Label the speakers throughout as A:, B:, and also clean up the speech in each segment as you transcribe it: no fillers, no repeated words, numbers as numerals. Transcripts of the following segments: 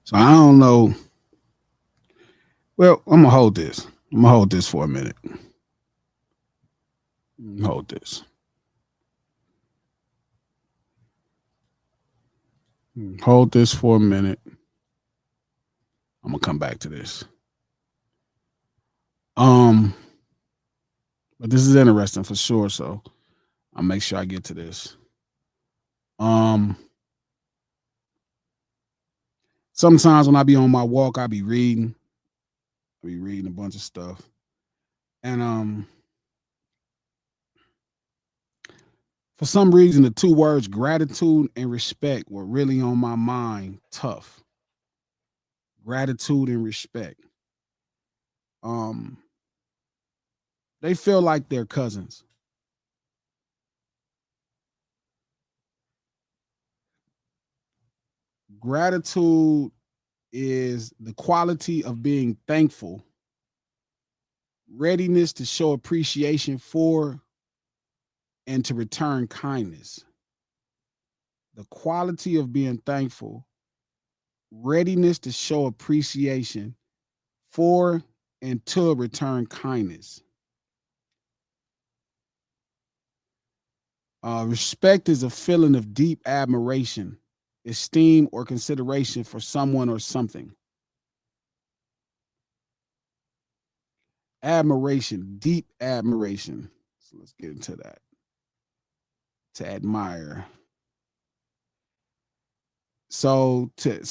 A: So I don't know. Well, I'm gonna hold this. I'm gonna hold this for a minute. Hold this. Hold this for a minute. I'm gonna come back to this. Um, but this is interesting for sure. So I'll make sure I get to this. Um, Sometimes when I be on my walk, I be reading. I be reading a bunch of stuff, and for some reason, the two words gratitude and respect were really on my mind. Tough gratitude and respect. Um, they feel like they're cousins. Gratitude is the quality of being thankful, readiness to show appreciation for and to return kindness. The quality of being thankful, readiness to show appreciation for and to return kindness. Respect is a feeling of deep admiration, esteem, or consideration for someone or something. Admiration, deep admiration. So let's get into that. To admire. So to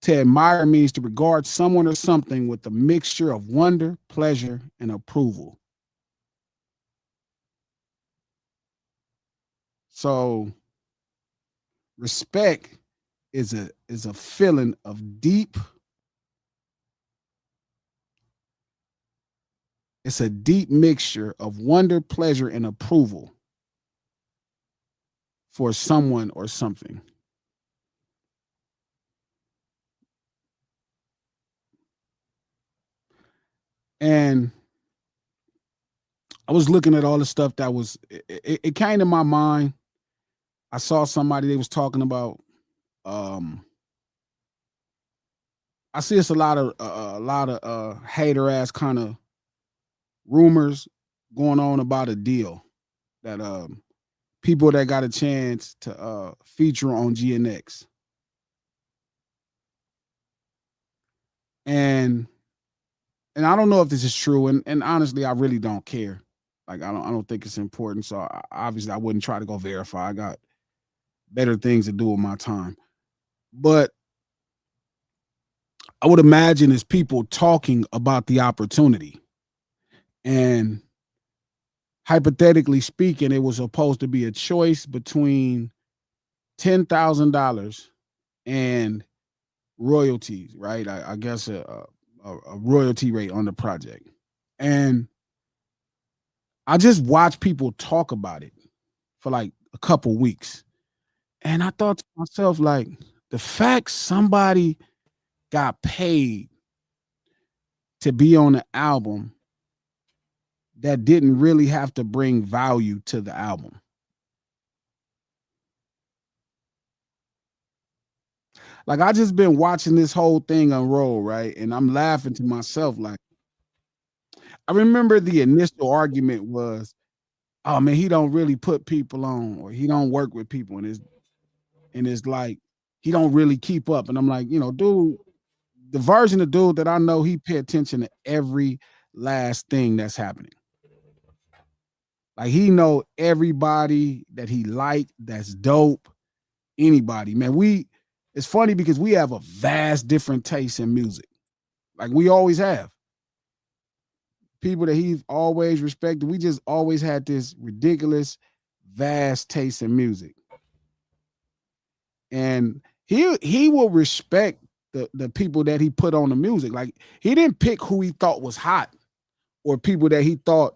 A: admire means to regard someone or something with a mixture of wonder, pleasure, and approval. So respect is a feeling of deep. It's a deep mixture of wonder, pleasure, and approval for someone or something. And I was looking at all the stuff that was it came to my mind. I saw somebody they was talking about I see it's a lot of hater ass kind of rumors going on about a deal that people that got a chance to feature on GNX. And I don't know if this is true and honestly I really don't care. Like I don't think it's important. So obviously I wouldn't try to go verify. I got better things to do with my time. But I would imagine it's people talking about the opportunity. And hypothetically speaking, it was supposed to be a choice between $10,000 and royalties, right? I guess a royalty rate on the project. And I just watched people talk about it for like a couple weeks. And I thought to myself, like, the fact somebody got paid to be on the album that didn't really have to bring value to the album. Like I just been watching this whole thing unroll, right? And I'm laughing to myself. Like I remember the initial argument was, "Oh man, he don't really put people on, or he don't work with people," and it's like he don't really keep up. And I'm like, dude, the version of dude that I know, he pay attention to every last thing that's happening. Like he know everybody that he like, that's dope. Anybody, man. It's funny because we have a vast different taste in music. Like we always have. People that he's always respected. We just always had this ridiculous, vast taste in music. And he will respect the people that he put on the music. Like he didn't pick who he thought was hot or people that he thought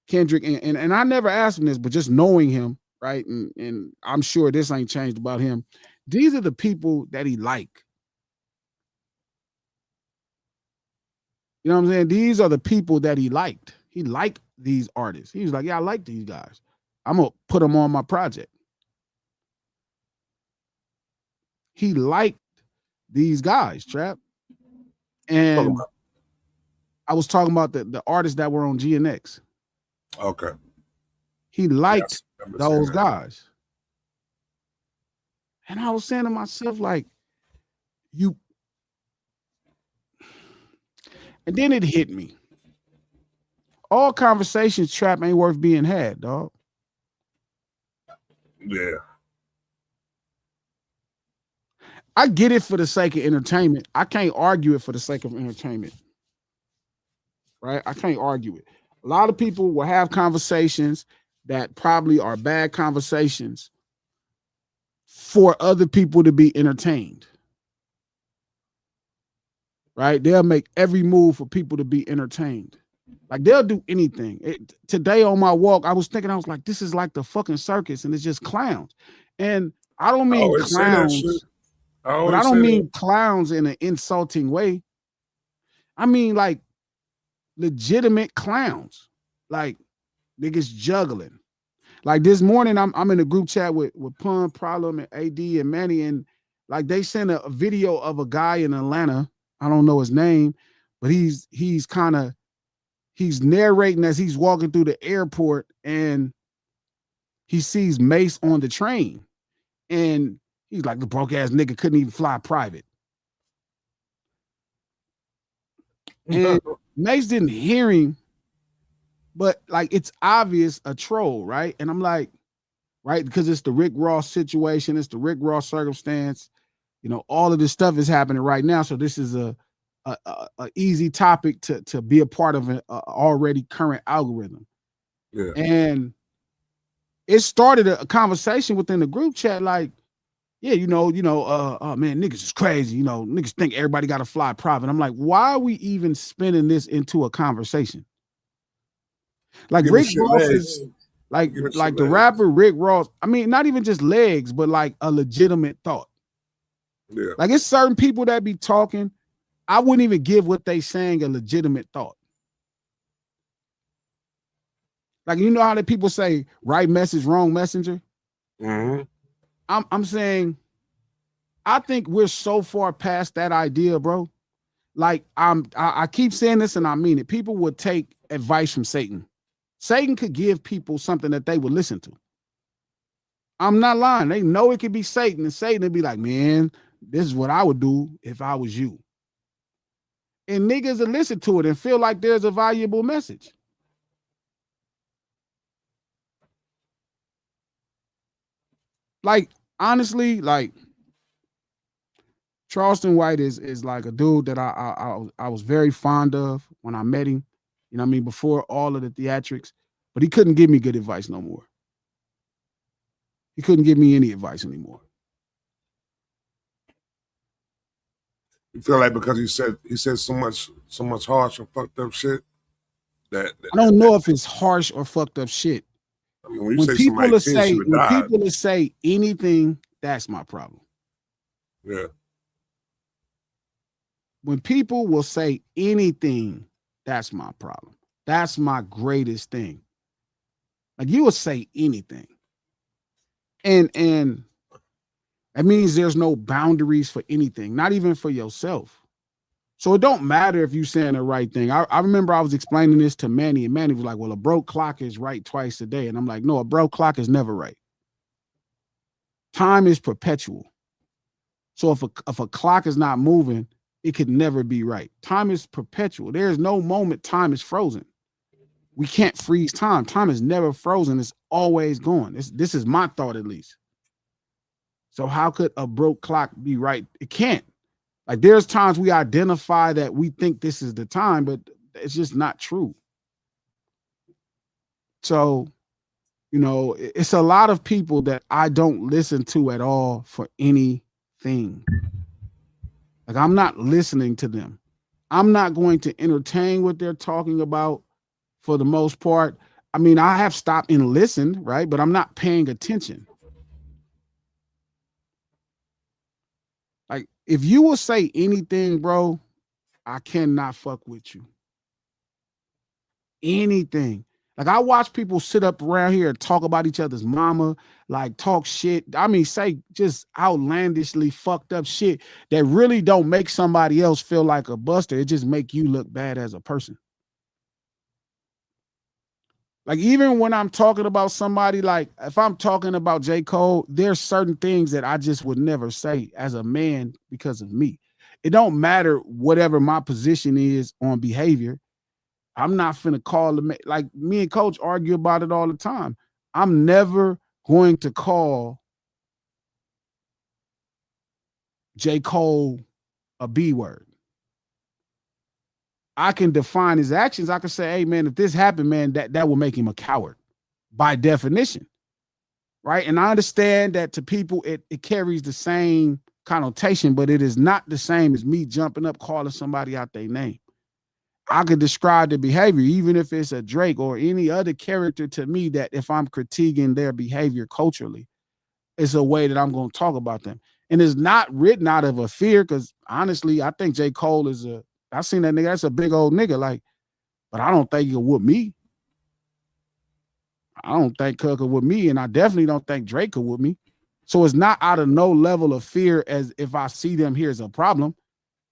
A: Kendrick and I never asked him this, but just knowing him, right? And I'm sure this ain't changed about him. These are the people that he like. You know what I'm saying? These are the people that he liked. He liked these artists. He was like, yeah, I like these guys. I'm gonna put them on my project. He liked these guys, Trap.
B: Talking
A: And
B: about.
A: I was talking about the artists that were on GNX.
B: Okay.
A: He liked
B: Yes. I remember seeing
A: those
B: that.
A: guys. And I was saying to myself, like, you, and then it hit me. All conversations, Trap, ain't worth being had, dog.
B: Yeah.
A: I get it for the sake of entertainment. I can't argue it for the sake of entertainment, right? I can't argue it. A lot of people will have conversations that probably are bad conversations for other people to be entertained, right? They'll make every move for people to be entertained. Like they'll do anything. Today on my walk, I was thinking, I was like, this is like the fucking circus and it's just clowns. And I don't
B: I
A: mean
B: always say that shit.
A: clowns,
B: I
A: but I
B: always
A: don't
B: say that.
A: mean clowns in an insulting way. I mean like legitimate clowns, like niggas juggling. Like this morning, I'm in a group chat with Pun, Problem, and AD and Manny, and like they sent a video of a guy in Atlanta. I don't know his name, but he's kind of he's narrating as he's walking through the airport, and he sees Mace on the train, and he's like, the broke ass nigga couldn't even fly private, and Mace didn't hear him, but like it's obvious a troll, right? And I'm like, right, because it's the Rick Ross situation, it's the Rick Ross circumstance. You know, all of this stuff is happening right now, so this is a easy topic to be a part of an already current algorithm.
B: Yeah.
A: And it started a conversation within the group chat, like, yeah, oh man, niggas is crazy. You know, niggas think everybody got to fly private. I'm like, why are we even spinning this into a conversation? Like
B: Giving
A: Rick
B: shit
A: Ross
B: legs.
A: is like
B: Giving shit
A: like the
B: legs.
A: rapper Rick Ross. I mean, not even just legs, but like a legitimate thought.
B: Yeah.
A: Like it's certain people that be talking, I wouldn't even give what they saying a legitimate thought. Like you know how the people say right message, wrong messenger.
B: Mm-hmm.
A: I'm saying I think we're so far past that idea, bro. Like I keep saying this and I mean it. People would take advice from Satan. Satan could give people something that they would listen to. I'm not lying. They know it could be Satan, and Satan would be like, man, this is what I would do if I was you. And niggas will listen to it and feel like there's a valuable message. Like, honestly, like Charleston White is like a dude that I was very fond of when I met him. You know what I mean? Before all of the theatrics, but he couldn't give me good advice no more. He couldn't give me any advice anymore.
B: You feel like because he said so much harsh and fucked up shit
A: I don't know if it's harsh or fucked up shit.
B: I mean, when you say somebody 10 should have
A: When
B: died.
A: people will say anything, that's my problem.
B: Yeah.
A: When people will say anything, that's my problem. That's my greatest thing. Like you will say anything. And that means there's no boundaries for anything, not even for yourself. So it don't matter if you saying the right thing. I remember I was explaining this to Manny, and Manny was like, well, a broke clock is right twice a day. And I'm like, no, a broke clock is never right. Time is perpetual. So if a clock is not moving, it could never be right. Time is perpetual. There is no moment time is frozen. We can't freeze time. Time is never frozen. It's always going. This is my thought at least. So how could a broke clock be right? It can't. Like there's times we identify that we think this is the time, but it's just not true. So, it's a lot of people that I don't listen to at all for anything. Like I'm not listening to them. I'm not going to entertain what they're talking about for the most part. I mean, I have stopped and listened, right? But I'm not paying attention. Like if you will say anything, bro, I cannot fuck with you. Anything. Like I watch people sit up around here and talk about each other's mama, like talk shit. I mean, say just outlandishly fucked up shit that really don't make somebody else feel like a buster. It just make you look bad as a person. Like even when I'm talking about somebody, like if I'm talking about J. Cole, there's certain things that I just would never say as a man because of me. It don't matter whatever my position is on behavior. I'm not finna call the like me and Coach argue about it all the time. I'm never going to call J. Cole a B word. I can define his actions. I can say, hey man, if this happened, man, that will make him a coward by definition. Right. And I understand that to people it carries the same connotation, but it is not the same as me jumping up calling somebody out their name. I could describe the behavior, even if it's a Drake or any other character to me, that if I'm critiquing their behavior culturally, it's a way that I'm going to talk about them. And it's not written out of a fear, because honestly, I think J. Cole is I seen that nigga, that's a big old nigga, like, but I don't think he'll whoop me. I don't think Cuz could whoop me, and I definitely don't think Drake could whoop me. So it's not out of no level of fear as if I see them here as a problem.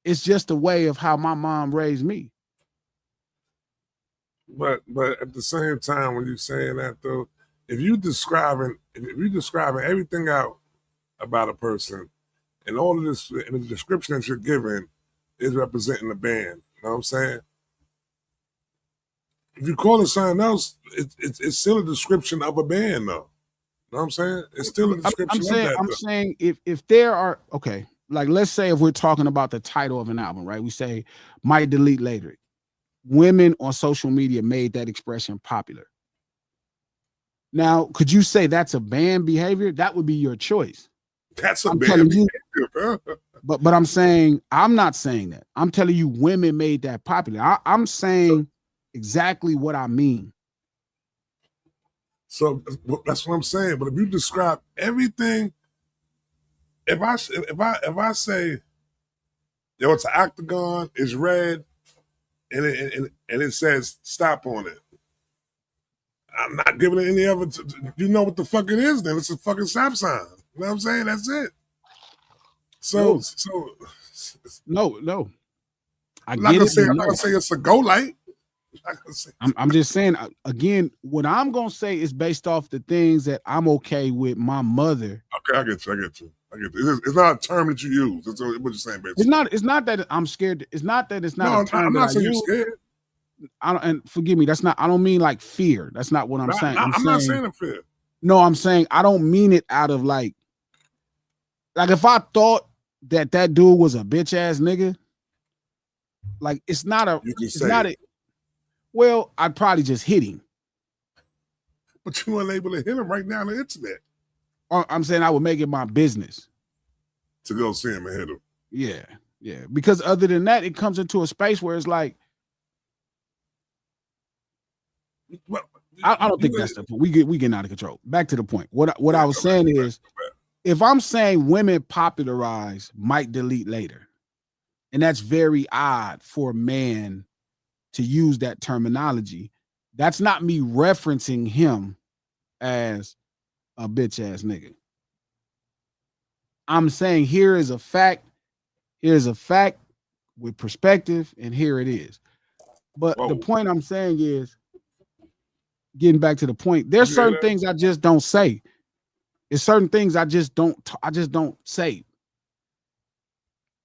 A: It's just a way of how my mom raised me.
B: But at the same time, when you're saying that though, if you describing everything out about a person, and all of this and the description that you're giving is representing the band, you know what I'm saying? If you call it something else, it's still a description of a band, though. You know what I'm saying? It's still a description of that.
A: I'm saying if there are, okay, like let's say if we're talking about the title of an album, right? We say might delete later. Women on social media made that expression popular. Now, could you say that's a band behavior? That would be your choice.
B: That's a band behavior, bro.
A: But I'm saying, I'm not saying that. I'm telling you women made that popular. I'm saying exactly what I mean.
B: So that's what I'm saying. But if you describe everything, if I say, yo, it's an octagon, it's red, and it says stop on it, I'm not giving it any other. You know what the fuck it is? Then it's a fucking stop sign. You know what I'm saying? That's it. So
A: no.
B: I'm not gonna say it's a go light.
A: I'm just saying again. What I'm gonna say is based off the things that I'm okay with my mother.
B: Okay, I get you. It's not a term that you use. That's what you're saying, basically.
A: It's not that I'm scared. It's not that it's not
B: no,
A: a term
B: I'm
A: that
B: not
A: I
B: saying
A: use.
B: you're scared.
A: And forgive me. That's not. I don't mean like fear. That's not what I'm saying.
B: I'm not saying a fear.
A: No, I'm saying I don't mean it out of like if I thought that dude was a bitch ass nigga, like it's not a. It's not a. Well, I'd probably just hit him.
B: But you weren't able to hit him right now on the internet.
A: I'm saying I would make it my business
B: to go see him and hit him.
A: Yeah. Because other than that, it comes into a space where it's like, I don't think that's the point. We getting out of control. Back to the point. What I was saying is, if I'm saying women popularize might delete later, and that's very odd for a man to use that terminology, that's not me referencing him as a bitch ass nigga. I'm saying here's a fact with perspective, and here it is. But the point I'm saying is, getting back to the point, there's certain things I just don't say. There's certain things I just don't say.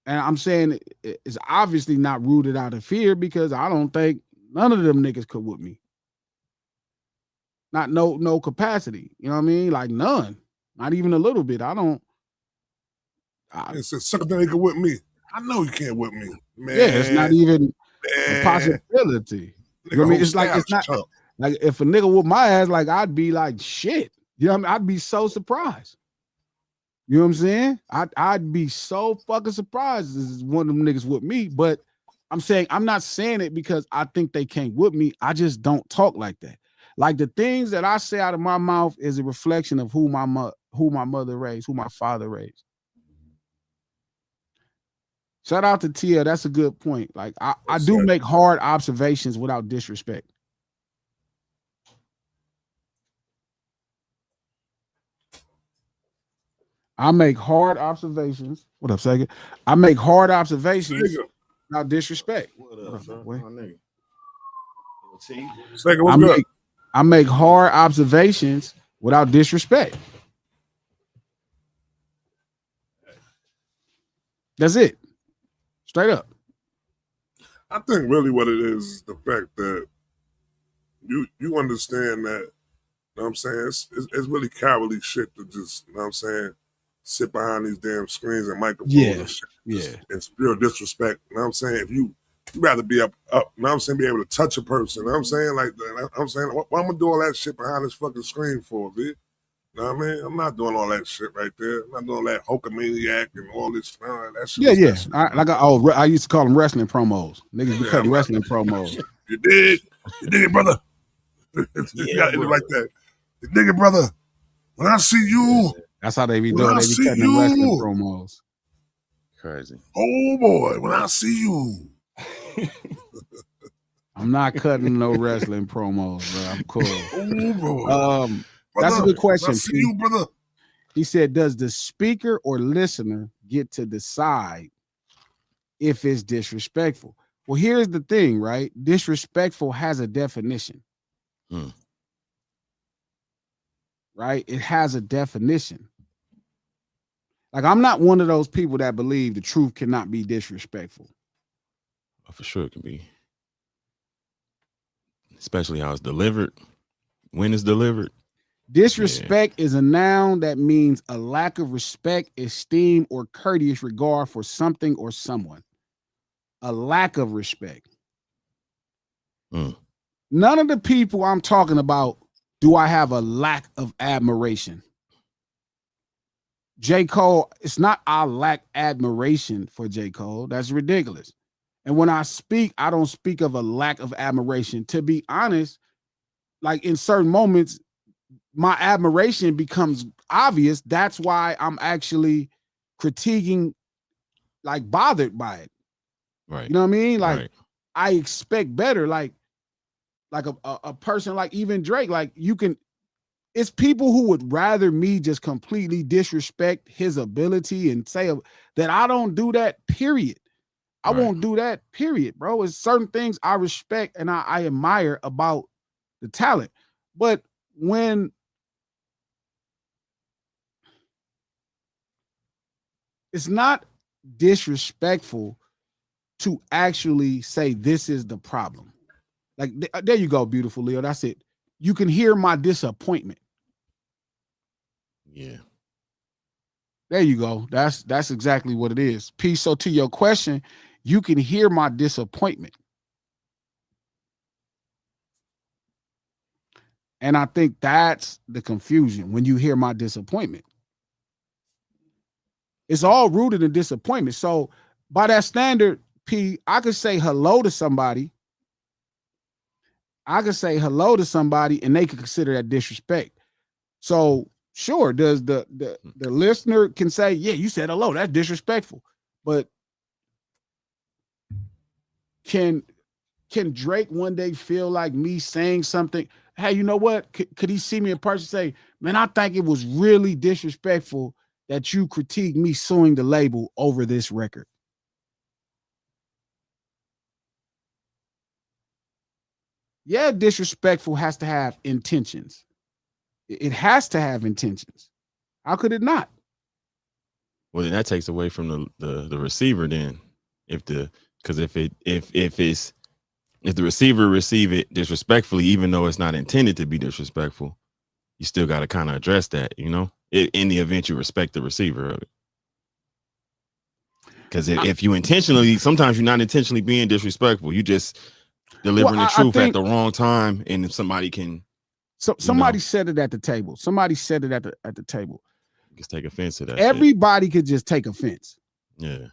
A: And I'm saying it's obviously not rooted out of fear, because I don't think none of them niggas could whoop me. Not no capacity. You know what I mean? Like none. Not even a little bit. I don't.
B: It says suck that nigga with me. I know you can't whip me, man.
A: Yeah, it's not even a possibility. You know what I mean? It's like it's not like if a nigga whoop my ass, like I'd be like shit. You know what I mean? I'd be so surprised. You know what I'm saying? I'd be so fucking surprised as one of them niggas with me. But I'm saying I'm not saying it because I think they can't whip me. I just don't talk like that. Like the things that I say out of my mouth is a reflection of who my mother raised, who my father raised. Shout out to Tia. That's a good point. Like I do make hard observations without disrespect. I make hard observations. What up, Sega? I make hard observations
B: Sega,
A: without disrespect.
C: What up, bro? My nigga.
B: Sega,
A: I
B: what's good?
A: make I make hard observations without disrespect. That's it. Straight up.
B: I think really what it is the fact that you understand that, you know what I'm saying? It's really cowardly shit to just, you know what I'm saying, sit behind these damn screens and microphones and shit. Just, it's pure disrespect. You know what I'm saying? If you rather be up, you know what I'm saying, be able to touch a person, you know what I'm saying? Like, you know what I'm saying, why I'm gonna do all that shit behind this fucking screen for, bitch? You know what I mean? I'm not doing all that shit right there. I'm not doing that Hulkamaniac and all this. That shit.
A: Yeah.
B: That shit.
A: I used to call them wrestling promos. Niggas be cutting wrestling promos.
B: You dig it, brother? You got it like that. You dig it, brother? When I see you,
A: that's how they be doing. They be cutting wrestling promos.
C: Crazy.
B: Oh boy, when I see you.
A: I'm not cutting no wrestling promos, bro. I'm cool.
B: Oh boy.
A: Brother, that's a good question.
B: I see you, brother.
A: He said, does the speaker or listener get to decide if it's disrespectful? Well, here's the thing, right? Disrespectful has a definition. Right? It has a definition. Like, I'm not one of those people that believe the truth cannot be disrespectful.
C: Oh, for sure it can be. Especially how it's delivered. When it's delivered.
A: Disrespect is a noun that means a lack of respect, esteem, or courteous regard for something or someone. A lack of respect. None of the people I'm talking about do I have a lack of admiration. J. Cole, it's not I lack admiration for J. Cole. That's ridiculous. And when I speak, I don't speak of a lack of admiration. To be honest, like in certain moments, my admiration becomes obvious. That's why I'm actually critiquing, like bothered by it.
C: Right.
A: You know what I mean? Like I expect better. Like a person like even Drake, like it's people who would rather me just completely disrespect his ability and say that I don't do that, period. I won't do that, period, bro. It's certain things I respect and I admire about the talent. But when it's not disrespectful to actually say this is the problem. Like, there you go, beautiful Leo. That's it. You can hear my disappointment.
C: Yeah.
A: There you go. That's exactly what it is. P, so to your question, you can hear my disappointment. And I think that's the confusion when you hear my disappointment. It's all rooted in disappointment. So by that standard, P, I could say hello to somebody. And they could consider that disrespect. So sure, does the listener can say, yeah, you said hello, that's disrespectful. But can Drake one day feel like me saying something? Hey, you know what? Could he see me in person say, man, I think it was really disrespectful that you critiqued me suing the label over this record. Yeah, disrespectful has to have intentions. It has to have intentions. How could it not?
C: Well, then that takes away from the receiver then. If the receiver receive it disrespectfully, even though it's not intended to be disrespectful, you still got to kind of address that, you know, in the event you respect the receiver of it. Because if you intentionally, sometimes you're not intentionally being disrespectful. You just delivering the truth at the wrong time, and if somebody can,
A: somebody said it at the table. Somebody said it at the table.
C: Just take offense to that.
A: Everybody could just take offense.
C: Yeah,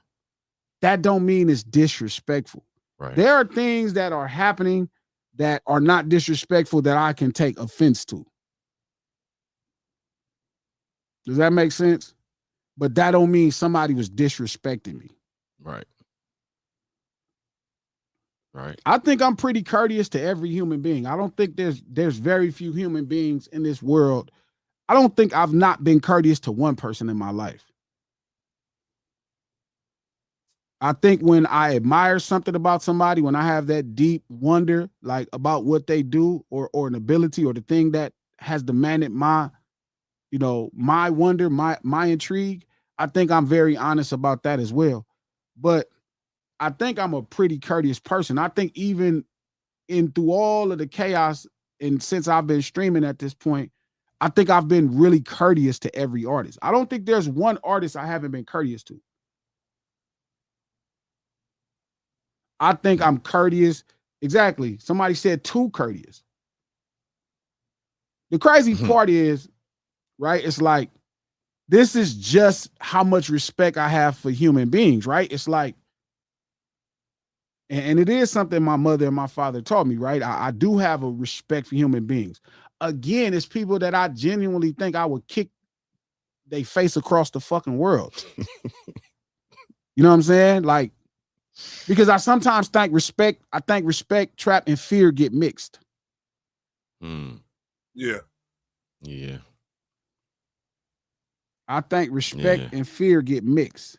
A: that don't mean it's disrespectful.
C: Right.
A: There are things that are happening that are not disrespectful that I can take offense to. Does that make sense? But that don't mean somebody was disrespecting me.
C: Right. Right.
A: I think I'm pretty courteous to every human being. I don't think there's very few human beings in this world I don't think I've not been courteous to one person in my life. I think when I admire something about somebody, when I have that deep wonder, like about what they do or an ability or the thing that has demanded my, my wonder, my intrigue, I think I'm very honest about that as well. But I think I'm a pretty courteous person. I think even through all of the chaos and since I've been streaming at this point, I think I've been really courteous to every artist. I don't think there's one artist I haven't been courteous to. I think I'm courteous. Exactly. Somebody said too courteous. The crazy part is, right? It's like, this is just how much respect I have for human beings, right? It's like, and it is something my mother and my father taught me, right? I do have a respect for human beings. Again, it's people that I genuinely think I would kick they face across the fucking world. You know what I'm saying? Like, because I sometimes think respect, trap, and fear get mixed.
B: Yeah.
C: Yeah.
A: I think respect and fear get mixed.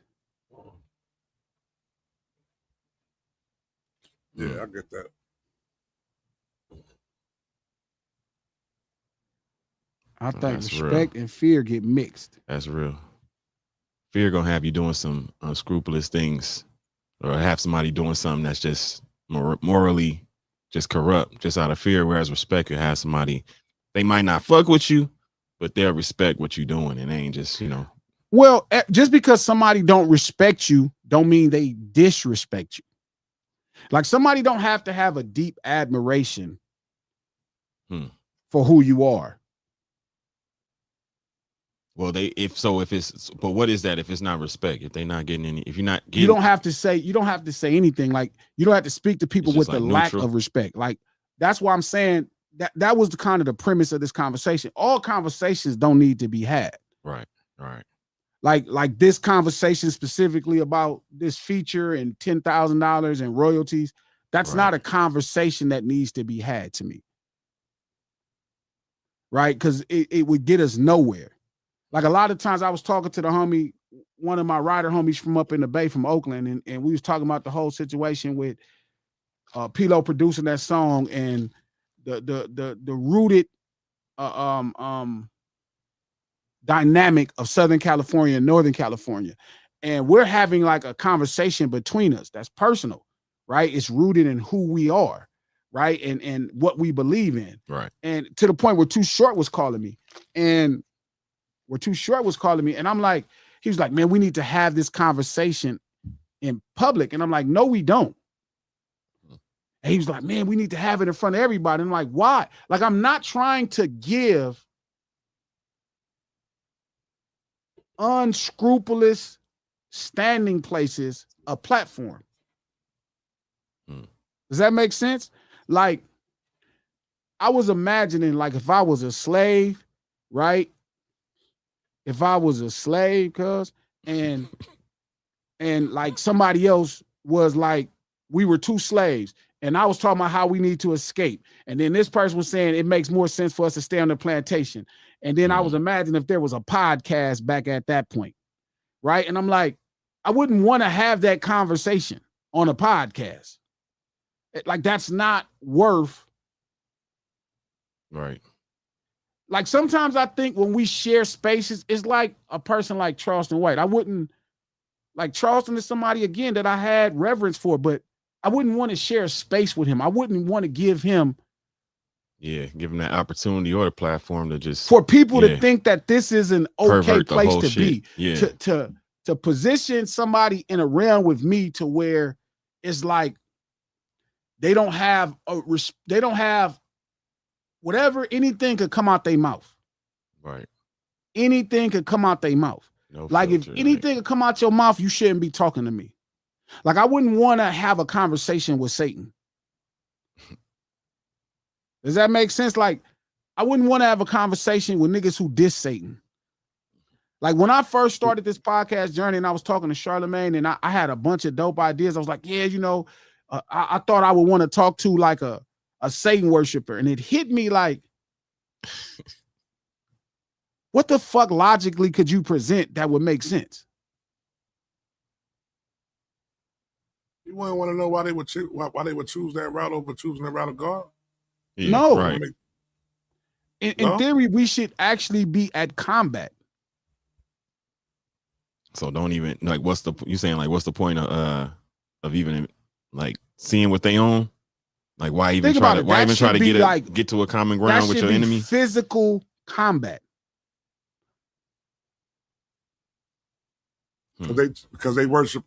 B: Yeah, I get that.
A: I think respect and fear get mixed.
C: That's real. Fear gonna have you doing some unscrupulous things, or have somebody doing something that's just morally just corrupt, just out of fear. Whereas respect could have somebody, they might not fuck with you, but they'll respect what you're doing, and they ain't just,
A: Well, just because somebody don't respect you, don't mean they disrespect you. Like, somebody don't have to have a deep admiration for who you are.
C: Well, but what is that if it's not respect? If they're not getting any, if you're not getting,
A: you don't have to say anything. Like, you don't have to speak to people with the lack of respect. Like, that's why I'm saying that was the kind of the premise of this conversation. All conversations don't need to be had.
C: Right.
A: Like this conversation specifically about this feature and $10,000 in royalties. That's not a conversation that needs to be had to me. Right? Because it would get us nowhere. Like, a lot of times I was talking to the homie, one of my writer homies from up in the Bay from Oakland, and we was talking about the whole situation with Pilo producing that song and the rooted dynamic of Southern California and Northern California. And we're having like a conversation between us that's personal, right? It's rooted in who we are, right? And what we believe in.
C: Right.
A: And to the point where Too Short was calling me. And I'm like, he was like, man, we need to have this conversation in public. And I'm like, no, we don't. And he was like, man, we need to have it in front of everybody. And I'm like, why? Like, I'm not trying to give unscrupulous standing places a platform. Does that make sense? Like, I was imagining, like, if I was a slave, right? If I was a slave, and like somebody else was like, we were two slaves, and I was talking about how we need to escape. And then this person was saying it makes more sense for us to stay on the plantation. And then I was imagining if there was a podcast back at that point, right? And I'm like, I wouldn't want to have that conversation on a podcast. Like, that's not worth.
C: Right.
A: Like, sometimes I think when we share spaces, it's like a person like Charleston White. I wouldn't, like, Charleston is somebody, again, that I had reverence for, but I wouldn't want to share a space with him. I wouldn't want to give him.
C: Yeah, give him that opportunity or the platform to just.
A: For people to think that this is an okay place to be.
C: Yeah.
A: To position somebody in a realm with me to where it's like they don't have whatever, anything could come out their mouth.
C: Right.
A: Anything could come out their mouth.
C: No
A: like
C: filter,
A: if anything could come out your mouth, you shouldn't be talking to me. Like, I wouldn't want to have a conversation with Satan. Does that make sense? Like, I wouldn't want to have a conversation with niggas who diss Satan. Like, when I first started this podcast journey and I was talking to Charlemagne and I had a bunch of dope ideas, I was like, yeah, I thought I would want to talk to like a Satan worshiper. And it hit me like, What the fuck logically could you present that would make sense?
B: You wouldn't want to know why they would choose that route over choosing the route of God.
C: Yeah,
A: No.
C: right.
A: In theory, we should actually be at combat.
C: So don't even like. What's the point of even like seeing what they own? Like why even try to get to a common ground with your enemy?
A: Physical combat.
B: Because they worship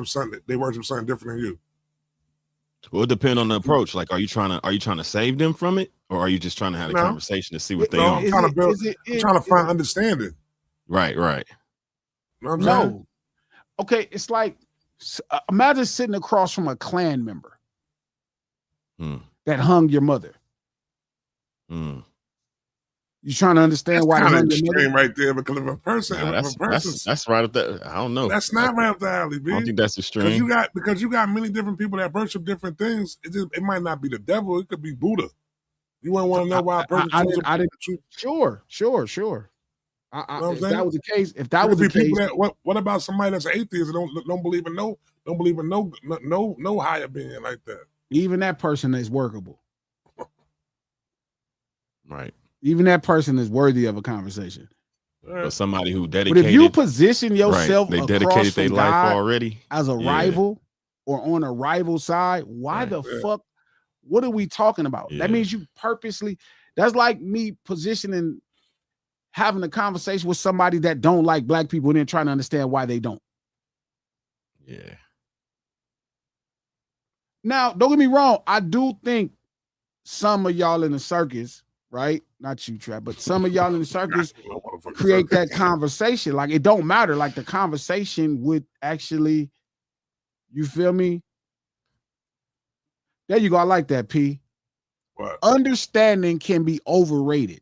B: something different than you.
C: Well, it depends on the approach. Like, are you trying to save them from it, or are you just trying to have a conversation to see what they own?
B: I'm trying to find understanding.
C: Right.
B: You know what I'm saying?
A: Okay, it's like imagine sitting across from a Klan member that hung your mother. You trying to understand why they hung your mother?
B: Right there, because if a person,
C: that's right up there. I don't know.
B: That's not right up the alley, B.
C: I don't think that's extreme.
B: Because you got many different people that worship different things. It might not be the devil. It could be Buddha. You wouldn't want to know why a person
A: Sure. If that was the case,
B: what about somebody that's an atheist and don't believe in no higher being like that?
A: Even that person is workable.
C: Right.
A: Even that person is worthy of a conversation.
C: But somebody who dedicated,
A: but if you position yourself,
C: they dedicated their life already
A: as a rival or on a rival side, why the fuck? What are we talking about? That means you purposely. That's like me positioning, having a conversation with somebody that don't like black people and then trying to understand why they don't.
C: Yeah.
A: Now, don't get me wrong. I do think some of y'all in the circus, right? Not you, Trap, but some of y'all in the circus create that conversation. Like, it don't matter. Like, the conversation would actually, you feel me? There you go. I like that, P.
B: What?
A: Understanding can be overrated.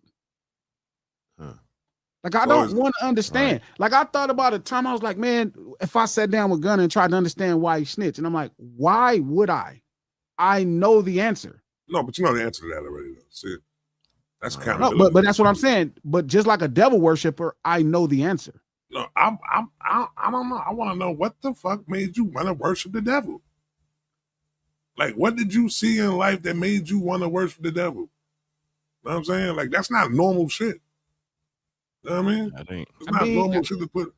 A: Like, I don't want to understand. Right. Like, I thought about a time I was like, man, if I sat down with Gunna and tried to understand why he snitched, and I'm like, why would I? I know the answer.
B: No, but you know the answer to that already, though. See, that's accountability.
A: No, but that's what I'm saying. But just like a devil worshiper, I know the answer.
B: No, I don't know. I want to know what the fuck made you want to worship the devil. Like, what did you see in life that made you want to worship the devil? You know what I'm saying? Like, that's not normal shit. You know what I mean? It's not normal shit to put.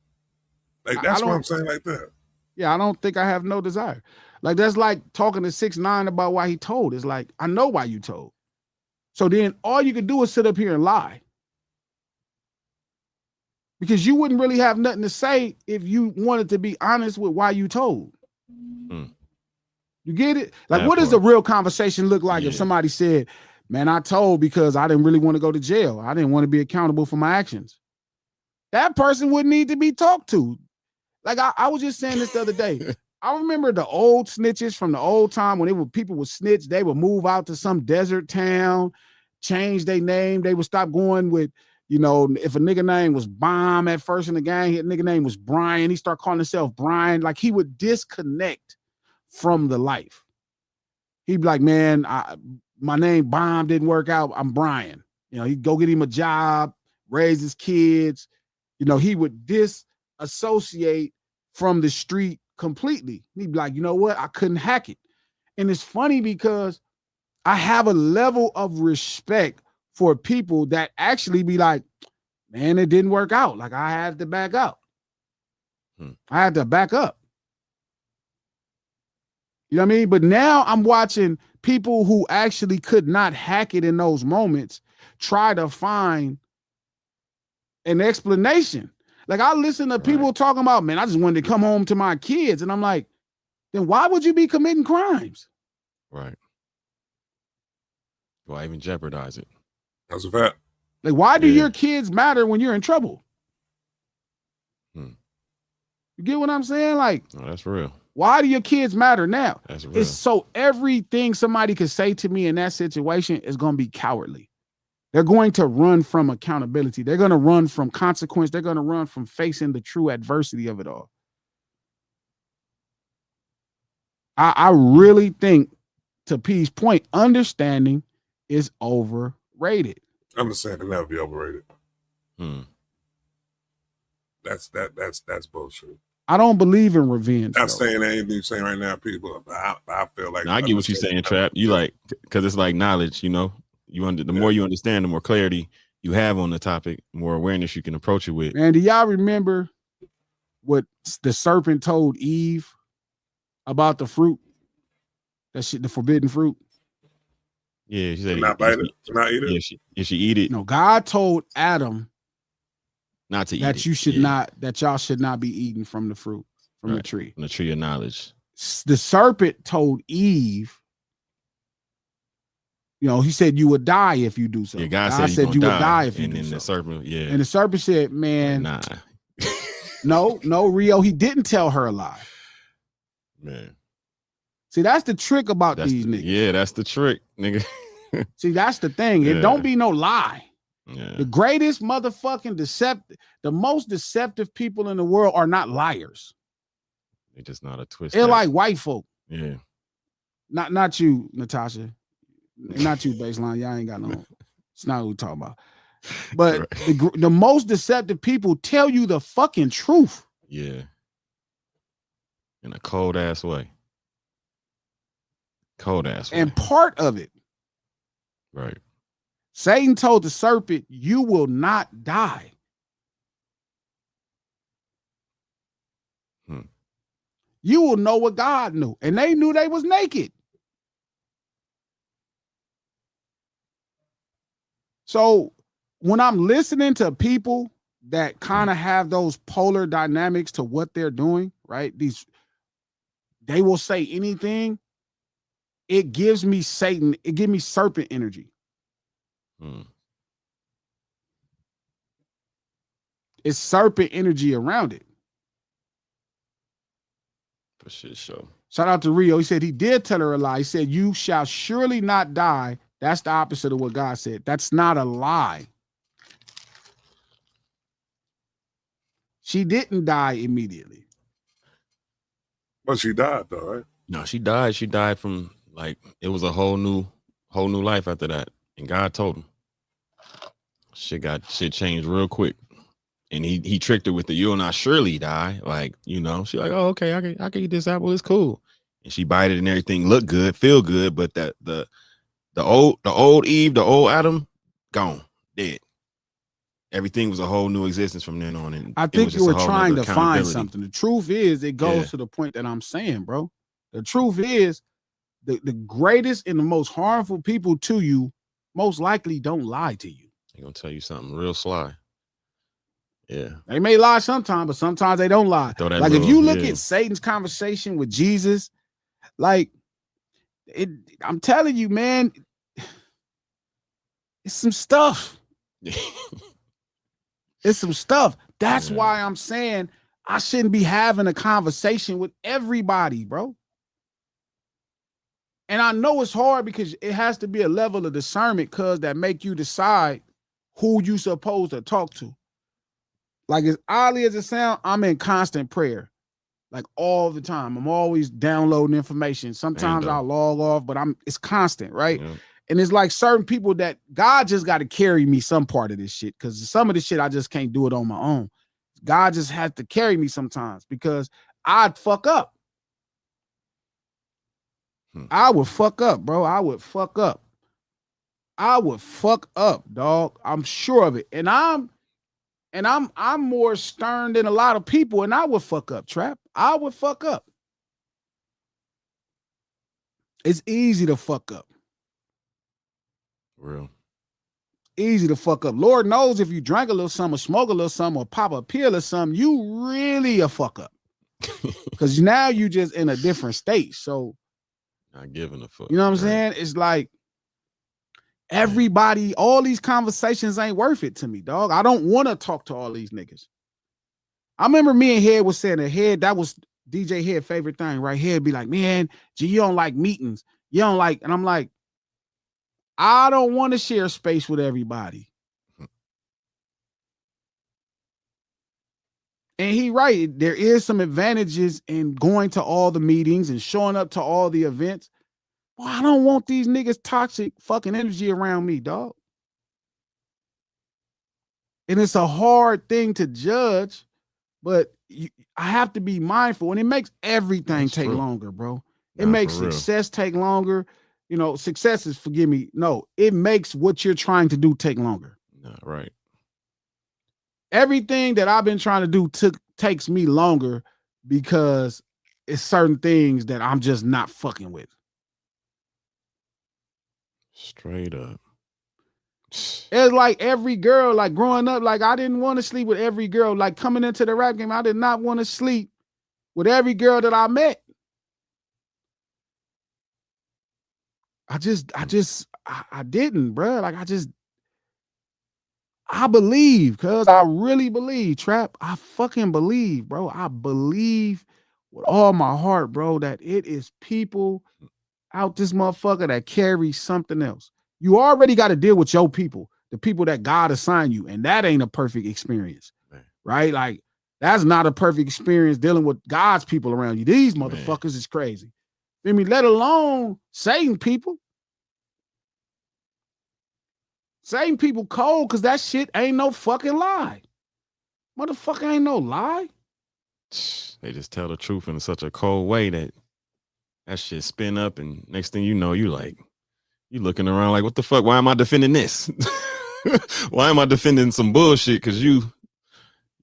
B: Like, that's what I'm saying like that.
A: Yeah, I don't think I have no desire. Like, that's like talking to 6ix9ine about why he told. It's like, I know why you told. So then all you could do is sit up here and lie. Because you wouldn't really have nothing to say if you wanted to be honest with why you told. You get it? Like, what does the real conversation look like if somebody said, man, I told because I didn't really want to go to jail. I didn't want to be accountable for my actions. That person would need to be talked to. Like, I was just saying this the other day. I remember the old snitches from the old time when people would snitch, they would move out to some desert town, change their name. They would stop going with, you know, if a nigga name was Bomb at first in the gang, his nigga name was Brian. He started calling himself Brian. Like, he would disconnect from the life. He'd be like, man, my name Bomb didn't work out. I'm Brian. You know, he'd go get him a job, raise his kids. You know, he would disassociate from the street completely. He'd be like, you know what? I couldn't hack it. And it's funny because I have a level of respect for people that actually be like, man, it didn't work out. Like, I had to back out. I had to back up. You know what I mean? But now I'm watching people who actually could not hack it in those moments try to find an explanation. Like, I listen to people talking about, man, I just wanted to come home to my kids. And I'm like, then why would you be committing crimes?
C: Right. Why even jeopardize it?
B: That's a fact.
A: Like, why do your kids matter when you're in trouble? You get what I'm saying? Like,
C: no, that's real.
A: Why do your kids matter now?
C: That's real.
A: It's so everything somebody could say to me in that situation is going to be cowardly. They're going to run from accountability. They're going to run from consequence. They're going to run from facing the true adversity of it all. I really think, to P's point, understanding is overrated.
B: I'm just saying it can never be overrated. That's bullshit.
A: I don't believe in revenge.
B: Not
A: Though.
B: saying anything you're saying right now, people. I feel like
C: Now, I get what you're saying, Trap. You like, because it's like knowledge, you know. The more you understand, the more clarity you have on the topic, more awareness you can approach it with.
A: Man, do y'all remember what the serpent told Eve about the fruit? That shit, the forbidden fruit.
C: Yeah, she said
B: not bite it, not eat it.
C: Yeah, she eat it.
A: No, God told Adam
C: not to eat
A: that
C: it.
A: you should not, that y'all should not be eating from the fruit, from the tree.
C: From the tree of knowledge.
A: The serpent told Eve, you know, he said you would die if you do so.
C: Yeah, God said
A: you would die if you do so.
C: And then the serpent,
A: And the serpent said, man,
C: nah.
A: no, Rio, he didn't tell her a lie.
C: Man.
A: See, that's the trick about these niggas.
C: Yeah, that's the trick, nigga.
A: See, that's the thing. It don't be no lie.
C: Yeah.
A: The greatest motherfucking the most deceptive people in the world are not liars.
C: They just not a twist.
A: They're like white folk.
C: Yeah.
A: Not you, Natasha. Not you, Baseline. Y'all ain't got no. It's not what we're talking about. But the most deceptive people tell you the fucking truth.
C: Yeah. In a cold ass way. Cold ass way.
A: And part of it.
C: Right.
A: Satan told the serpent, you will not die. You will know what God knew. And they knew they was naked. So when I'm listening to people that kind of have those polar dynamics to what they're doing, right? They will say anything. It gives me Satan. It gives me serpent energy. It's serpent energy around it.
C: For shit show.
A: Shout out to Rio. He said he did tell her a lie. He said, you shall surely not die. That's the opposite of what God said. That's not a lie. She didn't die immediately.
B: But she died though, right?
C: No, she died. She died from like it was a whole new life after that. And God told him. Shit changed real quick. And he tricked her with the you'll not surely die. Like, you know, she like, oh, okay, I can eat this apple, it's cool. And she bite it and everything look good, feel good, but that the old Eve, the old Adam, gone, dead. Everything was a whole new existence from then on. And
A: I think you were trying to find something. The truth is, it goes to the point that I'm saying, bro. The truth is, the greatest and the most harmful people to you most likely don't lie to you.
C: They're gonna tell you something real sly. Yeah.
A: They may lie sometimes, but sometimes they don't lie. Like if you look at Satan's conversation with Jesus, like I'm telling you, man, it's some stuff. It's some stuff. That's why I'm saying I shouldn't be having a conversation with everybody, bro. And I know it's hard because it has to be a level of discernment, cuz that make you decide who you supposed to talk to. Like as oddly as it sounds, I'm in constant prayer, like all the time. I'm always downloading information. Sometimes I'll log off, but it's constant, right? Yeah. And it's like certain people that God just got to carry me some part of this shit, because some of this shit I just can't do it on my own. God just has to carry me sometimes because I'd fuck up. I would fuck up, bro. I would fuck up. Dog. I'm sure of it. And I'm more stern than a lot of people, and I would fuck up, Trap. I would fuck up. It's easy to fuck up.
C: Real.
A: Easy to fuck up. Lord knows if you drank a little something or smoke a little something or pop a pill or something, you really a fuck up. Because now you just in a different state. So
C: not giving a fuck.
A: You know what I'm saying? It's like everybody, all these conversations ain't worth it to me, dog. I don't want to talk to all these niggas. I remember me and Head was saying that Head, that was DJ Head favorite thing, right? Head be like, man, G, you don't like meetings. You don't like, and I'm like, I don't want to share space with everybody. And he right, there is some advantages in going to all the meetings and showing up to all the events. Well, I don't want these niggas toxic fucking energy around me, dog. And it's a hard thing to judge but I have to be mindful, and it makes everything
C: That's
A: take
C: true.
A: longer, bro. It
C: Nah,
A: makes
C: for real.
A: success take longer. You know, success is, forgive me, no, it makes what you're trying to do take longer.
C: Nah, right.
A: Everything that I've been trying to do takes me longer because it's certain things that I'm just not fucking with.
C: Straight up.
A: It's like every girl, like growing up, like I didn't want to sleep with every girl. Like coming into the rap game, I did not want to sleep with every girl that I met. I didn't, bro. Like I believe, cuz I really believe, Trap. I fucking believe, bro. I believe with all my heart, bro, that it is people out this motherfucker that carry something else. You already got to deal with your people, the people that God assigned you, and that ain't a perfect experience,
C: Man.
A: right? Like that's not a perfect experience dealing with God's people around you. These
C: Man.
A: motherfuckers is crazy. I mean, let alone Satan people. Satan people cold because that shit ain't no fucking lie. Motherfucker ain't no lie.
C: They just tell the truth in such a cold way that shit spin up, and next thing you know, you looking around like, what the fuck? Why am I defending this? Why am I defending some bullshit? Because you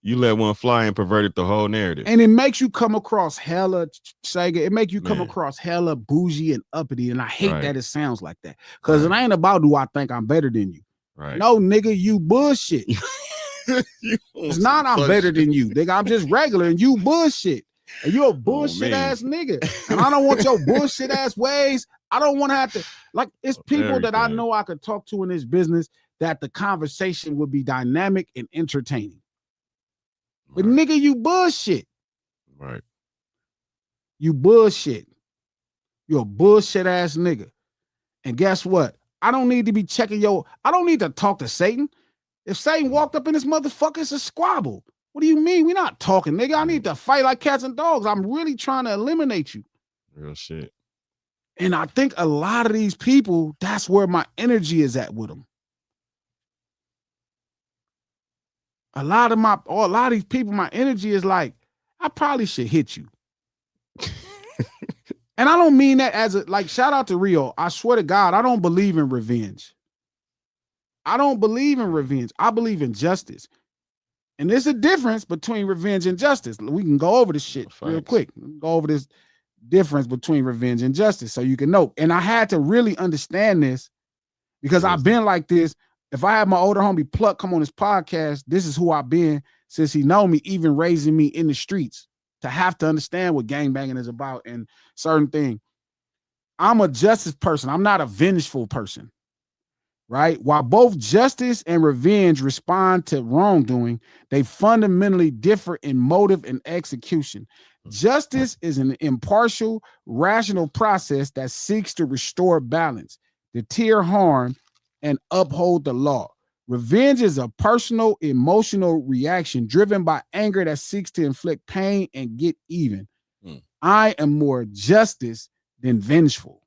C: let one fly and perverted the whole narrative.
A: And it makes you come across hella Sega. It make you come
C: Man.
A: across hella bougie and uppity. And I hate
C: Right.
A: that it sounds like that. Because
C: Right.
A: it ain't about do I think I'm better than you.
C: Right.
A: No, nigga, you bullshit. It's not I'm better than you. Nigga, I'm just regular and you bullshit. And you're a bullshit ass nigga. And I don't want your bullshit ass ways. I don't want to have to, like, it's people that I know I could talk to in this business that the conversation would be dynamic and entertaining. But nigga, you bullshit.
C: Right.
A: You bullshit. You're a bullshit ass nigga. And guess what? I don't need to be checking I don't need to talk to Satan. If Satan walked up in this motherfucker, it's a squabble. What do you mean? We're not talking, nigga. I need to fight like cats and dogs. I'm really trying to eliminate you.
C: Real shit.
A: And I think a lot of these people, that's where my energy is at with them. A lot of these people, my energy is like, I probably should hit you. And I don't mean that as shout out to Rio. I swear to God, I don't believe in revenge. I don't believe in revenge. I believe in justice. And there's a difference between revenge and justice. We can go over this shit real quick. Go over this difference between revenge and justice so you can know. And I had to really understand this because I've been like this. If I had my older homie Pluck come on this podcast, this is who I've been since he know me, even raising me in the streets, to have to understand what gangbanging is about and certain things. I'm a justice person. I'm not a vengeful person, right? While both justice and revenge respond to wrongdoing, they fundamentally differ in motive and execution. Justice is an impartial, rational process that seeks to restore balance, deter harm, and uphold the law. Revenge is a personal, emotional reaction driven by anger that seeks to inflict pain and get even. I am more justice than vengeful.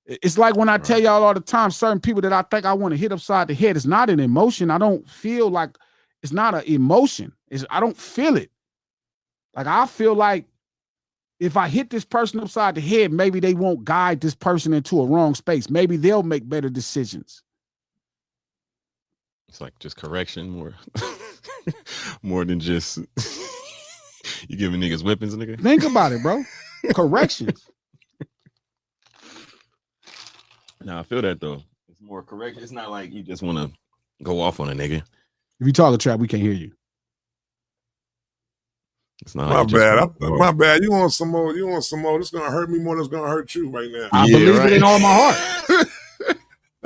A: It's like when I tell y'all all the time, certain people that I think I want to hit upside the head, it's not an emotion. I don't feel like it's not an emotion. I don't feel it. Like I feel like if I hit this person upside the head, maybe they won't guide this person into a wrong space. Maybe they'll make better decisions.
C: It's like just correction more, more than just you giving niggas whippings, nigga.
A: Think about it, bro. Corrections.
C: No, I feel that though. It's more correct. It's not like you just want to go off on a nigga.
A: If you talk a trap, we can't hear you.
C: It's not
B: my
C: like
B: bad. My bad. You want some more? You want some more? This is gonna hurt me more than it's gonna hurt you right now.
A: I believe it in all my heart.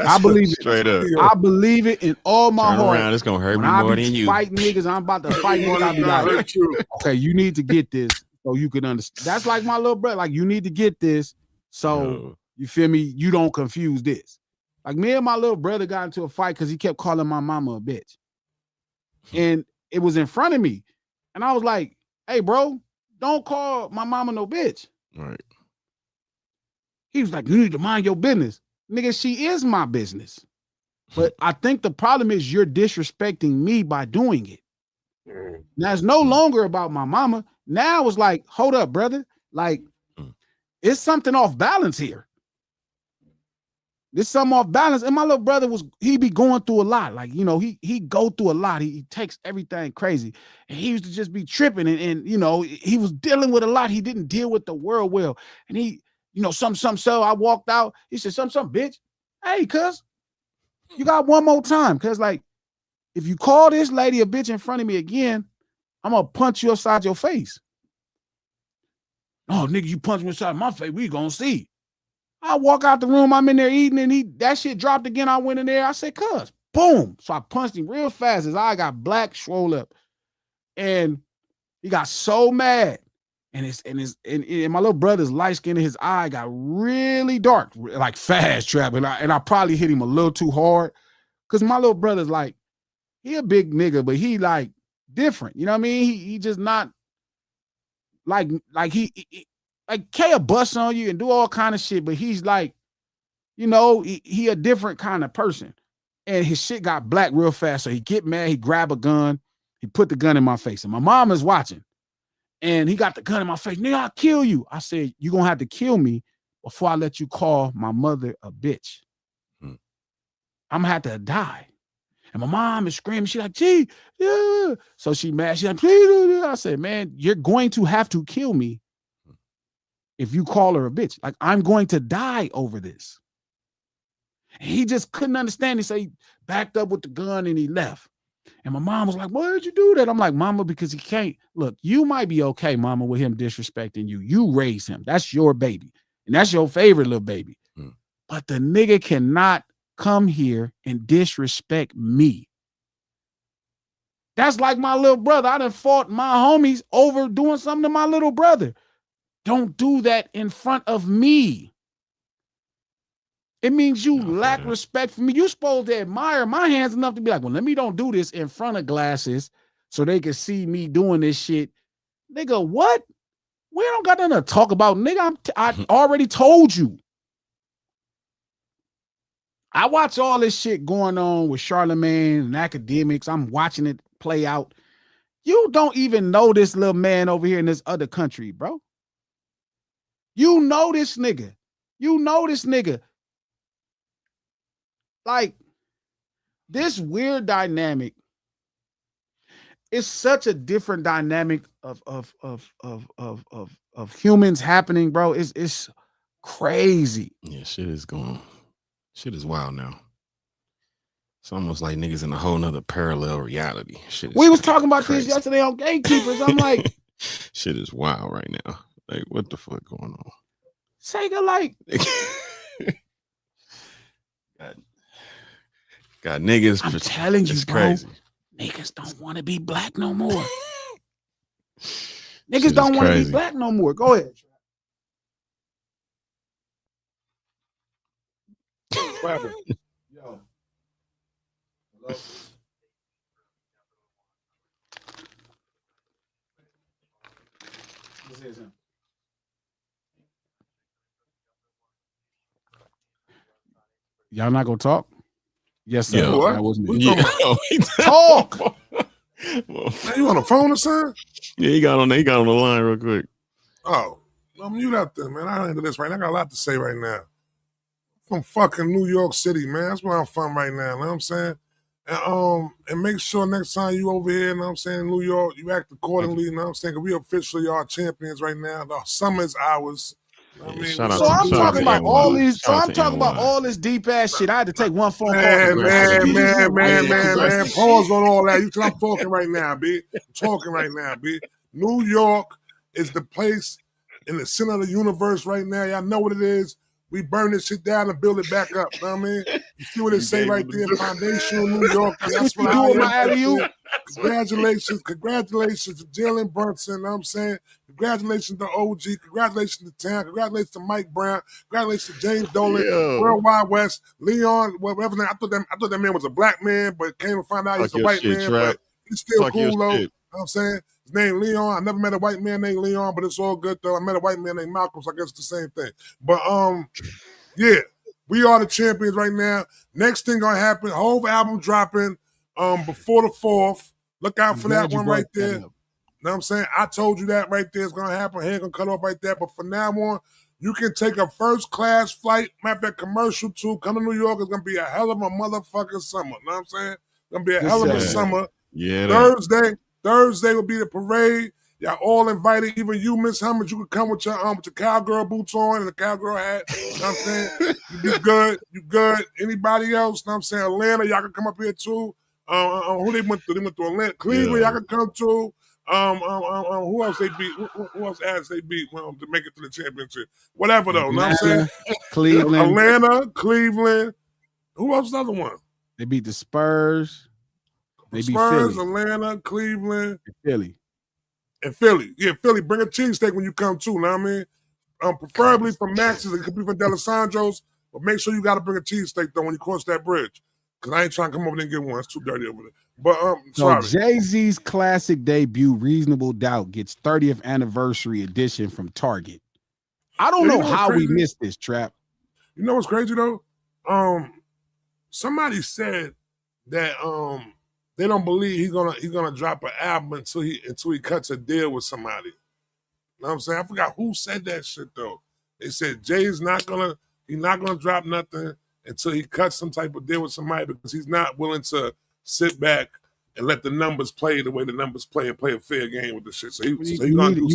A: I believe it
C: straight up.
A: I believe it in all my
C: Turn
A: heart.
C: around, it's gonna hurt
A: when
C: me
A: I
C: more
A: be
C: than you.
A: Fighting niggas, I'm about to fight niggas. I be like, okay, you need to get this so you can understand. That's like my little brother. Like, you need to get this so you feel me. You don't confuse this. Like me and my little brother got into a fight because he kept calling my mama a bitch, and it was in front of me, and I was like, "Hey, bro, don't call my mama no bitch."
C: Right.
A: He was like, "You need to mind your business." Nigga, she is my business. But I think the problem is you're disrespecting me by doing it. Now it's no longer about my mama. Now it's like, hold up, brother. Like, it's something off balance here. There's something off balance. And my little brother he be going through a lot. Like, you know, he go through a lot. He takes everything crazy. And he used to just be tripping. And you know, he was dealing with a lot. He didn't deal with the world well. And he, you know, so I walked out. He said, some bitch. Hey, cuz, you got one more time. Cuz, like, if you call this lady a bitch in front of me again, I'm gonna punch you upside your face. Oh, nigga, you punch me upside my face, we gonna see. I walk out the room, I'm in there eating, and that shit dropped again. I went in there, I said, cuz, boom. So I punched him real fast. His eye got black, swole up. And he got so mad. And my little brother's light skin in his eye got really dark, like fast trap. And I probably hit him a little too hard. Cause my little brother's like, he a big nigga, but he like different. You know what I mean? He just not like he like K bust on you and do all kind of shit, but he's like, you know, he a different kind of person. And his shit got black real fast. So he get mad, he grab a gun, he put the gun in my face. And my mom is watching. And he got the gun in my face. Nigga, I'll kill you. I said, you're gonna have to kill me before I let you call my mother a bitch. I'm gonna have to die. And my mom is screaming. She's like, gee, yeah. So she mad. She's like, please do this. I said, man, you're going to have to kill me if you call her a bitch. Like, I'm going to die over this. And he just couldn't understand it. So he backed up with the gun and he left. And my mom was like, why did you do that? I'm like, mama, because he can't. Look, you might be okay, mama, with him disrespecting you. You raise him. That's your baby. And that's your favorite little baby. But the nigga cannot come here and disrespect me. That's like my little brother. I done fought my homies over doing something to my little brother. Don't do that in front of me. It means you lack respect for me. You're supposed to admire my hands enough to be like, well, let me don't do this in front of Glasses so they can see me doing this shit. Nigga, what? We don't got nothing to talk about. Nigga, I already told you. I watch all this shit going on with Charlemagne and academics. I'm watching it play out. You don't even know this little man over here in this other country, bro. You know this nigga. You know this nigga. Like, this weird dynamic is such a different dynamic of humans happening, bro. It's crazy.
C: Yeah, shit is wild now. It's almost like niggas in a whole nother parallel reality. Shit.
A: We was talking about this yesterday on Gatekeepers. I'm like,
C: shit is wild right now. Like, what the fuck going on?
A: Sega, like,
C: got niggas.
A: I'm telling you, bro,
C: crazy.
A: Niggas don't want to be black no more. Niggas don't want to be black no more. Go ahead. Yo. Hello? This is him. Y'all not gonna talk? Yes, sir.
B: What?
A: That was me.
B: Yeah.
A: Talk.
B: Man, you on the phone or something?
C: Yeah, he got on the line real quick.
B: Oh, I'm mute out there, man. I don't handle this right now. I got a lot to say right now. I'm from fucking New York City, man. That's where I'm from right now. You know what I'm saying? And make sure next time you over here, you know what I'm saying, in New York, you act accordingly, you know what I'm saying? Because we officially are champions right now. The summer is ours. You know what I mean?
C: Shout out
A: So
C: to-
A: I'm
C: shout out
A: talking
C: to
A: about
C: NY.
A: all these. So
C: Shout out
A: I'm
C: to
A: talking about
C: NY.
A: all this deep ass shit. I had to take one phone call.
B: Man. Pause on all that. You think I'm talking right now, B. I'm talking right now, B. New York is the place in the center of the universe right now. Y'all know what it is. We burn this shit down and build it back up. You know what I mean? You see what it say right there? Foundational New York. That's what I
A: do, my alley-oop.
B: Congratulations to Jalen Brunson. You know what I'm saying? Congratulations to OG. Congratulations to Town. Congratulations to Mike Brown. Congratulations to James Dolan. Worldwide West. Leon, whatever. I thought that man was a black man, but came to find out he's a white man. But he's still cool though. You know what I'm saying? His name Leon. I never met a white man named Leon, but it's all good though. I met a white man named Malcolm, so I guess it's the same thing. But yeah, we are the champions right now. Next thing gonna happen, Hove album dropping before the 4th. Look out
A: I'm
B: for
A: glad
B: that
A: you
B: one
A: brought
B: right
A: that
B: there.
A: up.
B: Know what I'm saying? I told you that right there is gonna happen. Hair gonna cut off right there. But from now on, you can take a first class flight, matter of fact, commercial too. Come to New York. It's gonna be a hell of a motherfucking summer. Know what I'm saying? It's gonna be a hell of a summer.
C: Yeah.
B: Thursday will be the parade. Y'all all invited. Even you, Miss Hummers, you could come with your cowgirl boots on and a cowgirl hat. You know what I'm saying? You be good. You good. Anybody else? You know what I'm saying? Atlanta, y'all can come up here too. Who they went to? They went to Atlanta. Cleveland, y'all can come too. Who else they beat? Who else ads they beat to make it to the championship? Whatever though. You know what I'm saying?
A: Cleveland.
B: Atlanta, Cleveland. Who else is the other one?
A: They beat the Spurs. They beat
B: Spurs,
A: Philly.
B: Atlanta, Cleveland,
A: Philly.
B: and Philly. Yeah, Philly. Bring a cheesesteak when you come too. Know what I mean? Preferably from Max's. It could be from D'Alessandro's, but make sure you got to bring a cheesesteak though when you cross that bridge. Cause I ain't trying to come over there and get one. It's too dirty over there. But
A: So
B: sorry.
A: Jay-Z's classic debut, Reasonable Doubt, gets 30th anniversary edition from Target. I don't know how we missed this, Trap.
B: You know what's crazy though? Somebody said that they don't believe he's gonna drop an album until he cuts a deal with somebody. You know what I'm saying? I forgot who said that shit though. They said Jay's not gonna drop nothing until he cuts some type of deal with somebody because he's not willing to sit back and let the numbers play the way the numbers play and play a fair game with the shit. So you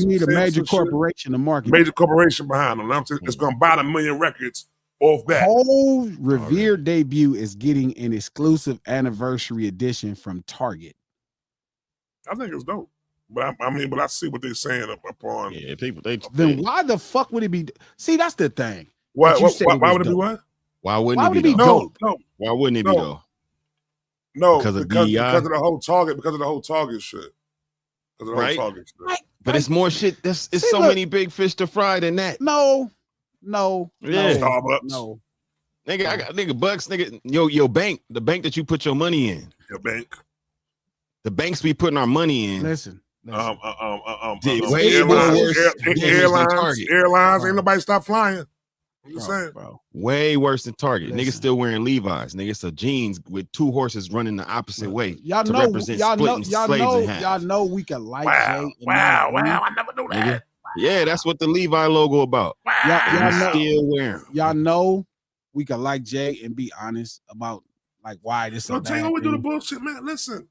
A: need a major corporation to market.
B: Major corporation behind him. You know what I'm saying? It's gonna buy the million records off that.
A: Whole revered debut is getting an exclusive anniversary edition from Target.
B: I think it's dope. But I see what they're saying upon.
C: Yeah, people.
A: Then why the fuck would it be? See, that's the thing.
B: Why would it be what?
C: Why wouldn't it be
A: dope?
B: No.
C: Why wouldn't it be though?
B: No, because of the whole Target shit. Because of the whole Target shit.
C: But it's more shit. It's so many big fish to fry than that.
A: No.
B: Yeah. Starbucks.
A: No.
C: Nigga, I got bucks, nigga. Your bank, the bank that you put your money in.
B: Your bank.
C: The banks we putting our money in.
A: Listen.
B: Airlines, ain't nobody stop flying. I'm just saying.
C: Bro. Way worse than Target. Listen. Niggas still wearing Levi's. Niggas still jeans with two horses running the opposite way. Y'all know
A: we can like Jay.
B: Wow, I never knew that.
C: Nigga. Yeah, that's what the Levi logo about.
A: Wow.
C: Still wearing.
A: Y'all know we can like Jay and be honest about like why this.
B: Don't tell you what we do the bullshit, man. Listen,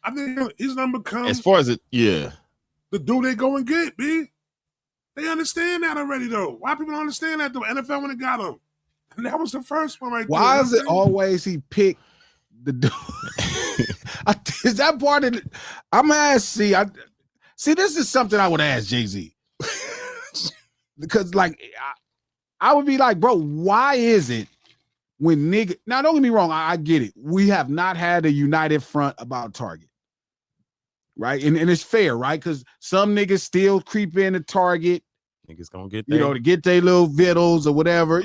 B: I think he's gonna become
C: as far as the
B: dude they go and get, B. They understand that already, though. Why people don't understand that, though? NFL when it got him. And that was the first one right there.
A: Why is it always he picked the dude? Is that part of it? I'm going to ask, see, this is something I would ask Jay-Z. Because, like, I would be like, bro, why is it when nigga... Now, don't get me wrong. I get it. We have not had a united front about Target. Right? And it's fair, right? Because some niggas still creep into Target.
C: Niggas gonna get
A: to get their little vittles or whatever.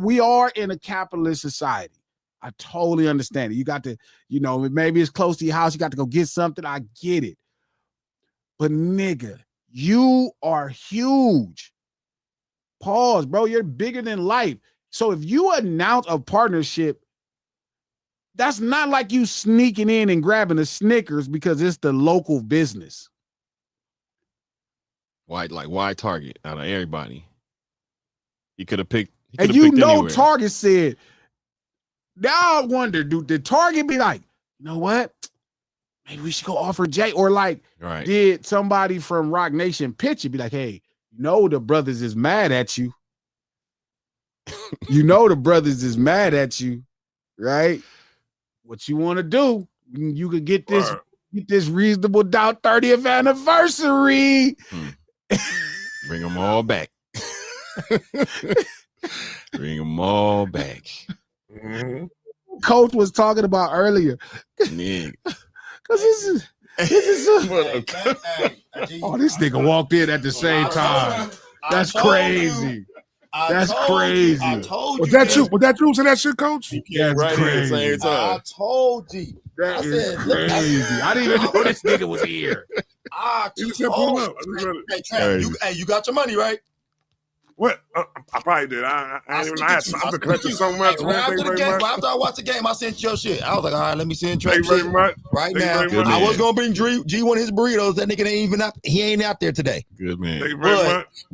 A: We are in a capitalist society. I totally understand it. You got to, maybe it's close to your house. You got to go get something. I get it. But nigga, you are huge. Pause, bro. You're bigger than life. So if you announce a partnership, that's not like you sneaking in and grabbing a Snickers because it's the local business.
C: Why Target out of everybody? He could have picked.
A: And anywhere. Target said, now I wonder, did Target be like, you know what? Maybe we should go offer Jay. Or did somebody from Rock Nation pitch it? Be like, hey, the brothers is mad at you. The brothers is mad at you, right? What you want to do? You could get this Reasonable Doubt 30th anniversary.
C: Bring them all back. Bring them all back.
B: Mm-hmm.
A: Coach was talking about earlier.
C: Because
A: this is this nigga walked in at the same time. That's crazy. That's crazy.
B: Was that you? Was that you saying that shit, Coach?
A: That's crazy.
D: I told you.
A: That is crazy. I didn't even know this nigga was here.
D: I told you. Hey, you got your money, right?
B: What? I probably did. I ain't even. I've been collecting so much. Man. Thank you very much.
D: After I watched the game, I sent your shit. I was like, all right, let me send Trap
B: Thank you very
D: shit
B: much.
D: right
B: Thank
D: now.
B: you very much.
D: I was gonna bring G one of his burritos. That nigga ain't even out. He ain't out there today.
C: Good man.
B: Thank you very much.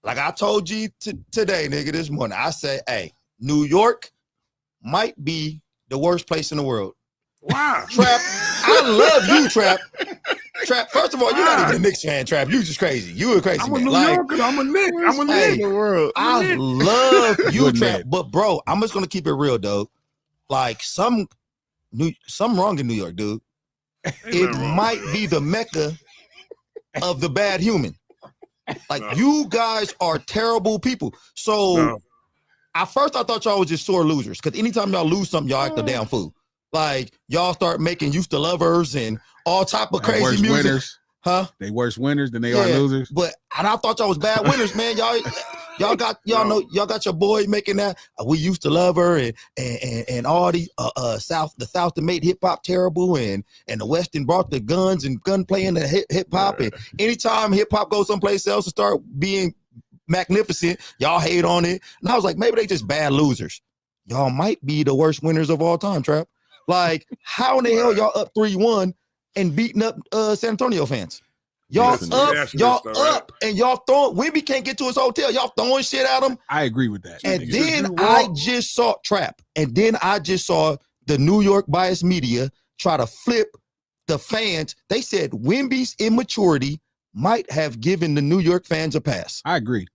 D: Like I told G today, nigga, this morning, I said, hey, New York might be the worst place in the world.
B: Wow.
D: Trap, I love you, Trap. Trap, first of all, you're not even a Knicks fan, Trap. You just crazy. You a crazy
B: I'm
D: man.
B: a New Yorker. I'm a Knick. I'm a Knick.
D: In the world. I love you, Trap. But bro, I'm just gonna keep it real, though. Like something wrong in New York, dude. It might be the mecca of the bad human. Like you guys are terrible people. So at first I thought y'all was just sore losers. Cause anytime y'all lose something, y'all act a damn fool. Like y'all start making used to lovers and all type of crazy music.
A: Winners.
D: Huh?
A: They worse winners than they are losers.
D: But and I thought y'all was bad winners, man. Y'all got your boy making that. We used to love her and all these the South that made hip hop terrible and the Western brought the guns and gunplay in the hip hop. And anytime hip hop goes someplace else and start being magnificent, y'all hate on it. And I was like, maybe they just bad losers. Y'all might be the worst winners of all time, Trap. Like, how in the hell y'all up 3-1 and beating up San Antonio fans? Y'all up, and y'all throwing. Wemby can't get to his hotel. Y'all throwing shit at him.
A: I agree with that.
D: And then I just saw Trap, and then I just saw the New York biased media try to flip the fans. They said Wemby's immaturity might have given the New York fans a pass.
A: I agree.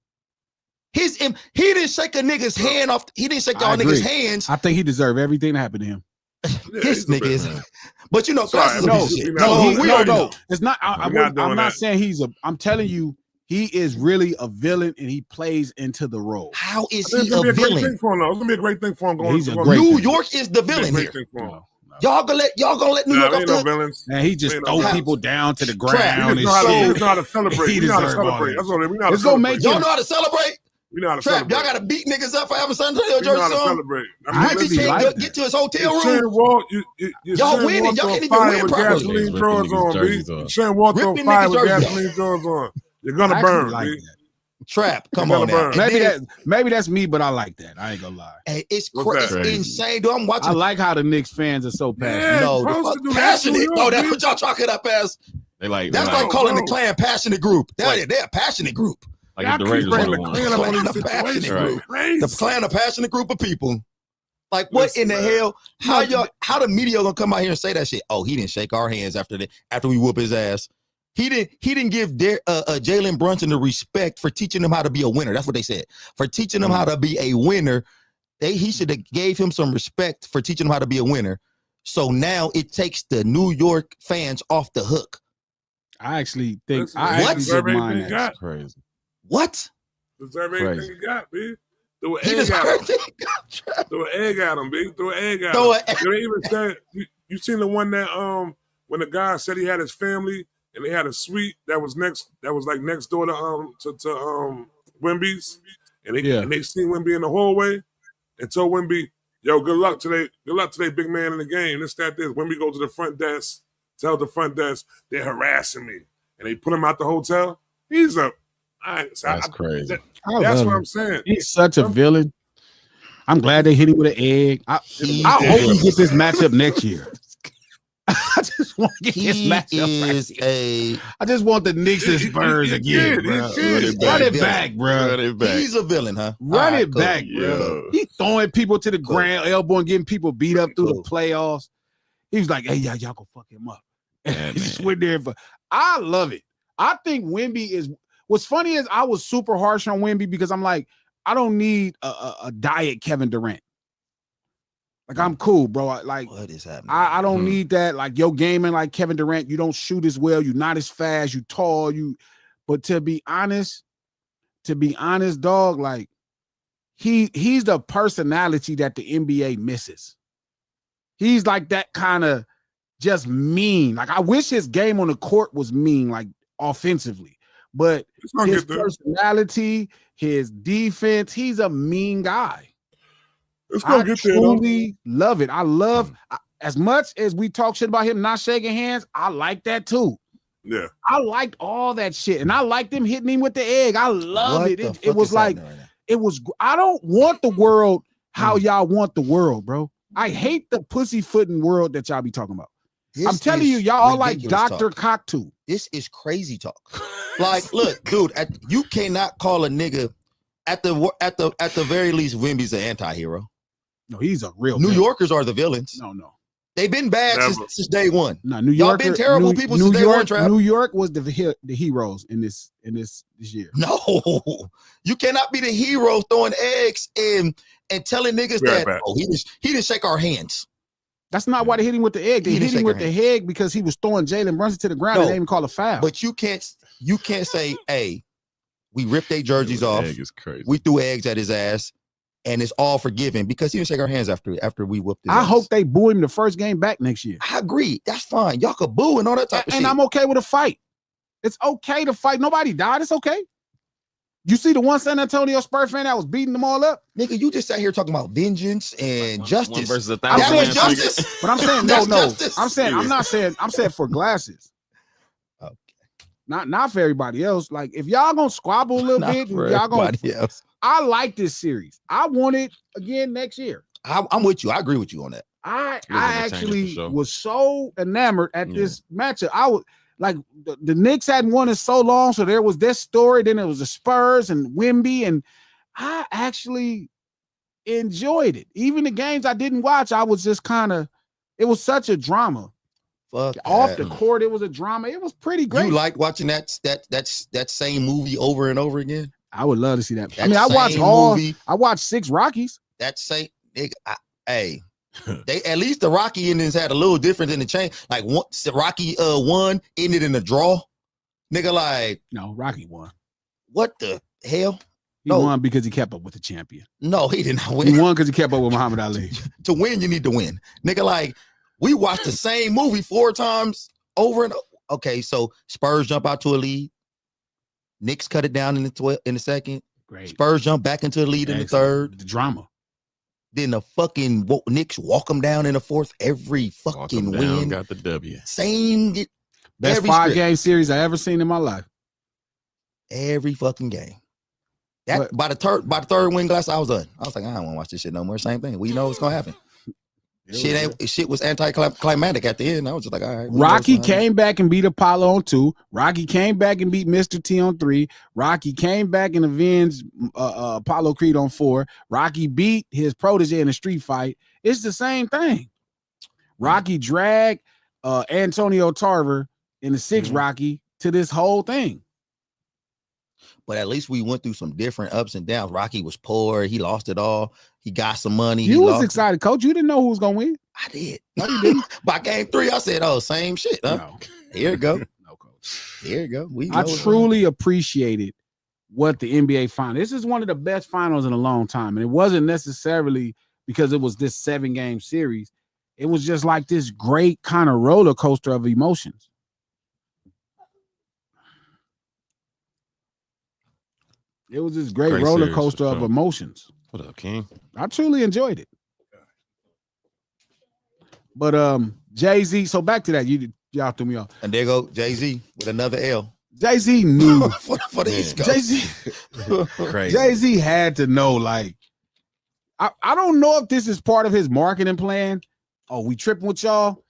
D: He didn't shake a nigga's hand off. He didn't shake y'all niggas' hands.
A: I think he deserved everything that happened to him.
D: This nigga is, but you know,
A: no, it's not. I'm not saying he's a. I'm telling you, he is really a villain, and he plays into the role.
D: How is he a villain?
B: It's gonna be a great thing for him.
D: New York is the villain here. Y'all gonna let New York off the
B: villains.
A: And he just throw people down to the ground.
B: He know how to celebrate.
A: He
B: know how to celebrate. That's what we know how to
A: celebrate.
D: Y'all know how to celebrate.
B: We know how to
D: Trap,
B: celebrate.
D: y'all gotta beat niggas up for having San Antonio jerseys on.
B: Celebrate.
D: Wemby can't get to his hotel room. Y'all winning. Y'all can't even win properly.
B: You shouldn't walk on fire with gasoline drawers on. You're gonna burn.
A: Like
D: Trap, come on now.
A: Maybe that's me, but I like that. I ain't gonna lie.
D: Hey, it's insane, dude. I'm watching.
A: I like how the Knicks fans are so passionate.
D: No, passionate. No, that's what y'all chalk it up as.
C: That's
D: like calling the Klan passionate group. They're a passionate group.
C: Like if the Raiders won.
D: The Klan a passionate group of people. Like what in the hell? How the media gonna come out here and say that shit? Oh, he didn't shake our hands after we whoop his ass. He didn't give Jalen Brunson the respect for teaching him how to be a winner. That's what they said. For teaching him how to be a winner, he should have gave him some respect for teaching him how to be a winner. So now it takes the New York fans off the hook.
A: I actually think
C: That's crazy.
D: What?
B: Deserve everything you got, B. Throw an egg at him. Throw an egg at him, B. Throw an egg at him. They even said, you seen the one that when the guy said he had his family and they had a suite that was next door to Wemby's, and they seen Wemby in the hallway and told Wemby, yo, good luck today, big man in the game. This. Wemby go to the front desk, tell the front desk they're harassing me, and they put him out the hotel. He's up.
C: That's crazy.
B: That's what I'm saying.
A: He's such a villain. I'm glad they hit him with an egg. I hope he gets this matchup next year. I just want to get this matchup. I just want the Knicks and Spurs again, bro. Run it back, bro.
D: He's a villain, huh?
A: Run it back, bro. He's throwing people to the ground, elbowing, getting people beat up through the playoffs. He was like, hey, y'all go fuck him up. He just went there. I love it. I think Wemby is. What's funny is I was super harsh on Wemby because I'm like, I don't need a diet Kevin Durant. Like, I'm cool, bro.
D: What is happening?
A: I don't need that. Like, yo, gaming like Kevin Durant, you don't shoot as well. You're not as fast. You tall. But to be honest, dog, like, he's the personality that the NBA misses. He's like that kind of just mean. Like, I wish his game on the court was mean, like, offensively. But his personality, his defense, he's a mean guy. I truly love it. I love, as much as we talk shit about him not shaking hands, I like that too.
B: Yeah.
A: I liked all that shit, and I liked them hitting him with the egg. I love
D: What
A: it.
D: the
A: It
D: fuck
A: was
D: is
A: like
D: happening right now?
A: it was. I don't want the world how y'all want the world, bro. I hate the pussyfooting world that y'all be talking about. I'm
D: This
A: telling you,
D: is
A: y'all all like
D: ridiculous
A: Dr.
D: talk.
A: Cockatoo.
D: This is crazy talk. Like, look, dude, you cannot call a nigga at the very least. Wemby's an anti-hero.
A: No, he's a real
D: New
A: villain.
D: Yorkers are the villains.
A: No.
D: They've been bad since day one.
A: No, New
D: Y'all
A: York.
D: been terrible people since day one, Trav.
A: New York was the heroes in this year.
D: No, you cannot be the hero throwing eggs and telling niggas he didn't shake our hands.
A: That's not why they hit him with the egg. They hit him with the egg because he was throwing Jalen Brunson to the ground and they didn't call a foul.
D: But you can't say, hey, we ripped their jerseys off.
C: Egg is crazy.
D: We threw eggs at his ass, and it's all forgiven because he didn't shake our hands after we whooped his ass.
A: I hope they boo him the first game back next year.
D: I agree. That's fine. Y'all could boo and all that type of shit.
A: And I'm okay with a fight. It's okay to fight. Nobody died. It's okay. You see the one San Antonio Spurs fan that was beating them all up?
D: Nigga, you just sat here talking about vengeance and justice.
C: One versus a
A: I'm
C: thousand.
A: saying justice. But I'm saying no.
D: Justice.
A: I'm saying for Glasses.
D: Okay.
A: Not for everybody else. Like if y'all gonna squabble a little bit, y'all gonna
D: else.
A: I like this series. I want it again next year.
D: I'm with you. I agree with you on that.
A: I actually was so enamored at this matchup. I was like the Knicks hadn't won in so long, so there was this story. Then it was the Spurs and Wemby, and I actually enjoyed it. Even the games I didn't watch, I was just kind of. It was such a drama.
D: Fuck
A: off the court, it was a drama. It was pretty great.
D: You like watching that same movie over and over again?
A: I would love to see that. I mean, I watched 6 Rockies.
D: That same nigga. Hey. They at least the Rocky endings had a little different than the chain. Like Rocky 1 ended in a draw. Nigga, like
A: no, Rocky won.
D: What the hell?
A: He won because he kept up with the champion.
D: No, he did not win.
A: He won because he kept up with Muhammad Ali.
D: To win, you need to win. Nigga, like we watched the same movie 4 times over and over. Okay, so Spurs jump out to a lead. Knicks cut it down in the second.
A: Great.
D: Spurs jump back into the lead in the third.
A: The drama.
D: Then the fucking Knicks walk them down in the fourth every fucking win.
C: Got the W.
D: Same.
A: Best 5-game series I ever seen in my life.
D: Every fucking game. That by the third win, Glass, I was done. I was like, I don't want to watch this shit no more. Same thing. We know what's gonna happen. Shit was anticlimactic at the end. I was just like, all right.
A: Rocky came back and beat Apollo on 2. Rocky came back and beat Mr. T on 3. Rocky came back and avenged Apollo Creed on 4. Rocky beat his protege in a street fight. It's the same thing. Rocky dragged Antonio Tarver in the 6th Rocky to this whole thing.
D: But at least we went through some different ups and downs. Rocky was poor. He lost it all. He got some money.
A: You was excited, Coach. You didn't know who was going to win.
D: I did. No, you didn't. By game 3, I said, oh, same shit. Huh?
A: No.
D: Here you go.
A: No, Coach.
D: Here you go.
A: I truly appreciated what the NBA finals. This is one of the best finals in a long time. And it wasn't necessarily because it was this 7-game series. It was just like this great kind of roller coaster of emotions. It was this great roller coaster of emotions.
C: What up, King?
A: I truly enjoyed it. But Jay-Z, so back to that. Y'all threw me off.
D: And there go Jay-Z with another L.
A: Jay-Z knew
D: for the East Coast.
A: Jay-Z had to know, like, I don't know if this is part of his marketing plan. Oh, we tripping with y'all.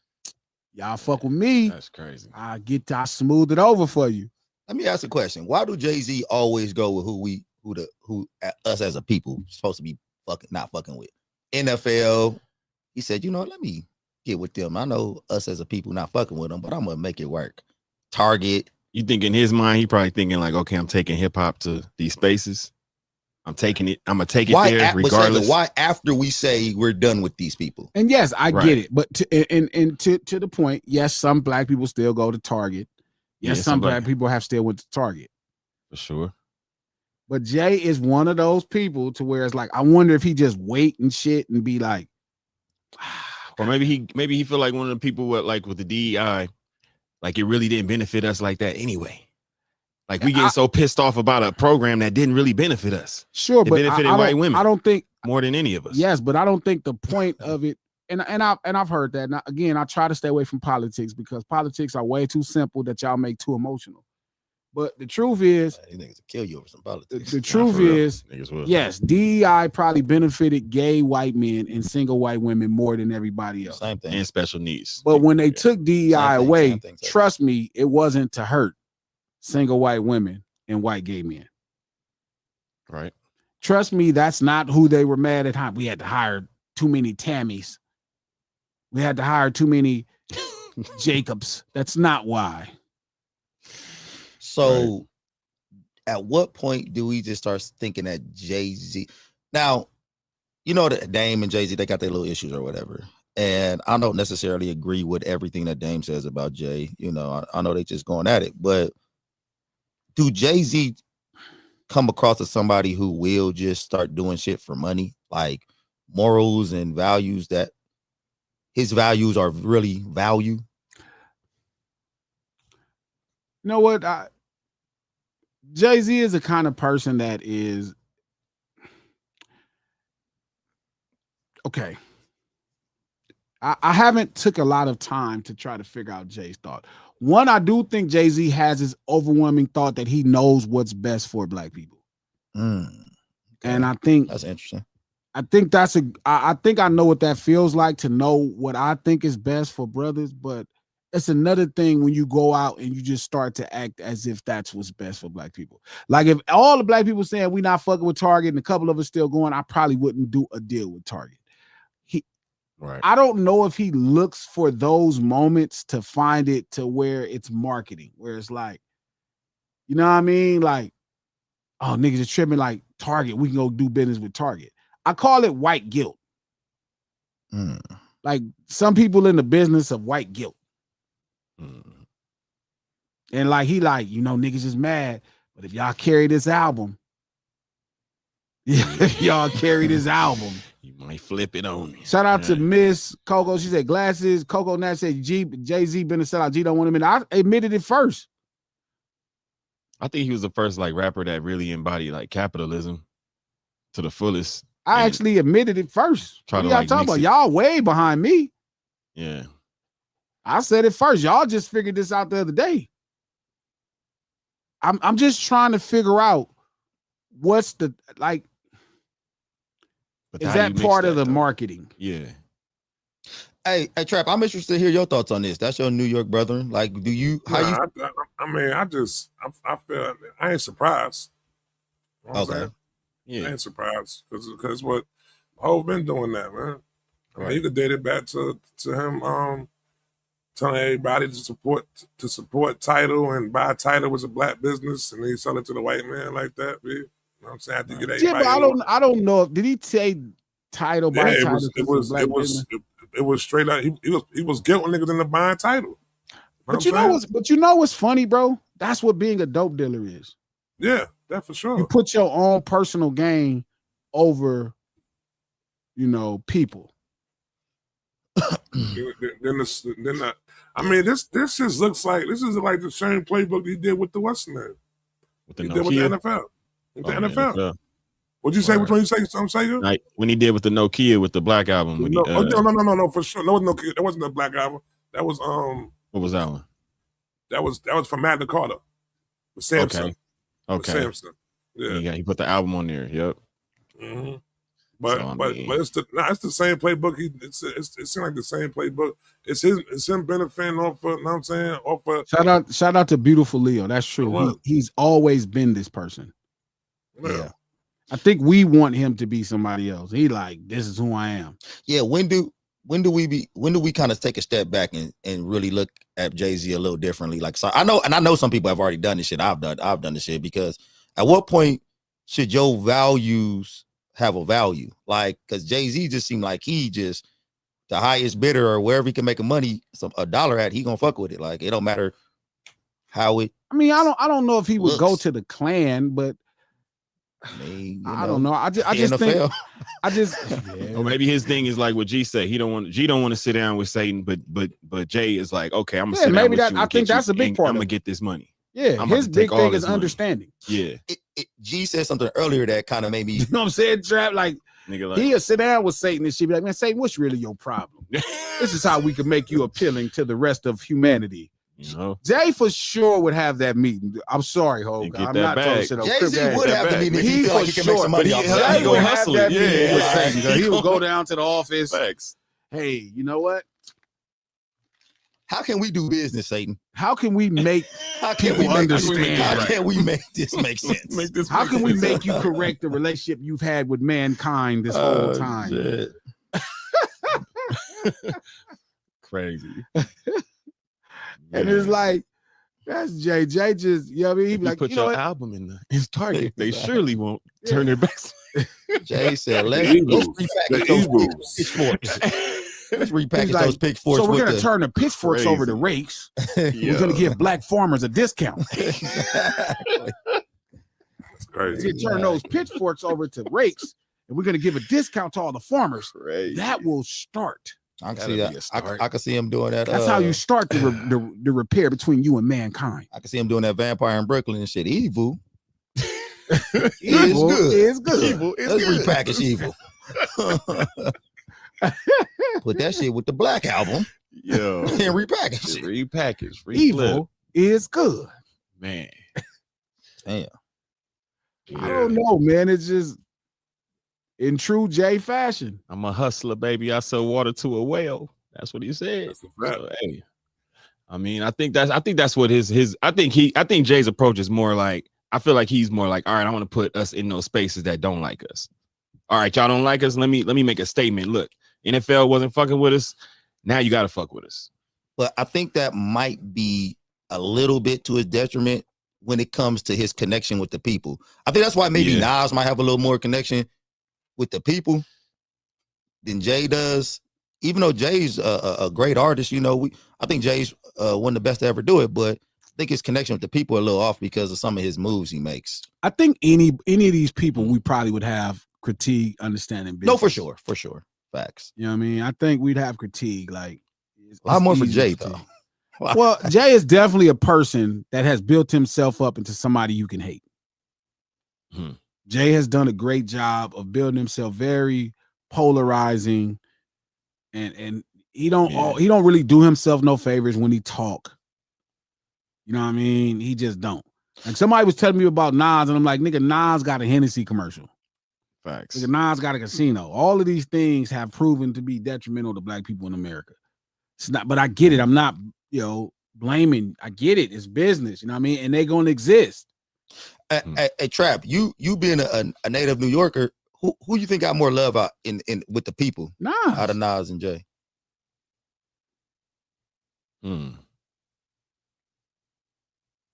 A: Y'all fuck with me.
C: That's crazy.
A: I smooth it over for you.
D: Let me ask a question. Why do Jay-Z always go with who us as a people supposed to be not fucking with? NFL. He said, you know, let me get with them. I know us as a people not fucking with them, but I'm gonna make it work. Target.
C: You think in his mind, he probably thinking like, okay, I'm taking hip hop to these spaces. I'm taking it. I'm gonna take it there regardless.
D: Why after we say we're done with these people?
A: And yes, I get it. But to the point, yes, some black people still go to Target. Yes, some black people have still went to Target.
C: For sure.
A: But Jay is one of those people to where it's like, I wonder if he just wait and shit and be like,
C: or maybe he feel like one of the people with the DEI, like it really didn't benefit us like that anyway. Like we getting so pissed off about a program that didn't really benefit us.
A: Sure,
C: it
A: but
C: benefited white women.
A: I don't think
C: more than any of us.
A: Yes, but I don't think the point of it and I've heard that. Now, again, I try to stay away from politics because politics are way too simple that y'all make too emotional. But the truth is,
D: these niggas will kill you over some politics.
A: the truth is, yes, DEI probably benefited gay white men and single white women more than everybody else.
D: Same thing.
C: And special needs.
A: But when they took DEI away,
D: same thing.
A: trust me, it wasn't to hurt single white women and white gay men.
C: Right.
A: Trust me, that's not who they were mad at. We had to hire too many Tammys. We had to hire too many Jacobs. That's not why.
D: So at what point do we just start thinking that Jay-Z? Now, you know that Dame and Jay-Z, they got their little issues or whatever. And I don't necessarily agree with everything that Dame says about Jay. You know, I know they just going at it. But do Jay-Z come across as somebody who will just start doing shit for money? Like morals and values, that his values are really value?
A: You know what? Jay-Z is the kind of person that is okay. I haven't took a lot of time to try to figure out Jay's thought. One, I do think Jay-Z has his overwhelming thought that he knows what's best for black people.
D: Okay.
A: And I think
D: that's interesting.
A: I think I think I know what that feels like, to know what I think is best for brothers, but it's another thing when you go out and you just start to act as if that's what's best for black people. Like if all the black people saying we not fucking with Target and a couple of us still going, I probably wouldn't do a deal with Target.
C: Right.
A: I don't know if he looks for those moments to find it to where it's marketing, where it's like, you know what I mean? Like, oh, niggas are tripping like Target. We can go do business with Target. I call it white guilt. Like some people in the business of white guilt. And like he like, you know, niggas is mad, but if y'all carry this album, y'all carry this album,
C: you might flip it on me.
A: Shout out to Miss Coco. She said Glasses. Coco Nash said Jay-Z been a sellout. G don't want him in. I admitted it first.
C: I think he was the first like rapper that really embodied like capitalism to the fullest.
A: I actually admitted it first. What y'all
C: like
A: talking about? Y'all way behind me.
C: Yeah.
A: I said it first. Y'all just figured this out the other day. I'm just trying to figure out what's the like. Is that part of the marketing?
C: Yeah.
D: Hey, Trap, I'm interested to hear your thoughts on this. That's your New York brethren. Like, do you? How you?
B: I mean, I feel I ain't surprised. You know
D: okay.
B: Yeah. I ain't surprised because what Hov been doing that, man. I mean, you could date it back to him telling everybody to support Tidal, and buy Tidal was a black business, and he sell it to the white man like that. You know what I'm saying? I think
A: yeah, but I don't know. Did he say Tidal by Tidal?
B: It was straight out. He was guilting niggas into buying Tidal.
A: But you know what's funny, bro? That's what being a dope dealer is.
B: Yeah, that for sure.
A: You put your own personal gain over, people.
B: I mean, this just looks like this is like the same playbook he did with the Western man.
C: With the
B: he did with the NFL. With the NFL.
C: NFL.
B: What'd you say? Which one you say? Something say you?
C: Like when he did with the Nokia with the Black Album. When
B: no, for sure. No, that wasn't the Black Album. That was
C: What was that one?
B: That was from Magna Carta. With Samson.
C: Okay.
B: With Samson. Yeah.
C: He put the album on there. Yep.
B: Mm-hmm. But it's the same playbook. It seems like the same playbook. It's him benefiting off of, you know what I'm saying?
A: Shout out to Beautiful Leo. That's true. He's always been this person.
B: Yeah.
A: I think we want him to be somebody else. He like, this is who I am.
D: Yeah. When do we kind of take a step back and really look at Jay-Z a little differently? Like, so I know some people have already done this shit. I've done this shit, because at what point should your values have a value? Like, because Jay-Z just seemed like he just the highest bidder, or wherever he can make a dollar at, he gonna fuck with it. Like, it don't matter how it.
A: I mean, I don't know if he would go to the Klan, but I don't know. I just think
C: or maybe his thing is like what G say. G don't want to sit down with Satan, but Jay is like, okay, I'm gonna sit down with you. I think that's a big part. I'm gonna get this money.
A: Yeah, his big thing is understanding.
C: Yeah.
D: G said something earlier that kind of made me.
A: You know what I'm saying, Trap? Like, he'll sit down with Satan and she'll be like, man, Satan, what's really your problem? This is how we can make you appealing to the rest of humanity.
C: You know,
A: Jay for sure would have that meeting. I'm sorry, Hope.
C: And get
A: I'm
C: that
A: not talking
C: bag.
A: shit on
D: Jay-Z
A: Crip Gang.
D: would have the
C: back.
D: meeting if
A: He
D: he feel
A: for
D: like he can make
A: sure,
D: some money
C: but
D: off
C: he-
D: of
C: he
D: that.
A: Jay
C: gonna
A: would have
C: hustle
A: that
C: it.
A: meeting
C: Yeah,
A: with
C: like,
A: Satan.
C: he
A: He would
C: gonna-
A: go down to the office.
C: facts.
A: Hey, you know what?
D: How can we do business, Satan?
A: How can we make
D: How can
A: people
D: we make
A: understand?
D: How can we make this make sense?
C: Make this
A: How
C: make
A: can we
C: sense.
A: make you correct the relationship you've had with mankind this whole time?
C: Shit. Crazy.
A: And it's like, that's Jay. Jay just, you know what I mean? He
C: If
A: be
C: you
A: like,
C: put
A: you know
C: your
A: what?
C: album in his target, they surely won't turn their backs.
D: Jay said, let's
B: Eagles.
D: repackage
B: The
D: those
B: Eagles.
D: pitchforks. Let's
A: He's
D: repackage
A: like,
D: those pitchforks.
A: So we're
D: with
A: gonna
D: the-
A: turn the pitchforks over to
C: Crazy.
A: rakes.
C: Yeah.
A: We're gonna give black farmers a discount.
B: It's
A: We're
B: crazy.
A: gonna turn those pitchforks over to rakes, and we're gonna give a discount to all the farmers.
C: Crazy.
A: That will start.
D: I can
C: Gotta
D: see
C: be a
D: that.
C: start.
D: I can see him doing that.
A: That's how you start the repair between you and mankind.
D: I can see him doing that vampire in Brooklyn and shit. Evil
A: Evil
D: good.
A: is good.
C: Evil is
D: Let's
C: good.
D: repackage evil. Put that shit with the Black album
C: Yo.
D: and repackage it.
C: Repackage.
A: Evil is good.
C: Man.
D: Damn.
A: I don't know, man. It's just in true Jay fashion.
C: I'm a hustler, baby. I sell water to a whale. That's what he said.
B: That's a fact.
C: So, hey, I mean, I think that's what his I think Jay's approach is more like, I feel like he's more like, all right, I want to put us in those spaces that don't like us. All right, y'all don't like us. Let me make a statement. Look, NFL wasn't fucking with us. Now you gotta fuck with us.
D: But I think that might be a little bit to his detriment when it comes to his connection with the people. I think that's why maybe Nas might have a little more connection with the people than Jay does. Even though Jay's a great artist, you know, I think Jay's one of the best to ever do it, but I think his connection with the people are a little off because of some of his moves he makes.
A: I think any of these people we probably would have critique, understanding business.
D: No, for sure. Facts.
A: You know what I mean? I think we'd have critique. Like
D: A lot more for
A: easy
D: Jay,
A: to-
D: though.
A: Well, Jay is definitely a person that has built himself up into somebody you can hate.
C: Hmm.
A: Jay has done a great job of building himself very polarizing, and he don't really do himself no favors when he talk. You know what I mean? He just don't. Like somebody was telling me about Nas, and I'm like, nigga, Nas got a Hennessy commercial.
C: Facts.
A: Nigga, Nas got a casino. All of these things have proven to be detrimental to black people in America. It's not, but I get it. I'm not, blaming. I get it. It's business. You know what I mean? And they're gonna exist.
D: Hey, Trap, you being a native New Yorker, who you think got more love out in with the people out of Nas and Jay?
C: Hmm.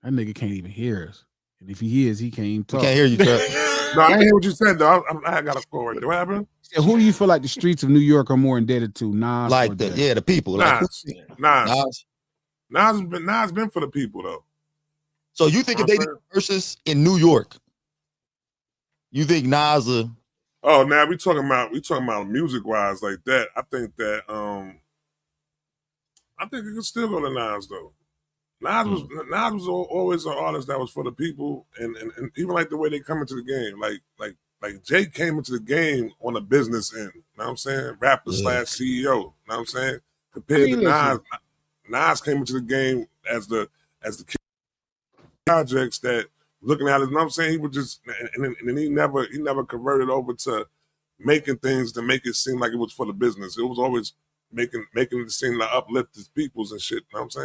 A: That nigga can't even hear us. And if he is, he can't even
D: We
A: talk.
D: can't hear you, Trap.
B: No, I didn't hear what you said though. I got a forward. What happened?
A: So who do you feel like the streets of New York are more indebted to? Nas or
D: Like
A: Jay?
D: the people. Like
B: Nas.
D: Nas.
B: Nas been for the people though.
D: So you think if they did versus in New York, you think Nas
B: Oh, now we talking about music wise like that. I think that I think it could still go to Nas though. Nas was always an artist that was for the people, and even like the way they come into the game, like Jay came into the game on a business end. You know what I'm saying? Rapper / CEO. You know what I'm saying? Compared to Nas, Nas came into the game as the projects that looking at it. You know what I'm saying? He would just and then he never converted over to making things to make it seem like it was for the business. It was always making it seem like uplift his peoples and shit. You know what I'm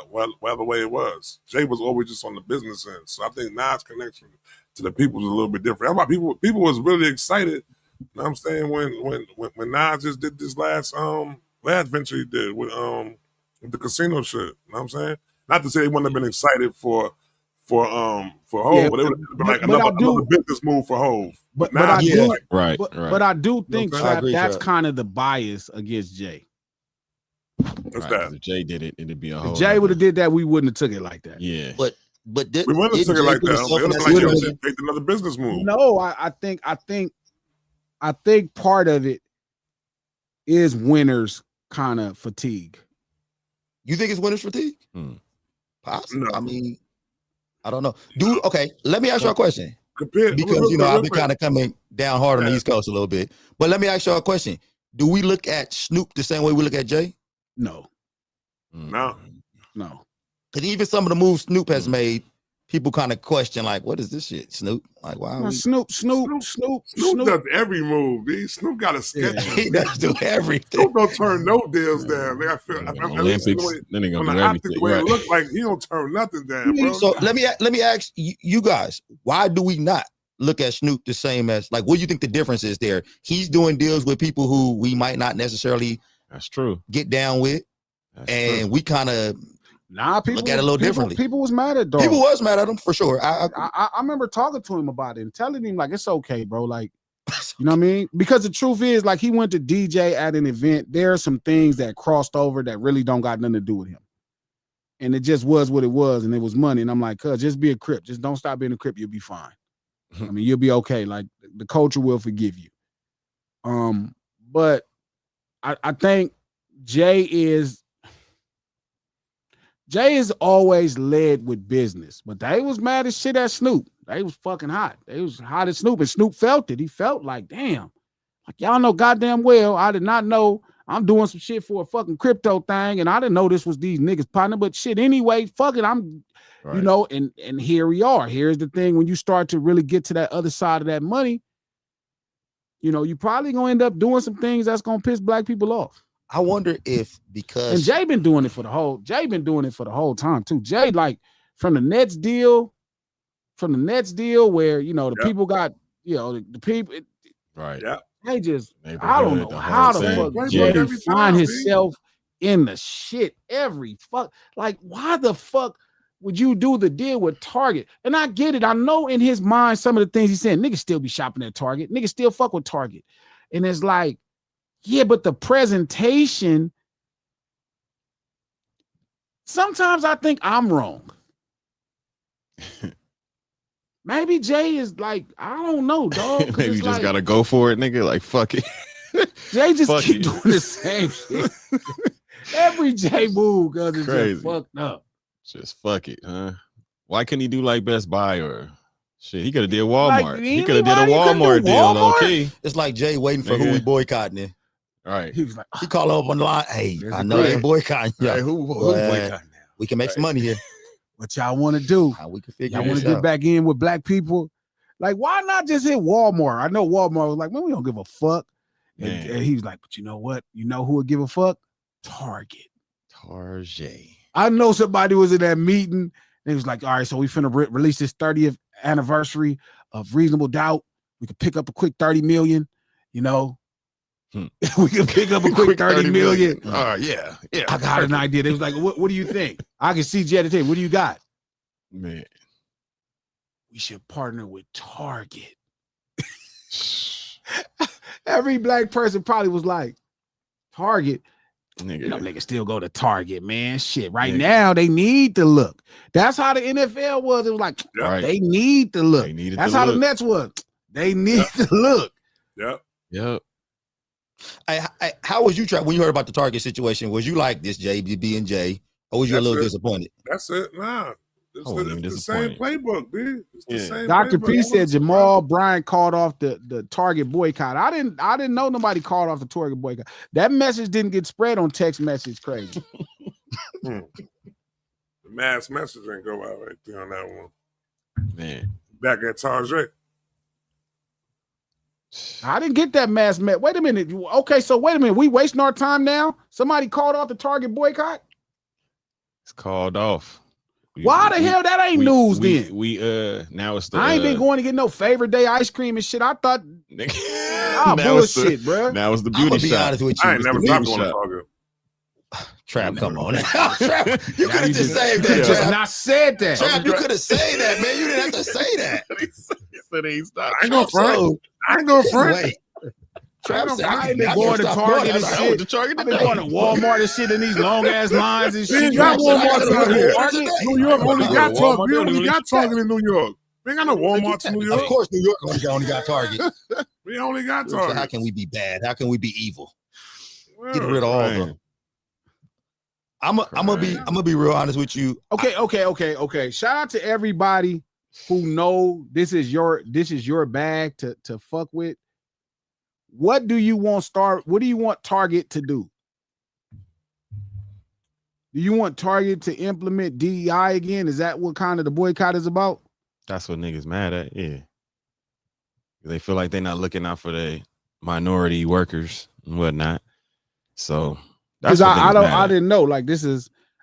B: saying? Whatever way it was. Jay was always just on the business end. So I think Nas' connection to the people was a little bit different. That's why people was really excited. You know what I'm saying? When Nas just did this last venture he did with the casino shit. You know what I'm saying? Not to say they wouldn't have been excited for Hov, but it would have been like another business move for Hov.
A: But I do,
C: right.
A: But I do think
D: I agree,
A: that's
D: Trap.
A: kind of the bias against Jay.
B: What's that?
C: If Jay did it, it'd be a whole.
A: If Jay would have did that, we wouldn't have took it like that.
C: Yeah.
D: But
B: We wouldn't have took it like that. It would have been like, yo, take another business move.
A: No, I think part of it is winners kind of fatigue.
D: You think it's winner's fatigue? Possibly.
B: No.
D: I mean, I don't know. Dude, okay, let me ask you a question.
B: Because
D: I've been kind of coming down hard on the East Coast a little bit. But let me ask you a question. do we look at Snoop the same way we look at Jay?
A: No,
B: No.
A: no.
D: Because even some of the moves Snoop has made, people kind of question, like, what is this shit, Snoop? Like, why?
A: No,
D: We...
A: Snoop
B: does every move. B. Snoop got a sketch.
A: Yeah.
D: He does do everything.
B: Snoop don't turn no deals down. Like, I feel
C: Olympics, then they
B: when
C: gonna
B: the
C: do
B: optic, the
C: everything.
B: way it
C: Right.
B: look like, he don't turn nothing down, bro.
D: So let me ask you guys, why do we not look at Snoop the same as, like, what do you think the difference is there? He's doing deals with people who we might not necessarily
C: That's true.
D: get down with,
C: That's
D: and
C: true.
D: we kind of
A: People
D: look at it a little differently.
A: People was mad at Dog.
D: People was mad at him for sure.
A: I remember talking to him about it and telling him, like, it's okay, bro. Like, you know what I mean? Because the truth is, like, he went to DJ at an event. There are some things that crossed over that really don't got nothing to do with him. And it just was what it was, and it was money. And I'm like, cuz, just be a Crip. Just don't stop being a Crip. You'll be fine. I mean, you'll be okay. Like, the culture will forgive you. But I think Jay is always led with business, but they was mad as shit at Snoop. They was fucking hot. They was hot at Snoop, and Snoop felt it. He felt like, damn, like, y'all know goddamn well I did not know I'm doing some shit for a fucking crypto thing, and I didn't know this was these niggas partner, but shit, anyway, fuck it, I'm,
C: Right.
A: you know, and here we are. Here's the thing, when you start to really get to that other side of that money, you know, you probably gonna end up doing some things that's gonna piss black people off.
D: I wonder if because
A: And Jay been doing it for the whole time too. Jay, like, from the Nets deal where, you know, the people got, you know, the people,
C: Right.
B: Yeah.
A: they just,
C: Neighborhood,
A: I don't know
C: the
A: how
C: whole
A: the
C: thing.
A: fuck
B: Yeah.
A: Jay
B: Every
A: find
B: time,
A: himself in the shit every fuck. Like, why the fuck would you do the deal with Target? And I get it. I know in his mind some of the things he's saying, niggas still be shopping at Target. Niggas still fuck with Target. And it's like, yeah, but the presentation, sometimes I think I'm wrong. Maybe Jay is like, I don't know, dog.
C: Maybe you just gotta go for it, nigga. Like, fuck it.
A: Jay just
C: Fuck
A: keep
C: it.
A: doing the same shit. Every Jay move, cause it's
C: Crazy.
A: just fucked up.
C: Just fuck it, huh? Why couldn't he do like Best Buy or shit? He could have did Walmart. He could have did a
A: anybody couldn't
C: Walmart
A: do
C: deal, low
A: Walmart?
C: key.
D: it's like Jay waiting for who
C: Nigga.
D: we boycotting it.
C: Right.
A: He was like,
D: He call up on the line, hey,
A: There's
D: I
A: a
D: know they
A: plan.
D: boycotting you.
C: Right. Who
D: Well,
C: boycotting now?
D: We can make some money here.
A: what y'all want to do?
D: We can figure
A: Y'all want
D: this
A: to get
D: out.
A: back in with black people? Like, why not just hit Walmart? I know Walmart was like, man, we don't give a fuck. And,
C: Man.
A: and he was like, but you know what? You know who would give a fuck? Target.
C: Target.
A: I know somebody was in that meeting. And he was like, all right, so we finna release this 30th anniversary of Reasonable Doubt. We could pick up a quick 30 million, you know. We could pick up a quick 30 million.
C: All right, yeah.
A: I got an idea. They was like, what do you think? I can see Jay at the table. What do you got?
C: Man.
A: We should partner with Target. Every black person probably was like, Target.
C: Nigga.
A: You know, niggas still go to Target, man. Shit, right
C: Nigga.
A: now they need to look. That's how the NFL was. It was like,
C: Right.
A: they need to look.
C: They needed
A: That's
C: to
A: how the
C: look.
A: Nets was. They need to look.
B: Yep.
C: Yep.
D: How was you when you heard about the Target situation? Was you like this JB and J, or was you a
B: That's
D: little
B: it.
D: disappointed?
B: That's it. Nah. It's,
C: I wasn't even
B: the same
C: disappointed.
B: playbook, dude. It's the
C: Yeah.
B: same
A: Dr.
B: playbook.
A: P
B: I
A: said
B: wasn't
A: Jamal Bryant called off the Target boycott. I didn't know nobody called off the Target boycott. That message didn't get spread on text message. Crazy.
B: surprised. The mass message ain't go out right there on that one.
C: Man.
B: Back at Target.
A: I didn't get that mass met. Wait a minute. Okay, so wait a minute. We wasting our time now? Somebody called off the Target boycott?
C: It's called off.
A: Why the hell that ain't news then?
C: We now it's the
A: I ain't been going to get no favorite day ice cream and shit. I thought,
C: nigga.
A: ah,
C: Now it's the-
A: bullshit, bro.
C: Now it's the
D: I'm gonna
C: beauty
D: be
C: shop.
D: honest with you.
B: I ain't never
C: the
B: dropped
C: beauty
B: on the
C: shop.
B: Target.
D: Trap,
C: Never
D: come on.
C: mind.
D: Trap, you
A: Now
D: could have
A: you
D: just
A: just-
D: saved
A: You
D: that,
C: Yeah.
A: just
D: Trap.
A: not said that.
D: Trap, you could have said that, man. You didn't have to say that.
C: He said he ain't stopped.
B: I ain't gonna front.
D: So,
B: I ain't gonna front.
D: wait. Trap said,
A: I ain't
D: can't
A: been going to
D: stop
A: Target
D: going.
A: and
D: I was like,
A: shit.
D: I went to Target
A: I've been
D: today.
A: going to Walmart and shit in these long ass lines and
B: We
A: shit.
B: ain't got
D: Trap said, I
B: Walmart
D: gotta go
B: out
D: to
B: here.
D: Walmart today.
B: New York only
C: I
B: got
C: go to
B: Target.
C: Walmart,
B: We
C: they
B: only
C: only
B: got Target in New York. We ain't got no Walmart in New
D: Of
B: York.
D: course, New York only got Target.
B: We only got
D: So how
B: Target.
D: can we be bad? How can we be evil?
B: Well,
D: Get rid of all of
C: Man.
D: them. I'm gonna be real honest with you.
A: Okay. Shout out to everybody who know this is your bag to fuck with. What do you want Target to do? Do you want Target to implement DEI again? Is that what kind of the boycott is about?
C: That's what niggas mad at. Yeah. They feel like they're not looking out for the minority workers and whatnot. So that's what
A: I didn't know. Like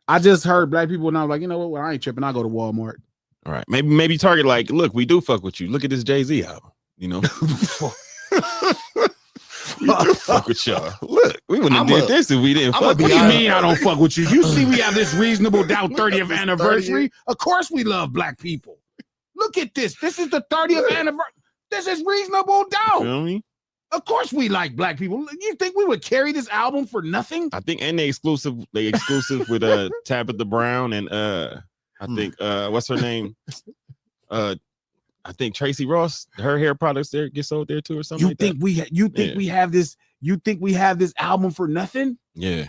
A: I just heard black people and I was like, you know what? Well, I ain't tripping. I go to Walmart.
C: All right. Maybe Target like, look, we do fuck with you. Look at this Jay-Z album. You know? We do fuck with y'all. Look, we wouldn't have did this if we didn't fuck with you.
A: What do you mean I don't fuck with you? You see we have this Reasonable Doubt 30th anniversary. Of course we love black people. Look at this. This is the 30th anniversary. This is Reasonable Doubt.
C: You feel me?
A: Of course we like black people. You think we would carry this album for nothing?
C: I think, and they exclusive with Tabitha Brown and I think what's her name? I think Tracy Ross, her hair products there get sold there too or something.
A: You think we have this? You think we have this album for nothing?
C: Yeah.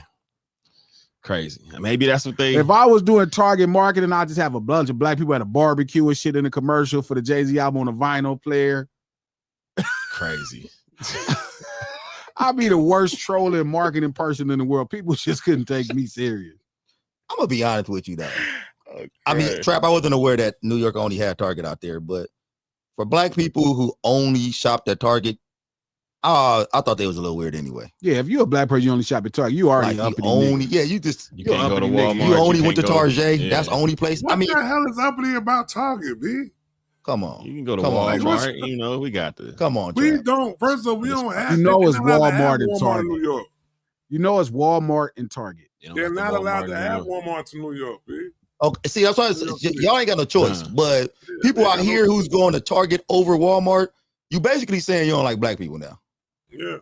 C: Crazy. Maybe that's what they.
A: If I was doing Target marketing, I'd just have a bunch of black people at a barbecue and shit in the commercial for the Jay-Z album on a vinyl player.
C: Crazy.
A: I'd be the worst trolling marketing person in the world. People just couldn't take me serious.
D: I'm gonna be honest with you though.
C: Okay.
D: I mean, Trap, I wasn't aware that New York only had Target out there, but for black people who only shopped at Target, I thought they was a little weird anyway.
A: Yeah, if you're a black person, you only shop at Target. You already
D: like
A: uppity
D: only,
A: nigga.
D: yeah, you
C: can't go to Walmart.
D: You only went to Target.
C: Yeah.
D: That's the only place.
B: What
D: I mean,
B: the hell is uppity about Target, B?
D: come on.
C: You can go to
D: Come on,
C: Walmart. You know, we got the.
D: Come on,
B: We
D: Trap.
B: don't. First of all, we don't have.
A: You know
B: they're
A: it's
B: not allowed to have
A: Walmart and
B: Walmart
A: Target.
B: in New York.
A: You know it's Walmart and Target.
B: They're not allowed to have Walmart in New York, B.
D: Okay, see, that's why y'all ain't got no choice. But people out here who's going to Target over Walmart, you basically saying you don't like black people now.
B: Yeah.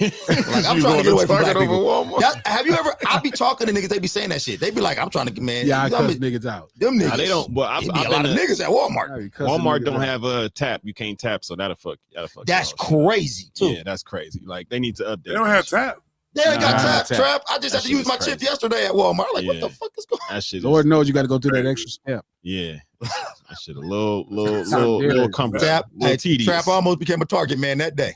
D: Like, I'm trying to get away from black people.
C: Walmart.
D: Have you ever? I be talking to niggas. They be saying that shit. They be like, I'm trying to, man.
A: Yeah, I cuss niggas out.
D: Them niggas.
C: Nah, they don't. But
D: It be a lot of niggas at Walmart.
C: Walmart don't have a tap. You can't tap, so that'll fuck.
D: That's
C: y'all.
D: crazy too.
C: Yeah, that's crazy. Like they need to update.
B: They don't have tap.
D: They ain't got
A: Nah,
D: trap. I just had to use my chip yesterday at Walmart. Like, what the fuck is going on?
C: That shit.
A: Lord knows you got to go through that extra step.
C: Yeah. That shit a little comfortable.
D: Trap almost became a Target man that day.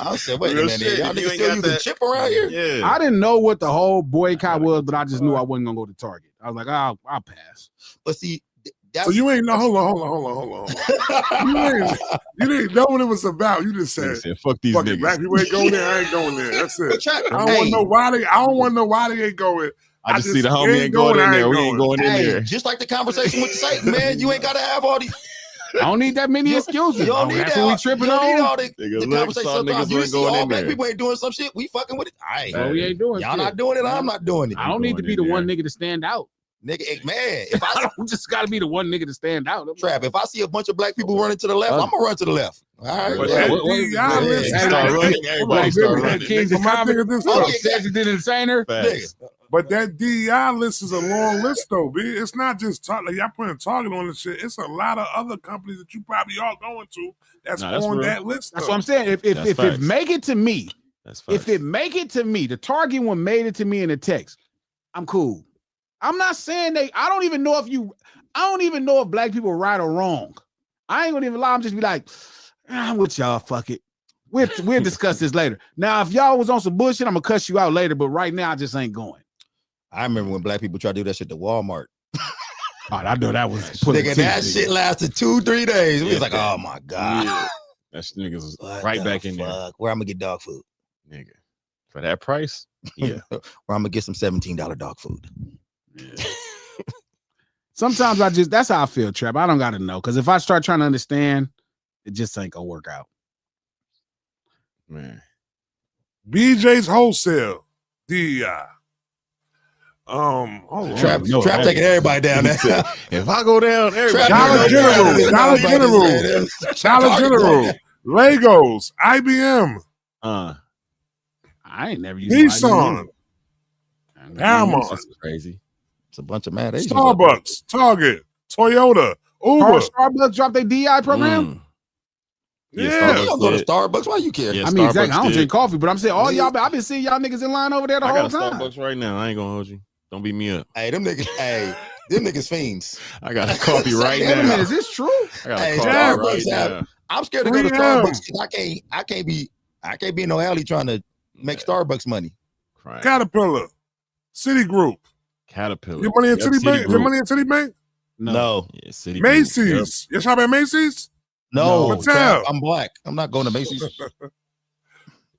D: I said, wait a minute, y'all niggas still using chip around here?
C: Yeah.
A: I didn't know what the whole boycott was, but I just knew I wasn't gonna go to Target. I was like, I'll pass.
D: But see, that's,
B: So you ain't know. Hold on. You didn't know what it was about. You just said,
C: fuck these
B: "Fuck
C: niggas."
B: it, black people ain't going there. I ain't going there." That's it.
D: Trap,
B: I don't want to know why they. I don't want to know why they ain't going.
C: I just see the homie ain't going in there. We ain't going in there.
D: Just like the conversation with the Satan, man. You ain't got to have all these.
A: I don't need that many excuses.
D: You don't need
A: That's
D: that.
A: what we tripping
D: You don't need
A: on.
D: all the conversation. Sometimes you see all black people ain't doing some shit. We fucking with it. All right.
A: So we ain't doing
D: Y'all
A: shit.
D: not doing it. I'm not doing it.
A: I don't need to be the one nigga to stand out.
D: Nigga, man, if
A: I don't just got to be the one nigga to stand out.
D: Trap, if I see a bunch of black people running to the left, I'm gonna run to the left. All right.
B: But that DEI list,
C: Everybody start running.
A: Kings and
B: But that DEI list is a long list, though, B. It's not just like y'all putting Target on this shit. It's a lot of other companies that you probably are going to that's on that list.
A: That's what I'm saying. If it make it to me, the Target one made it to me in a text, I'm cool. I'm not saying I don't even know if black people are right or wrong. I ain't gonna even lie. I'm just be like, I'm with y'all. Fuck it. We'll discuss this later. Now, if y'all was on some bullshit, I'm gonna cuss you out later. But right now, I just ain't going.
D: I remember when black people tried to do that shit to Walmart.
A: I know that was
D: nigga, that shit lasted 2-3 days. We was like, oh my god,
C: that niggas was right back in there.
D: Where I'm gonna get dog food,
C: nigga, for that price? Yeah,
D: where I'm gonna get some $17 dog food.
A: Yeah. Sometimes that's how I feel, Trap. I don't gotta know, because if I start trying to understand, it just ain't gonna work out.
C: Man,
B: BJ's Wholesale DEI.
D: Trap taking everybody down there.
C: If I go down, everybody.
B: Dollar General, Legos, IBM.
A: I ain't never used
B: Nissan. Paramount.
C: That's crazy.
D: It's a bunch of mad Asians.
B: Starbucks, Target, Toyota, Uber.
A: Starbucks dropped their DI program.
B: Yeah,
D: you don't go to Starbucks. Why you care?
C: Yeah,
A: I mean, exactly. I don't
C: did.
A: drink coffee, but I'm saying all y'all. I've been seeing y'all niggas in line over there the whole time.
C: Starbucks right now. I ain't gonna hold you. Don't beat me up.
D: Hey, them niggas. Hey, Them niggas fiends.
C: I got a coffee right
A: Wait a minute,
C: now.
A: is this true?
C: I got a
D: Hey,
C: coffee
D: Starbucks
C: right
D: have-
C: now.
D: I'm scared to go to
B: 3M.
D: Starbucks because I can't be in no alley trying to make Starbucks money.
C: Right.
B: Caterpillar, Citigroup.
C: Caterpillar.
B: Your money in
C: Yep,
B: Citibank? Your
C: Citigroup.
B: money in Citibank?
D: No.
C: Yeah, Citigroup.
B: Macy's. You shop at Macy's?
D: No,
B: What's
D: Cap,
B: up?
D: I'm black. I'm not going to Macy's.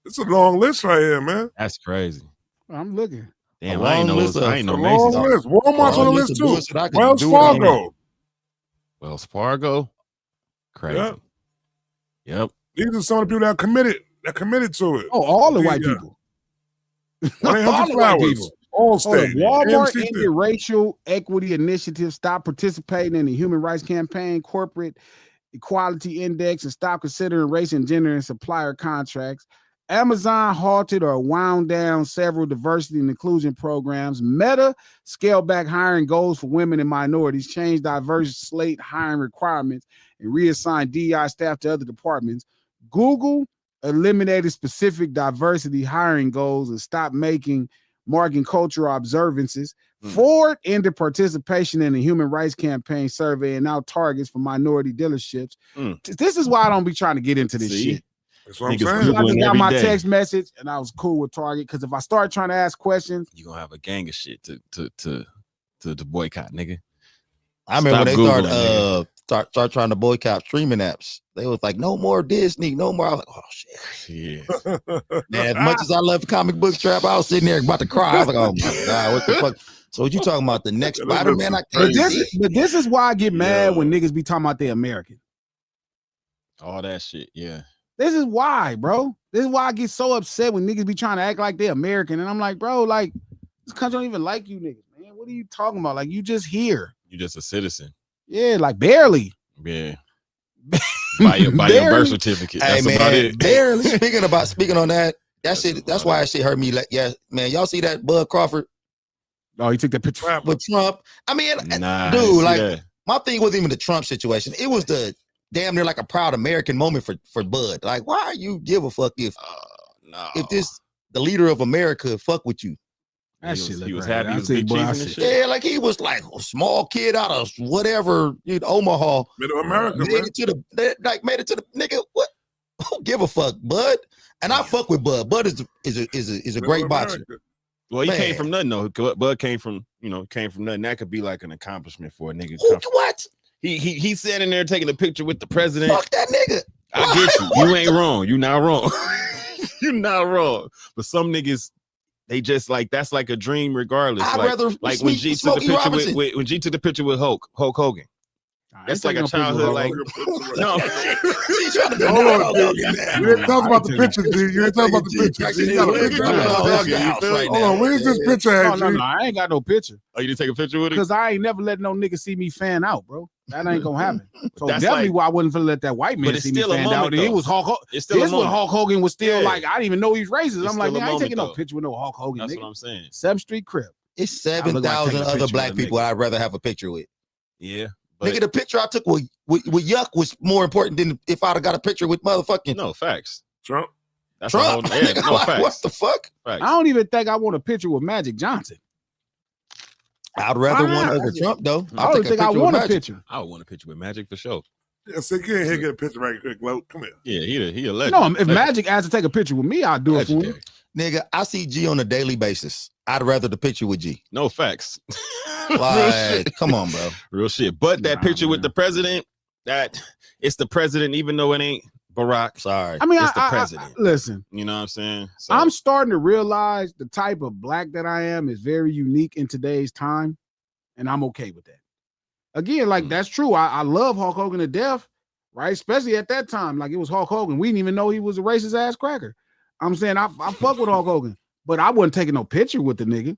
B: It's a long list right here, man.
C: That's crazy.
A: I'm looking.
C: Damn,
D: A
C: I ain't
D: long
C: know.
D: list
C: I ain't
B: It's a
C: know
B: long
C: Macy's.
B: list. Walmart's on the list too.
D: Bullshit I could
B: Wells
D: do it all.
B: Fargo.
C: Wells Fargo. Crazy.
B: Yep.
C: Yep.
B: These are some of the people that committed to it.
A: Oh, all the white
B: Yeah.
A: people.
B: 1-800
A: all the white
B: Flowers.
A: people.
B: Allstate.
A: Hold on. Walmart
B: AMC.
A: ended racial equity initiative, stop participating in the human rights campaign, corporate equality index, and stop considering race and gender in supplier contracts. Amazon halted or wound down several diversity and inclusion programs. Meta scaled back hiring goals for women and minorities, changed diverse slate hiring requirements, and reassigned DEI staff to other departments. Google eliminated specific diversity hiring goals and stopped marking cultural observances. Ford ended participation in the Human Rights Campaign survey and now targets for minority dealerships. This is why I don't be trying to get into this
C: See?
A: shit.
B: That's what I'm
C: Niggas
B: saying.
A: I just
C: Googling
A: got
C: every
A: my
C: day.
A: text message and I was cool with Target because if I start trying to ask questions,
C: You gonna have a gang of shit to boycott, nigga.
D: I remember when they
C: Stop
D: started
C: Googling,
D: start trying to boycott streaming apps. They was like, no more Disney, no more. I was like, oh shit.
C: Yeah.
D: Man, as much as I love comic book trap, I was sitting there about to cry. I was like, oh my God, what the fuck? So what you talking about? The next Spider-Man? I can't see.
A: but this is why I get mad
C: Yeah.
A: when niggas be talking about they American.
C: All that shit. Yeah.
A: This is why, bro. This is why I get so upset when niggas be trying to act like they're American. And I'm like, bro, like, this country don't even like you niggas, man. What are you talking about? Like, you just here.
C: You just a citizen.
A: Yeah, like barely.
C: Yeah. By your birth
A: Barely.
C: certificate.
D: Hey
C: That's about
D: man,
C: it.
D: barely speaking on that.
C: That's
D: That's
C: about
D: why
C: it.
D: that shit hurt me. Like, yeah, man, y'all see that Bud Crawford
A: Oh, he took that picture.
B: Crap.
D: with Trump? I mean,
C: Nah,
D: dude,
C: see
D: like
C: that.
D: my thing wasn't even the Trump situation. It was the damn near like a proud American moment for Bud. Like, why are you give a fuck if
C: No.
D: this the leader of America fuck with you?
A: That
C: He
A: shit
C: was-
A: look
C: he was
A: crazy.
C: happy.
A: I
C: He was
A: tell you,
C: big
A: boy,
C: cheesing
A: I
C: and
A: said-
C: shit.
D: Yeah, like he was like a small kid out of whatever, Omaha.
B: Middle America,
D: Made
B: man.
D: it to the nigga. What? Who give a fuck, Bud? And I fuck with Bud. Bud is a great
B: Middle
D: boxer.
B: America.
C: Well, he came
D: Man.
C: from nothing though. Bud came from nothing. That could be like an accomplishment for a nigga.
D: What?
C: He sat in there taking a picture with the president.
D: Fuck that nigga.
C: I get you. You ain't wrong. You not wrong. You not wrong. But some niggas, they just like that's like a dream regardless.
D: I'd
C: like,
D: rather
C: like when G took the
D: Smokey
C: picture
D: Robinson.
C: with when G took the picture with Hulk Hogan.
A: I ain't
C: That's like
A: taking
C: a
A: no picture with
C: childhood,
A: Hulk
C: like
A: Hogan.
C: no.
D: He's trying to do
B: Hold
D: that.
B: on, dude. You didn't tell us about the pictures, G. You didn't tell us about the pictures. G. You got a picture. Hold on, where's this picture
A: No,
B: at,
A: no,
B: G?
A: no, I ain't got no picture
C: Oh, you didn't take a picture with it?
A: because I ain't never let no nigga see me fan out, bro. That ain't gonna happen. So
C: That's
A: definitely
C: like-
A: why I wouldn't finna let that white man
C: But it's
A: see me
C: still a
A: fan
C: moment,
A: out. And he
C: though.
A: was Hulk Hogan.
C: It's still
A: This
C: a
A: when
C: moment.
A: Hulk Hogan was still
C: Yeah.
A: like, I didn't even know he's racist.
C: It's
A: I'm like,
C: still a
A: man, I ain't taking
C: moment,
A: no
C: though.
A: picture with no Hulk Hogan,
C: That's
A: nigga.
C: what I'm saying.
A: 7th Street Crib.
D: It's
A: I look like
D: 7,000
A: taking a
D: other
A: picture
D: black
A: with a
D: people
A: nigga.
D: I'd rather have a picture with.
C: Yeah. But
D: Nigga, the picture I took with Yuck was more important than if I'd have got a picture with motherfucking
C: no facts.
B: Trump.
C: That's
D: Trump.
C: A whole, yeah, no
D: Like,
C: facts.
D: what the fuck?
C: Facts.
A: I don't even think I want a picture with Magic Johnson.
D: I'd rather
A: Why
D: one
A: not?
D: over Trump though.
A: I don't think I
D: with
A: want a
D: Magic.
A: picture.
C: I would want a picture with Magic for sure.
B: Yeah, so get in here, get a picture right quick, Lo. Come here.
C: Yeah, he a legend.
A: No, if
C: Legend.
A: Magic asked to take a picture with me, I'll do it for him.
C: Legendary.
D: Nigga, I see G on a daily basis. I'd rather the picture with G.
C: No facts. Real
D: Like,
C: shit.
D: come on, bro.
C: Real shit. But that
A: Nah,
C: picture with
A: man.
C: the president, that it's the president, even though it ain't Barack.
D: Sorry.
A: I mean,
C: It's the
A: I
C: president.
A: listen,
C: You know what I'm saying? So,
A: I'm starting to realize the type of black that I am is very unique in today's time, and I'm okay with that. Again, like that's true. I love Hulk Hogan to death, right? Especially at that time, like it was Hulk Hogan. We didn't even know he was a racist ass cracker. I'm saying I fuck with Hulk Hogan, but I wasn't taking no picture with the nigga.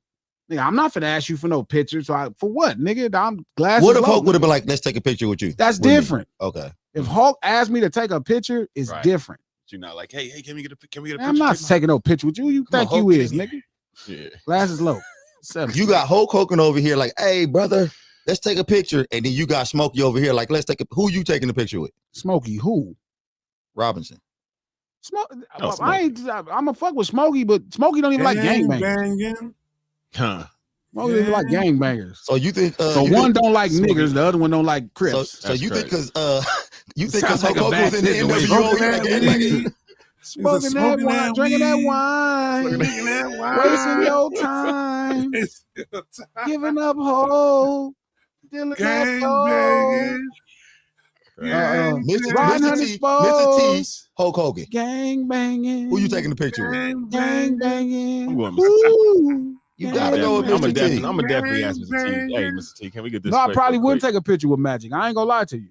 A: Nigga, I'm not finna ask you for no picture. So for what, nigga? I'm Glasses
D: What if
A: Malone.
D: Hulk would have been like, let's take a picture with you?
A: That's
D: With me.
A: different.
D: Okay.
A: If Hulk asked me to take a picture, it's
C: Right.
A: different.
C: you're not like, hey, can we get a picture?
A: Man, I'm not taking no picture with you. You
C: Come on,
A: think you
C: Hulk, get
A: is,
C: in here.
A: nigga?
C: Yeah.
A: Glasses low. 7th
D: You got Hulk Hogan over here like, hey, brother, let's take a picture. And then you got Smokey over here like, let's take a, who you taking the picture with?
A: Smokey, who?
D: Robinson.
C: Oh,
A: I'm a fuck with Smokey, but Smokey don't even like gangbang.
B: Banging.
C: Huh.
A: Most niggas like gangbangers.
D: So you think
A: So
D: you
A: one
D: think,
A: don't like niggas, the other one don't like Crips.
D: so you think
C: crazy.
D: because you think because
A: Sounds like
D: Hulk
A: a
D: Hogan was in the
A: bad
D: NWO,
B: Smoking
D: he
B: that
D: like a
B: weed.
A: Smoking that wine, drinking that wine,
B: Drinking that wine.
A: wasting your time, giving up hope, dealing that
B: Gang
A: dope.
B: banging.
A: Riding
D: Mr.
A: honey
D: T,
A: spokes,
D: Hulk Hogan.
A: gang banging.
D: Who you taking the picture with?
A: Gang banging.
C: I'm going
A: Ooh,
D: You
A: gang
D: gotta go with
C: I'm
D: Mr.
C: gonna
D: T.
C: definitely ask Mr. T. Hey, Mr. T, can we get this?
A: No, I
C: straight
A: probably
C: real
A: wouldn't
C: quick?
A: take a picture with Magic. I ain't gonna lie to you.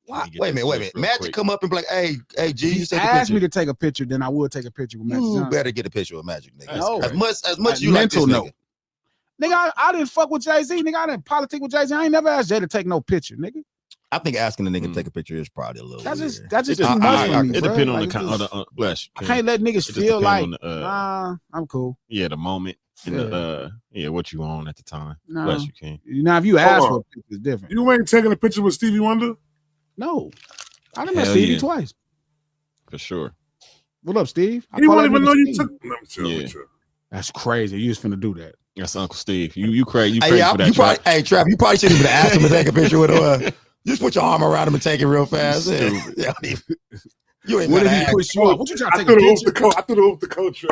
D: Why?
C: Let me get
D: Wait a
C: this
D: minute.
C: real
D: Magic
C: quick.
D: come up and be like, hey, G,
A: If
D: you
A: he
D: take a
A: asked me
D: picture.
A: to take a picture, then I would take a picture with Magic
D: You
A: Johnson.
D: better get a picture with Magic, nigga.
A: No.
D: As much
A: Like,
D: as you like this
A: mental
D: nigga.
A: note. Nigga, I didn't fuck with Jay-Z. Nigga, I didn't politic with Jay-Z. I ain't never asked Jay to take no picture, nigga.
D: I think asking the nigga to take a picture is probably a little
A: That's
D: weird.
A: just that's just
C: It
A: too
C: just-
A: much
D: I-
A: for me.
C: It
A: bro.
C: depends on
A: Like,
C: the
A: it's just-
C: bless.
A: I can't let niggas
C: just
A: feel
C: depend
A: like
C: on the,
A: I'm cool.
C: yeah, the moment and
A: Yeah.
C: the what you on at the time.
A: No.
C: Bless you, King.
A: Now, if you ask
B: Hold
A: for
B: on.
A: a picture, it's different.
B: You ain't taking a picture with Stevie Wonder?
A: No, I done met
C: Hell
A: Stevie
C: yeah.
A: twice.
C: For sure.
A: What up, Steve? I
B: He
A: call
B: won't
A: that
B: even
A: nigga
B: know you
A: Steve.
B: took. No, I'm chill,
C: Yeah.
B: I'm chill.
A: That's crazy. You just finna do that.
C: That's Uncle Steve. You crazy. You
D: Hey,
C: crazy
D: yeah,
C: for that
D: you probably,
C: track.
D: hey, Trap, you probably shouldn't even ask him to take a picture with him. Just put your arm around him and take it real fast.
C: Stupid.
D: Yeah, you ain't
A: What
D: gotta
A: if he
D: ask,
A: push you up? What you trying to
B: I
A: take
B: threw
A: a
B: the off the
A: picture?
B: coach. I threw the off the coach.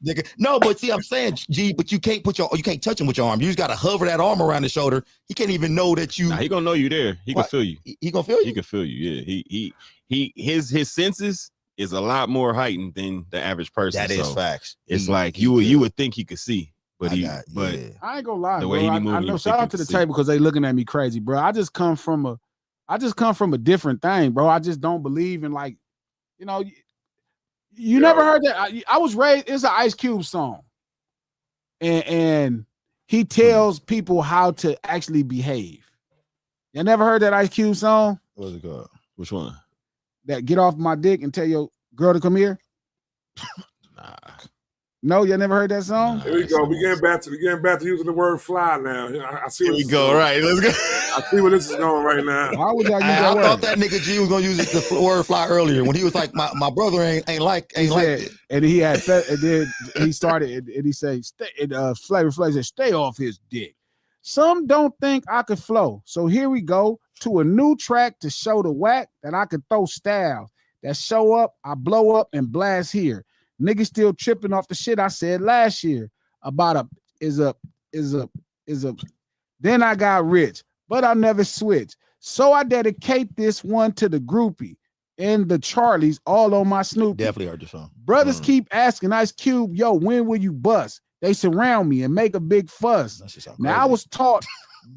D: nigga. No, but see, I'm saying, G, but you can't you can't touch him with your arm. You just gotta hover that arm around his shoulder. He can't even know that you.
C: Nah, he gonna know you there. He
D: What?
C: can feel you.
D: He gonna feel you.
C: He can feel you. Yeah. His senses is a lot more heightened than the average person.
D: That is
C: so
D: facts.
C: It's
D: He-
C: like
D: he
C: you
D: good.
C: would think he could see, but
D: yeah.
A: I ain't gonna lie,
C: The
A: bro.
C: way he be
A: I
C: moving,
A: know.
C: you
A: Shout out
C: think
A: to
C: you
A: the
C: can see.
A: table because they looking at me crazy, bro. I just come from a different thing, bro. I just don't believe in like, you know, you never heard that. I was raised. It's an Ice Cube song, and he tells people how to actually behave. You never heard that Ice Cube song?
D: What's it called?
C: which one?
A: That get off my dick and tell your girl to come here.
C: Nah.
A: No, you never heard that song?
C: Nah.
B: Here we go. We getting back to using the word fly now. I see
C: Here
B: where
C: we
B: this is
C: go.
B: going.
C: Right, let's go.
B: I see where this is going right now.
A: Why would y'all use
D: I
A: that word?
D: thought that nigga G was gonna use the word fly earlier when he was like, my brother ain't like
A: He said,
D: it.
A: and he had, and then he started, and he said, Flavor Flav said, stay off his dick. Some don't think I could flow, so here we go to a new track to show the whack that I could throw styles that show up, I blow up and blast here. Niggas still tripping off the shit I said last year about is a. Then I got rich, but I never switched. So I dedicate this one to the groupie and the Charlies all on my Snoopy.
D: Definitely heard the song.
A: Brothers keep asking Ice Cube, yo, when will you bust? They surround me and make a big fuss.
D: That shit sound
A: Now I
D: crazy.
A: was taught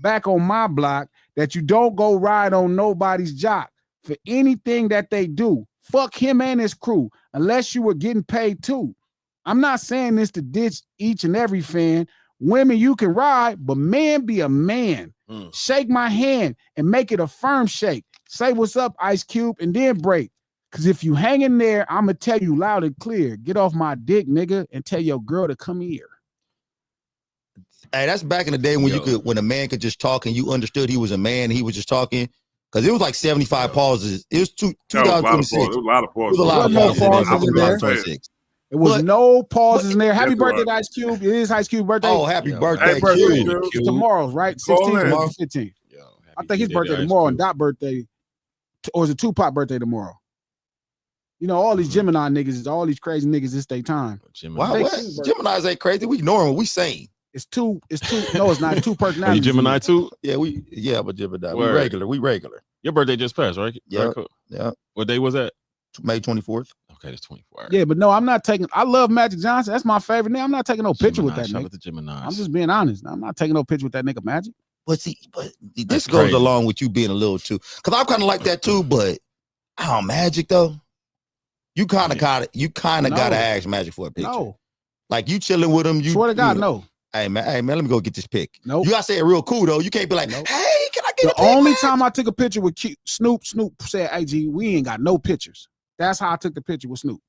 A: back on my block that you don't go ride on nobody's jock for anything that they do. Fuck him and his crew, unless you were getting paid too. I'm not saying this to ditch each and every fan. Women, you can ride, but man, be a man. Shake my hand and make it a firm shake. Say what's up, Ice Cube, and then break. Because if you hang in there, I'm going to tell you loud and clear. Get off my dick, nigga, and tell your girl to come here.
D: Hey, that's back in the day when when a man could just talk and you understood he was a man and he was just talking. Because it was like 75 pauses. It was 2026.
B: There was a lot of
D: It was a
B: pauses.
D: lot of
A: There
D: pauses
A: wasn't no
D: in
A: pauses in
D: there.
A: there.
D: 2026.
A: It was
D: But-
A: no pauses in there. Happy
B: Yes, it
A: birthday
B: was.
A: to Ice Cube. It is Ice Cube's birthday.
D: Oh, happy
C: Yeah.
D: birthday,
B: Happy birthday,
D: Q.
B: Q.
A: It's tomorrow's, right?
B: Call
A: 16th
B: in.
A: or 15th.
C: Yo,
A: I think his birthday
C: Ice
A: tomorrow
C: Cube.
A: and Dot birthday, or is it Tupac birthday tomorrow? You know, all these Gemini niggas, all these crazy niggas, it's their time.
D: Wow,
A: They
D: what?
A: Q's birthday.
D: Gemini's ain't crazy. We normal. We sane.
A: It's two, no, it's not. It's two
C: Are you
A: personalities.
C: Gemini too?
D: Yeah, but Gemini. We
C: Word.
D: regular.
C: Your birthday just passed, right?
D: Yeah.
C: Very cool.
D: Yeah.
C: What day was that?
D: May 24th.
C: Okay, that's 24.
A: Yeah, but no, I'm not taking. I love Magic Johnson. That's my favorite name. I'm not taking no picture with that
C: Shout
A: nigga.
C: out to Gemini.
A: I'm just being honest. I'm not taking no picture with that nigga Magic.
D: But see, this
C: That's
D: goes
C: crazy.
D: along with you being a little too. Because I'm kind of like that too, but Magic though. You kind of
A: No.
D: gotta ask Magic for a picture.
A: No,
D: Like you chilling with him. You
A: swear to God,
D: you know,
A: no.
D: Hey man, let me go get this pic.
A: Nope.
D: You gotta say it real cool though. You can't be like,
A: Nope.
D: hey, can I get
A: The
D: a pic?
A: only
D: man?
A: time I took a picture with Snoop said, "Hey G, we ain't got no pictures." That's how I took the picture with Snoop.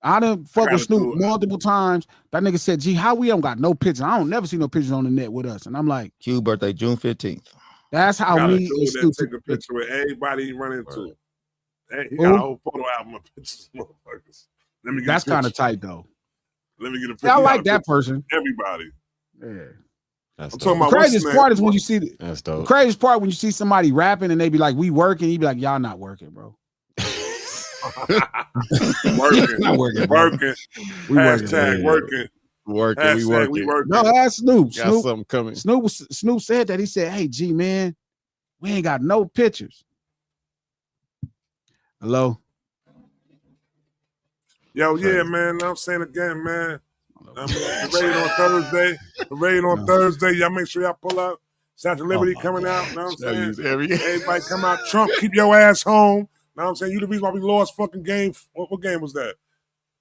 A: I done fuck with Snoop multiple times. That nigga said, "G, how we don't got no pictures? I don't never see no pictures on the net with us." And I'm like,
D: Q birthday June 15th.
A: "That's how
B: Got a
A: me
B: dude
A: and
B: that
A: Snoop
B: take
A: took
B: a picture with everybody he run into. Hey, he
A: Who?
B: got a whole photo album of pictures, motherfuckers. Let me get
A: That's
B: a
A: kind of
B: picture.
A: tight though.
B: Let me get a $50.
A: Yeah, I like that person.
B: Everybody.
A: Yeah.
C: That's
B: I'm
C: dope.
B: talking
A: The
B: about
A: craziest part is when you see
C: That's
A: the
C: dope.
A: craziest part when you see somebody rapping and they be like, "We working," you be like, "Y'all not working, bro."
B: working,
A: Not working, bro.
B: working.
A: We working.
B: Hashtag
C: Yeah.
B: working.
C: Working, we
B: Hashtag
C: working.
B: we working.
A: No, that's Snoop.
C: Got something coming.
A: Snoop said that. He said, "Hey, G man, we ain't got no pictures." Hello.
B: Yo,
C: Crazy.
B: yeah, man. I'm saying again, man. The raid on Thursday. The raid on Thursday. Y'all make sure y'all pull up. Statue of Liberty coming out. Know what I'm saying? Everybody come out. Trump, keep your ass home. Know what I'm saying? You the reason why we lost fucking game. What game was that?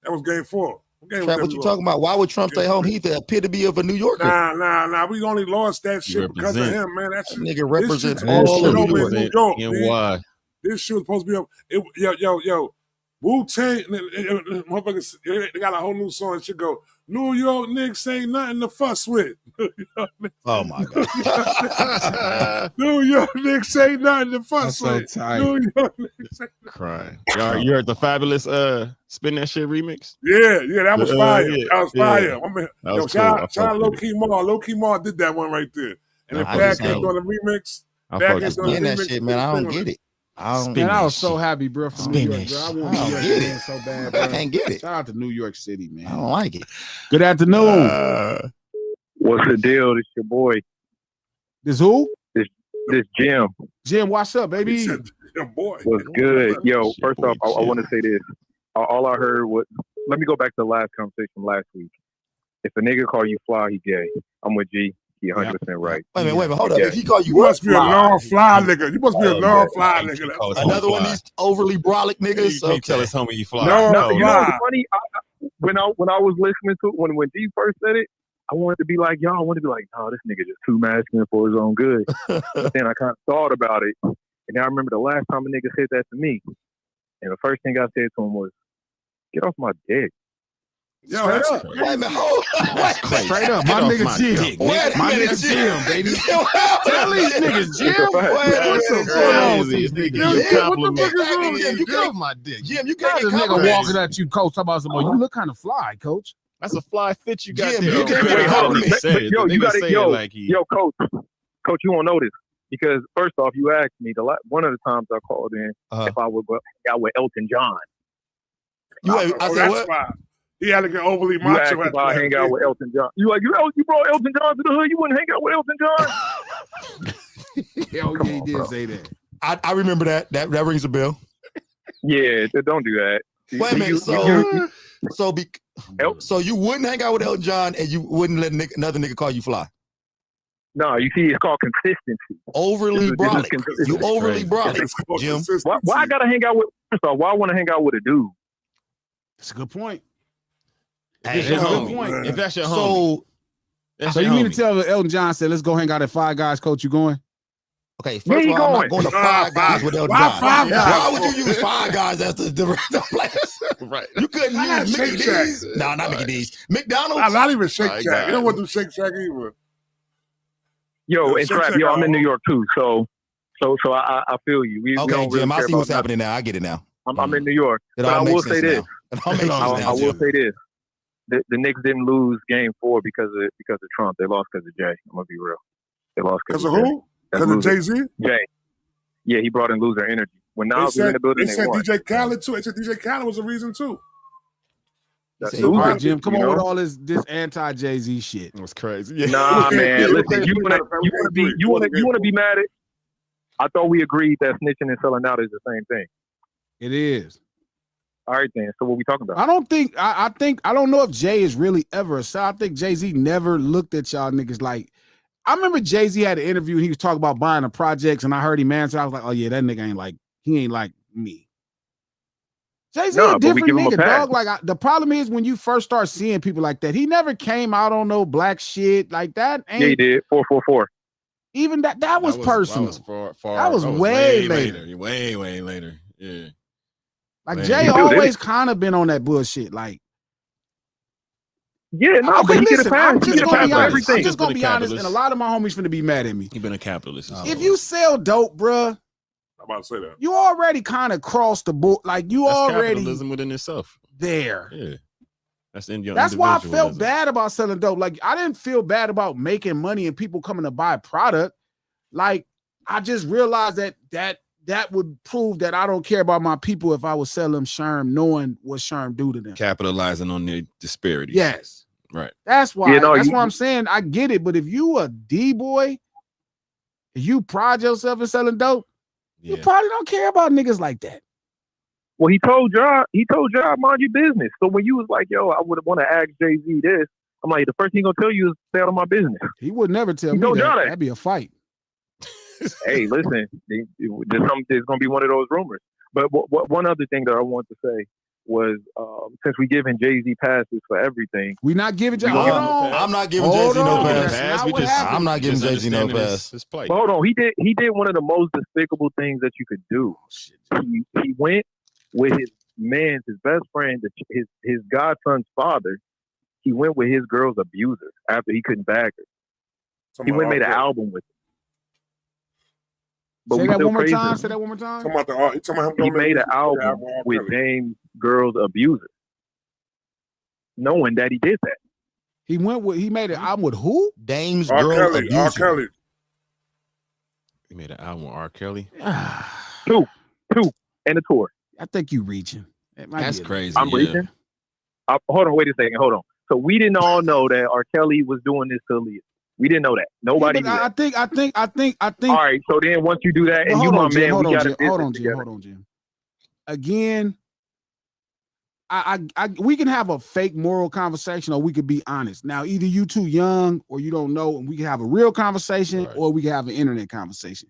B: That was game 4. What game was
D: Trap,
B: that?
D: what you talking about? Why would Trump stay home? He's the epitome of a New Yorker.
B: Nah. We only lost that shit because of him, man. That shit,
D: nigga represents
B: all
D: of
B: over
D: New
B: New
D: York.
B: York.
C: Why?
B: This shit was supposed to be up. Yo. Wu-Tang, motherfuckers, they got a whole new song. It should go, New York Knicks ain't nothing to fuss with.
D: Oh my God.
B: New York Knicks ain't nothing to fuss
A: That's so
B: with.
A: tight.
B: New York Knicks ain't
C: Crying. You heard the Fabulous Spin That Shit remix?
B: Yeah, that was fire.
C: Yeah,
B: That was fire.
C: yeah.
B: I mean,
C: That was
B: shout
C: cool.
B: out to Low Key Mar. Low Key Mar did that one right there. And if
C: I
B: Back
C: just
B: ain't
C: know.
B: doing the remix,
C: I
B: Back
C: fuck
B: ain't
C: with
B: doing the
D: Spin that
B: remix.
D: shit, man. I don't get it.
A: Man, I was so happy, bro, for New
D: Spin
A: York,
D: that
A: bro. I
D: shit.
A: want
D: I
A: New
D: don't
A: York
D: get
A: to
D: it.
A: win so bad,
D: I
A: bro.
D: can't get it.
A: Shout out to New York City, man.
D: I don't like it.
A: Good afternoon.
E: What's the deal? This your boy.
A: This who?
E: This Jim.
A: Jim, what's up,
B: He
A: baby?
B: said, your boy.
E: What's good? Yo,
C: Shit,
E: first
C: boy,
E: off, I want to say this. All I heard was, let me go back to the last conversation last week. If a nigga call you fly, he gay. I'm with G. He 100% right.
D: Wait a minute, hold up.
E: Yeah.
D: If he call you
B: You must be a
D: fly,
B: non-fly nigga. You must be a
D: Oh,
B: non-fly nigga. That's
D: another one of these overly brolic niggas.
C: You can't tell us homie you fly.
B: No,
E: You know
B: fly.
E: what's funny? When I was listening to it, when G first said it, I wanted to be like, y'all. I wanted to be like, no, this nigga just too masculine for his own good. But then I kind of thought about it, and then I remember the last time a nigga said that to me, and the first thing I said to him was, "Get off my dick."
B: Yo,
A: Straight
B: that's
A: up.
D: Wait a minute, hold on.
A: Straight up. My
C: Get off
A: nigga
C: my
A: Jim.
C: dick,
D: Wait a
A: My
D: minute,
A: nigga
D: Jim.
A: Jim, baby. Tell these niggas, Jim.
E: It's a fact.
A: What's
D: minute,
A: going on with
C: Crazy.
A: these
C: Nigga,
A: niggas?
C: you
B: Jim, what the
C: compliment.
B: fuck is wrong with
D: Jim,
B: you?
D: you
C: Get off
D: can't,
C: my dick.
D: Jim, you
A: Not
D: can't
A: this
D: get
A: nigga
D: compliments.
A: walking at you, coach. Talking about some, you look kind of fly, coach.
C: That's a fly fit you got
D: Jim,
C: there.
D: you can't
E: Wait,
D: get
E: hold on.
D: compliments.
E: But, yo, you got to,
C: Yo,
E: coach, you won't know this because first off, you asked me one of the times I called in if I would go hang out with Elton John.
D: I said
B: that's
D: what?
B: why. He had to get overly
E: You
B: macho.
E: asked if I hang out with Elton John. You like you brought Elton John to the hood. You wouldn't hang out with Elton John.
A: Hell
E: Come
A: yeah, he
E: on,
A: did
E: bro.
A: say that.
D: I remember that. That rings a bell.
E: Yeah, don't do that.
D: Wait a minute. So you wouldn't hang out with Elton John and you wouldn't let another nigga call you fly.
E: No, you see, it's called consistency.
D: Overly brolic.
E: This
D: You
E: is
D: overly
C: crazy.
D: brolic, Jim.
E: Why I gotta hang out with? First off, why I want to hang out with a dude?
A: That's a good point.
C: If
A: That's a good
C: homie.
A: point.
C: If that's your homie.
A: So you mean to tell Elton John said, let's go hang out at Five Guys, coach, you going?
D: Okay, first of all, I'm not going to Five Guys with Elton
B: Why
D: John.
B: Five Guys?
D: Why would you use Five Guys as the place?
C: Right.
D: You couldn't
B: I got
D: use Mickey
B: Shake Shack.
D: D's. No, not Mickey D's. McDonald's.
B: Not even Shake
C: My
B: Shack.
C: God.
B: You don't want to do Shake Shack either.
E: Yo, and
B: Shake
E: Trap,
B: Shack
E: yo, I'm in
B: out.
E: New York too, so I feel you. We
D: Okay,
E: don't really
D: Jim, I
E: care
D: see
E: about
D: what's
E: nothing.
D: happening now. I get it now.
E: I'm in New York,
D: It
E: but
D: all
E: I will
D: makes
E: say
D: sense
E: this.
D: now. It all makes sense
E: I
D: now,
E: will
D: Jim.
E: say this. The Knicks didn't lose Game 4 because of Trump. They lost because of Jay. I'm gonna be real. They lost
B: Because of who? Because of Jay-Z?
E: Jay. Yeah, he brought in loser energy. When
B: They
E: Nas was in the
B: said,
E: building,
B: they said
E: won.
B: DJ Khaled too. They said DJ Khaled was a reason too.
E: That's
A: All right,
E: loser,
A: Jim, come
E: you
A: on
E: know?
A: with all this anti-Jay-Z shit.
C: It was crazy. Yeah.
E: Nah,
B: Okay,
E: man.
B: okay,
E: Listen,
B: okay,
E: you wanna be mad at? I thought we agreed that snitching and selling out is the same thing.
A: It is.
E: All right, then. So what we talking about?
A: I don't think I don't know if Jay is really ever a side. I think Jay-Z never looked at y'all niggas like. I remember Jay-Z had an interview and he was talking about buying the projects, and I heard him answer. I was like, oh yeah, that nigga ain't like me. Jay-Z
E: Nah,
A: a
E: but we
A: different
E: give him a
A: nigga,
E: pass.
A: dog. Like the problem is when you first start seeing people like that, he never came out on no black shit like that. Ain't,
E: Yeah, he did. 444.
A: Even that was personal. That was way later.
C: Way later. Yeah.
A: Like
C: Man.
A: Jay
E: He still did
A: always
E: it.
A: kind of been on that bullshit. Like,
E: Yeah, no,
A: okay,
E: but he
A: listen,
E: get a pass.
A: I'm
E: He
A: just
E: get a
A: gonna
E: pass
A: be
E: for
A: honest.
E: everything.
A: I'm just gonna
C: He's
A: be
C: been a
A: honest, and a
C: capitalist.
A: lot of my homies finna be mad at me.
C: He been a capitalist.
A: If you sell dope, bruh,
B: I'm about to say that.
A: you already kind of crossed the board. Like you
C: That's
A: already
C: capitalism within itself.
A: there.
C: Yeah. That's in your.
A: That's why I felt
C: individualism.
A: bad about selling dope. Like I didn't feel bad about making money and people coming to buy product. Like I just realized that would prove that I don't care about my people if I would sell them Sherm, knowing what Sherm do to them.
C: Capitalizing on their disparities.
A: Yes.
C: Right.
A: That's why.
E: You know,
A: that's why I'm saying I get it. But if you a D-boy, if you pride yourself in selling dope, you probably don't care about niggas like that.
E: Well, he told y'all mind your business. So when you was like, yo, I would want to ask Jay-Z this, I'm like, the first thing he's gonna tell you is stay out of my business.
A: He would never tell me that. That'd be a fight.
E: Hey, listen, there's gonna be one of those rumors. But one other thing that I want to say was, since we giving Jay-Z passes for everything,
A: we not giving Jay.
D: I'm not giving Jay-Z no pass. I'm not giving Jay-Z no pass.
E: But hold on, he did one of the most despicable things that you could do. He went with his best friend, his godson's father. He went with his girl's abuser after he couldn't bag her. He went and made an album with him. But
A: Say that one more time. Say that one more time.
E: He made an album with James' girl's abuser, knowing that he did that.
A: He made an album with who?
D: Dame's girl abuser.
B: R. Kelly.
C: He made an album with R. Kelly.
E: Two, and a tour.
A: I think you reaching.
C: That's crazy.
E: I'm reaching. Hold on, wait a second. Hold on. So we didn't all know that R. Kelly was doing this to Aaliyah. We didn't know that. Nobody knew that.
A: I think.
E: All right. So then once you do that, and you my man, we got to
A: hold on, Jim. Again, we can have a fake moral conversation, or we could be honest. Now, either you too young, or you don't know, and we can have a real conversation, or we can have an internet conversation.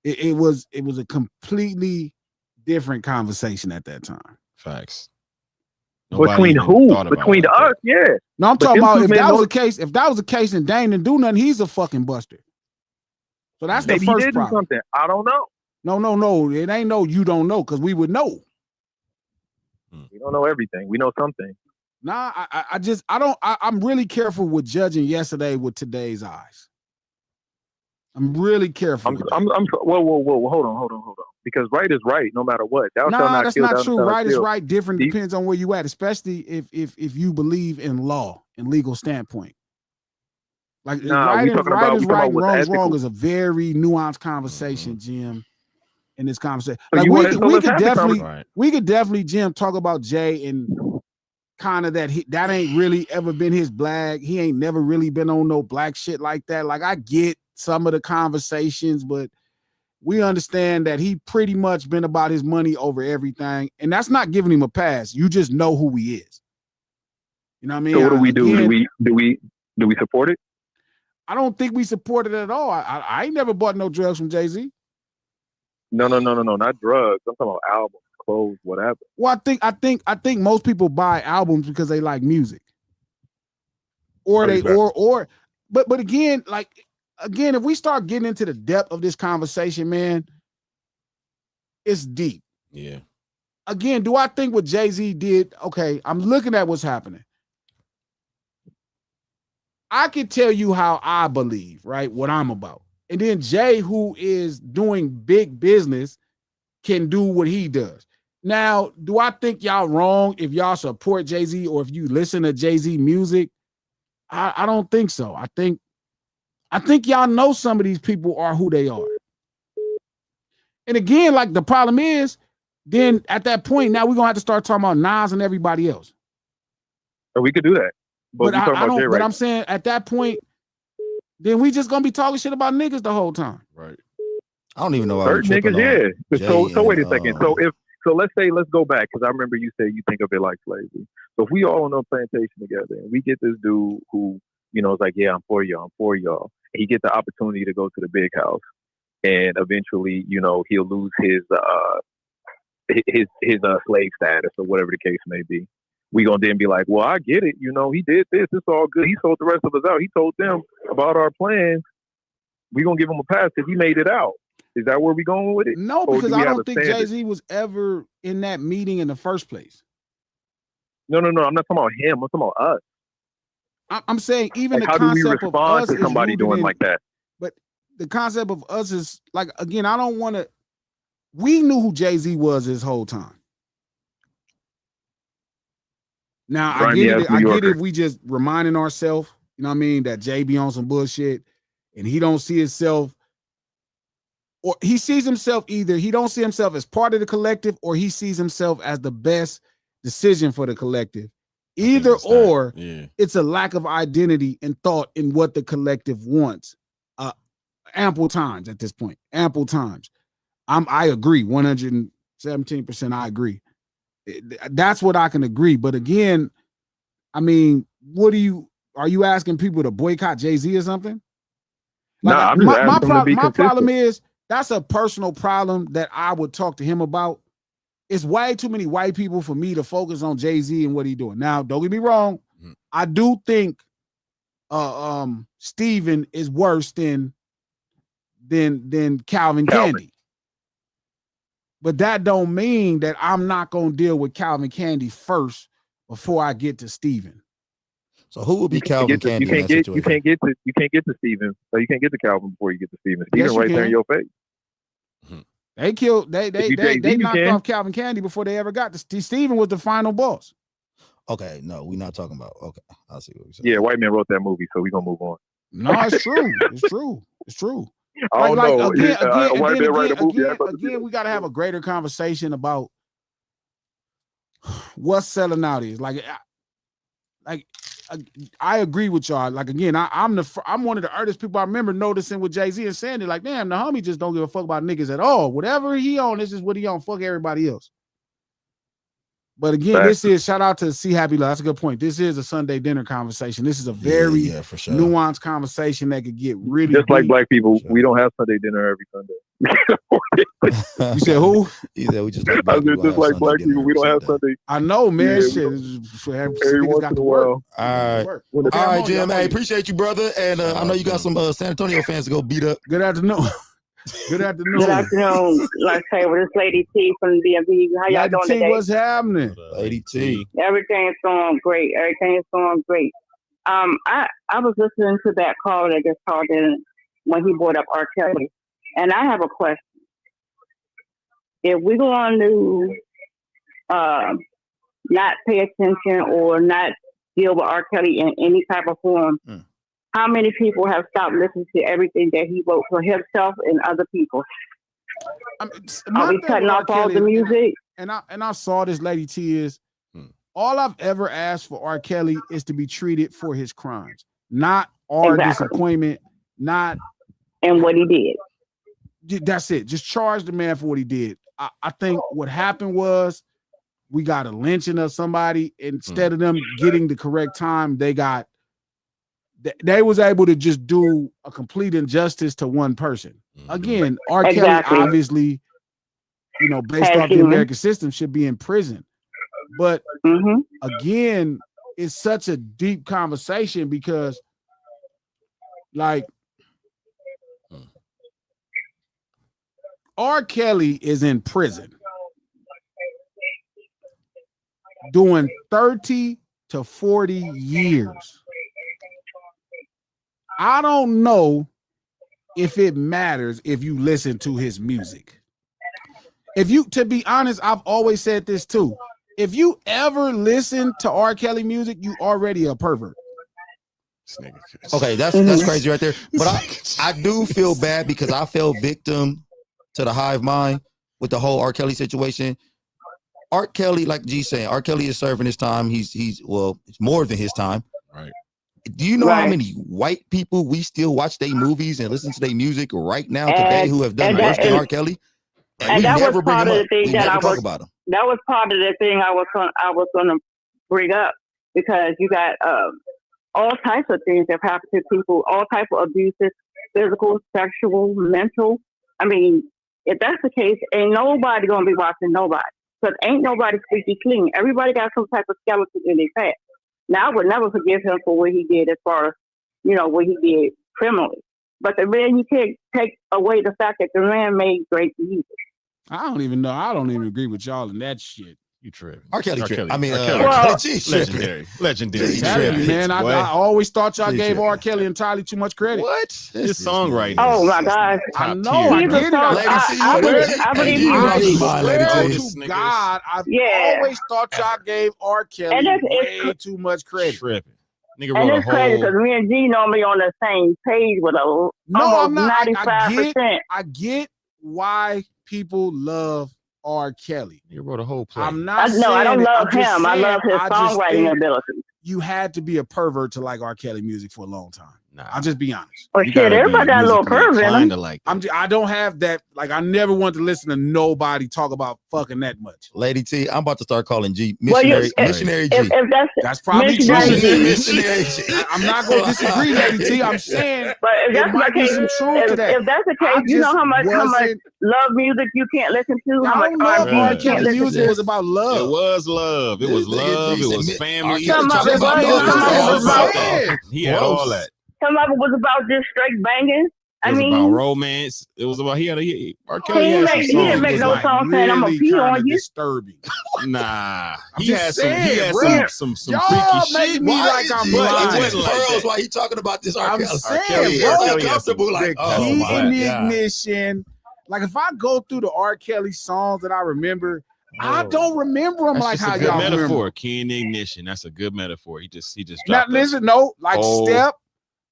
A: It was a completely different conversation at that time.
C: Facts.
E: Between who? Between us, yeah.
A: No, I'm talking about if that was the case. If that was the case, and Dame didn't do nothing, he's a fucking buster. So that's the first problem.
E: Something. I don't know.
A: No. It ain't no. You don't know because we would know.
E: We don't know everything. We know something.
A: Nah, I'm really careful with judging yesterday with today's eyes. I'm really careful.
E: Whoa. Hold on. Because right is right, no matter what.
A: That's not true. Right is right. Different depends on where you at, especially if you believe in law and legal standpoint. Like right is right, wrong is a very nuanced conversation, Jim. In this conversation, like we could definitely, Jim, talk about Jay and kind of that ain't really ever been his blag. He ain't never really been on no black shit like that. Like I get some of the conversations, but we understand that he pretty much been about his money over everything, and that's not giving him a pass. You just know who he is. You know what I mean?
E: So what do we do? Do we support it?
A: I don't think we support it at all. I ain't never bought no drugs from Jay-Z.
E: No, not drugs. I'm talking about albums, clothes, whatever.
A: Well, I think most people buy albums because they like music, but again, if we start getting into the depth of this conversation, man, it's deep.
C: Yeah.
A: Again, do I think what Jay-Z did? Okay, I'm looking at what's happening. I can tell you how I believe, right? What I'm about. And then Jay, who is doing big business, can do what he does. Now, do I think y'all wrong if y'all support Jay-Z or if you listen to Jay-Z music? I don't think so. I think y'all know some of these people are who they are. And again, like the problem is, then at that point, now we're gonna have to start talking about Nas and everybody else.
E: Or we could do that. But
A: I don't. But I'm saying at that point, then we just gonna be talking shit about niggas the whole time.
C: Right.
D: I don't even know why
E: certain niggas, yeah. So wait a second. So let's go back because I remember you said you think of it like slavery. So if we all on a plantation together and we get this dude who, is like, yeah, I'm for y'all. And he gets the opportunity to go to the big house, and eventually, he'll lose his slave status or whatever the case may be. We gonna then be like, well, I get it. He did this. It's all good. He sold the rest of us out. He told them about our plans. We gonna give him a pass because he made it out. Is that where we going with it?
A: No, because I don't think Jay-Z was ever in that meeting in the first place.
E: No. I'm not talking about him. I'm talking about us.
A: I'm saying even
E: like
A: the
E: how
A: concept
E: do we respond to somebody doing like that?
A: But the concept of us is like, again, I don't want to. We knew who Jay-Z was this whole time. Now I
E: Grimy
A: get
E: ass
A: it.
E: New
A: I get
E: Yorker.
A: it if we just reminding ourselves, you know what I mean, that Jay be on some bullshit and he don't see himself, or he sees himself either he don't see himself as part of the collective or he sees himself as the best decision for the collective. Either or, it's a lack of identity and thought in what the collective wants. Ample times at this point. Ample times. I agree. 117%. I agree. That's what I can agree. But again, I mean, are you asking people to boycott Jay-Z or something? Like
E: I'm just asking them to be
A: my
E: consistent.
A: problem is that's a personal problem that I would talk to him about. It's way too many white people for me to focus on Jay-Z and what he's doing. Now, don't get me wrong. I do think Steven is worse than Calvin Candy. But that don't mean that I'm not gonna deal with Calvin Candy first before I get to Steven.
D: So who will be Calvin Candy in that situation?
E: You can't get to Steven. So you can't get to Calvin before you get to Steven. Steven
A: Yes,
E: right there in your face.
A: They killed. They knocked off Calvin Candy before they ever got to Steven was the final boss.
D: Okay, no, we're not talking about. Okay, I see what you're saying.
E: Yeah, white man wrote that movie, so we're gonna move on.
A: No, it's true. It's true. It's true.
E: I don't know.
A: Again, we got to have a greater conversation about what's selling out is. I agree with y'all. Like again, I'm one of the earliest people I remember noticing with Jay-Z and Sandy. Like, damn, the homie just don't give a fuck about niggas at all. Whatever he on, this is what he on. Fuck everybody else. But again, this is shout out to C Happy Love. That's a good point. This is a Sunday dinner conversation. This is a very
D: for sure.
A: nuanced conversation that could get really
E: just
A: deep.
E: like black people. We don't have Sunday dinner every Sunday.
A: You said who?
D: He said we just like black people.
E: Just like black people. We don't have Sunday.
A: I know, man.
E: Yeah,
A: shit.
E: Every once in a while.
D: All right, Jim. Hey, appreciate you, brother. And I know you got some San Antonio fans to go beat up.
A: Good afternoon. Good afternoon.
F: Good afternoon. Like I say, with this Lady T from the DMV. How y'all doing today?
A: What's happening?
D: Lady T.
F: Everything is going great. Everything is going great. I was listening to that call that just called in when he brought up R. Kelly, and I have a question. If we're going to not pay attention or not deal with R. Kelly in any type of form, how many people have stopped listening to everything that he wrote for himself and other people? Are we cutting off all the music?
A: And I saw this Lady T is all I've ever asked for R. Kelly is to be treated for his crimes, not our disappointment, not
F: and what he did.
A: That's it. Just charge the man for what he did. I think what happened was we got a lynching of somebody. Instead of them getting the correct time, they was able to just do a complete injustice to one person. Again, R. Kelly obviously, based off the American system, should be in prison. But again, it's such a deep conversation because, like, R. Kelly is in prison doing 30 to 40 years. I don't know if it matters if you listen to his music. To be honest, I've always said this too. If you ever listen to R. Kelly music, you already a pervert.
D: Okay, that's crazy right there. But I do feel bad because I fell victim to the hive mind with the whole R. Kelly situation. R. Kelly, like G saying, R. Kelly is serving his time. He's it's more than his time.
C: Right.
D: Do you know how many white people we still watch their movies and listen to their music right now today who have done worse than R. Kelly? And we
F: that
D: never
F: was
D: bring
F: part
D: him
F: of
D: up.
F: the thing
D: We
F: that
D: never
F: I
D: talk
F: was.
D: about him.
F: That was part of the thing I was going to bring up because you got all types of things that happen to people, all types of abuses, physical, sexual, mental. I mean, if that's the case, ain't nobody gonna be watching nobody because ain't nobody squeaky clean. Everybody got some type of skeleton in their past. Now I would never forgive him for what he did as far as what he did criminally. But the man, you can't take away the fact that the man made great music.
A: I don't even know. I don't even agree with y'all in that shit.
C: You tripping.
D: R. Kelly tripping. I mean,
C: R.
D: R.
C: Kelly.
D: Kelly G's tripping.
C: Legendary.
D: He's
A: Telling you,
D: tripping.
A: man,
C: Boy.
A: I always thought y'all
D: He's
A: gave
D: tripping.
A: R. Kelly entirely too much credit.
C: What? His songwriting.
F: Oh
C: is
F: my God.
A: I
C: top
A: know,
C: tier.
A: I
F: He's
A: get
F: a
A: it.
F: song.
D: Lady T,
F: I
D: you
F: believe
D: better-
F: I believe
D: Hey, you
F: he's
D: lost your
F: a
D: mind, Lady
A: swear
D: T.
A: to God, I've
F: Yeah.
A: always thought y'all gave R. Kelly
F: And it's
A: way too much credit.
C: Tripping. Nigga
F: And
C: wrote a
F: it's crazy
C: whole.
F: because me and G normally on the same page with
A: No,
F: almost
A: I'm not.
F: 95%.
A: I get why people love R. Kelly.
C: Nigga wrote a whole play.
A: I'm not
F: No, I don't
A: saying it.
F: love
A: I'm just
F: him. I
A: saying,
F: love his
A: I just
F: songwriting
A: think
F: ability.
A: you had to be a pervert to like R. Kelly music for a long time.
C: Nah,
A: I'll just be honest.
F: But
C: you
F: shit,
C: gotta
F: everybody
C: be
F: got a little
C: musically
F: perv in
C: inclined
F: them.
C: to like that.
A: I don't have that. Like, I never want to listen to nobody talk about fucking that much.
D: Lady T, I'm about to start calling G
F: Well,
D: missionary G.
F: If
A: That's probably true.
F: Missionary G.
D: Missionary G.
A: I'm not going to disagree, Lady T. I'm saying
F: But if
A: there
F: that's the
A: might be
F: case,
A: some truth to that.
F: if that's the
A: I
F: case, you know
A: just
F: how much
A: wasn't-
F: love music you can't listen to,
A: I
F: how much
A: don't love
F: R&B
A: R.
F: you can't
A: Kelly
F: listen
A: music
F: to.
A: was about
C: It
A: love.
C: was love. It was
D: This nigga
C: love.
D: G
C: It
D: said
C: was
D: R.
C: family.
D: Kelly
F: Some
D: talking
F: of it
D: about
F: was,
D: love.
F: some of it
A: I'm
F: was
A: just
F: about,
A: saying.
C: He had all that.
F: some of it was about just straight banging.
C: It
F: I
C: was
F: mean,
C: about romance. It was about R. Kelly
F: He
C: had some
F: didn't make
C: songs.
F: no
C: Like,
F: song saying I'm gonna
A: really
F: pee
A: kinda
F: on you.
A: disturbing.
C: nah,
A: I'm
C: he
A: just
C: had
A: saying,
C: some. He
A: bro.
C: had some
A: Y'all
C: freaky
A: make
C: shit.
A: me
D: Why
A: like
D: is
A: I'm
D: G
A: lying.
C: It wasn't like
D: pearls
C: that.
D: while he talking about this R.
A: I'm
D: Kelly?
A: saying,
D: He's
A: bro.
C: R. Kelly had
D: uncomfortable.
C: some-
D: Like,
A: The
D: oh
A: key
D: my
A: in the
D: God.
A: ignition. Like, if I go through the R. Kelly songs that I remember, I don't remember them
C: That's
A: like
C: just
A: how
C: a good
A: y'all
C: metaphor.
A: remember.
C: Key in the ignition. That's a good metaphor. He just
A: Now,
C: dropped.
A: listen, no, like
C: Oh.
A: Step,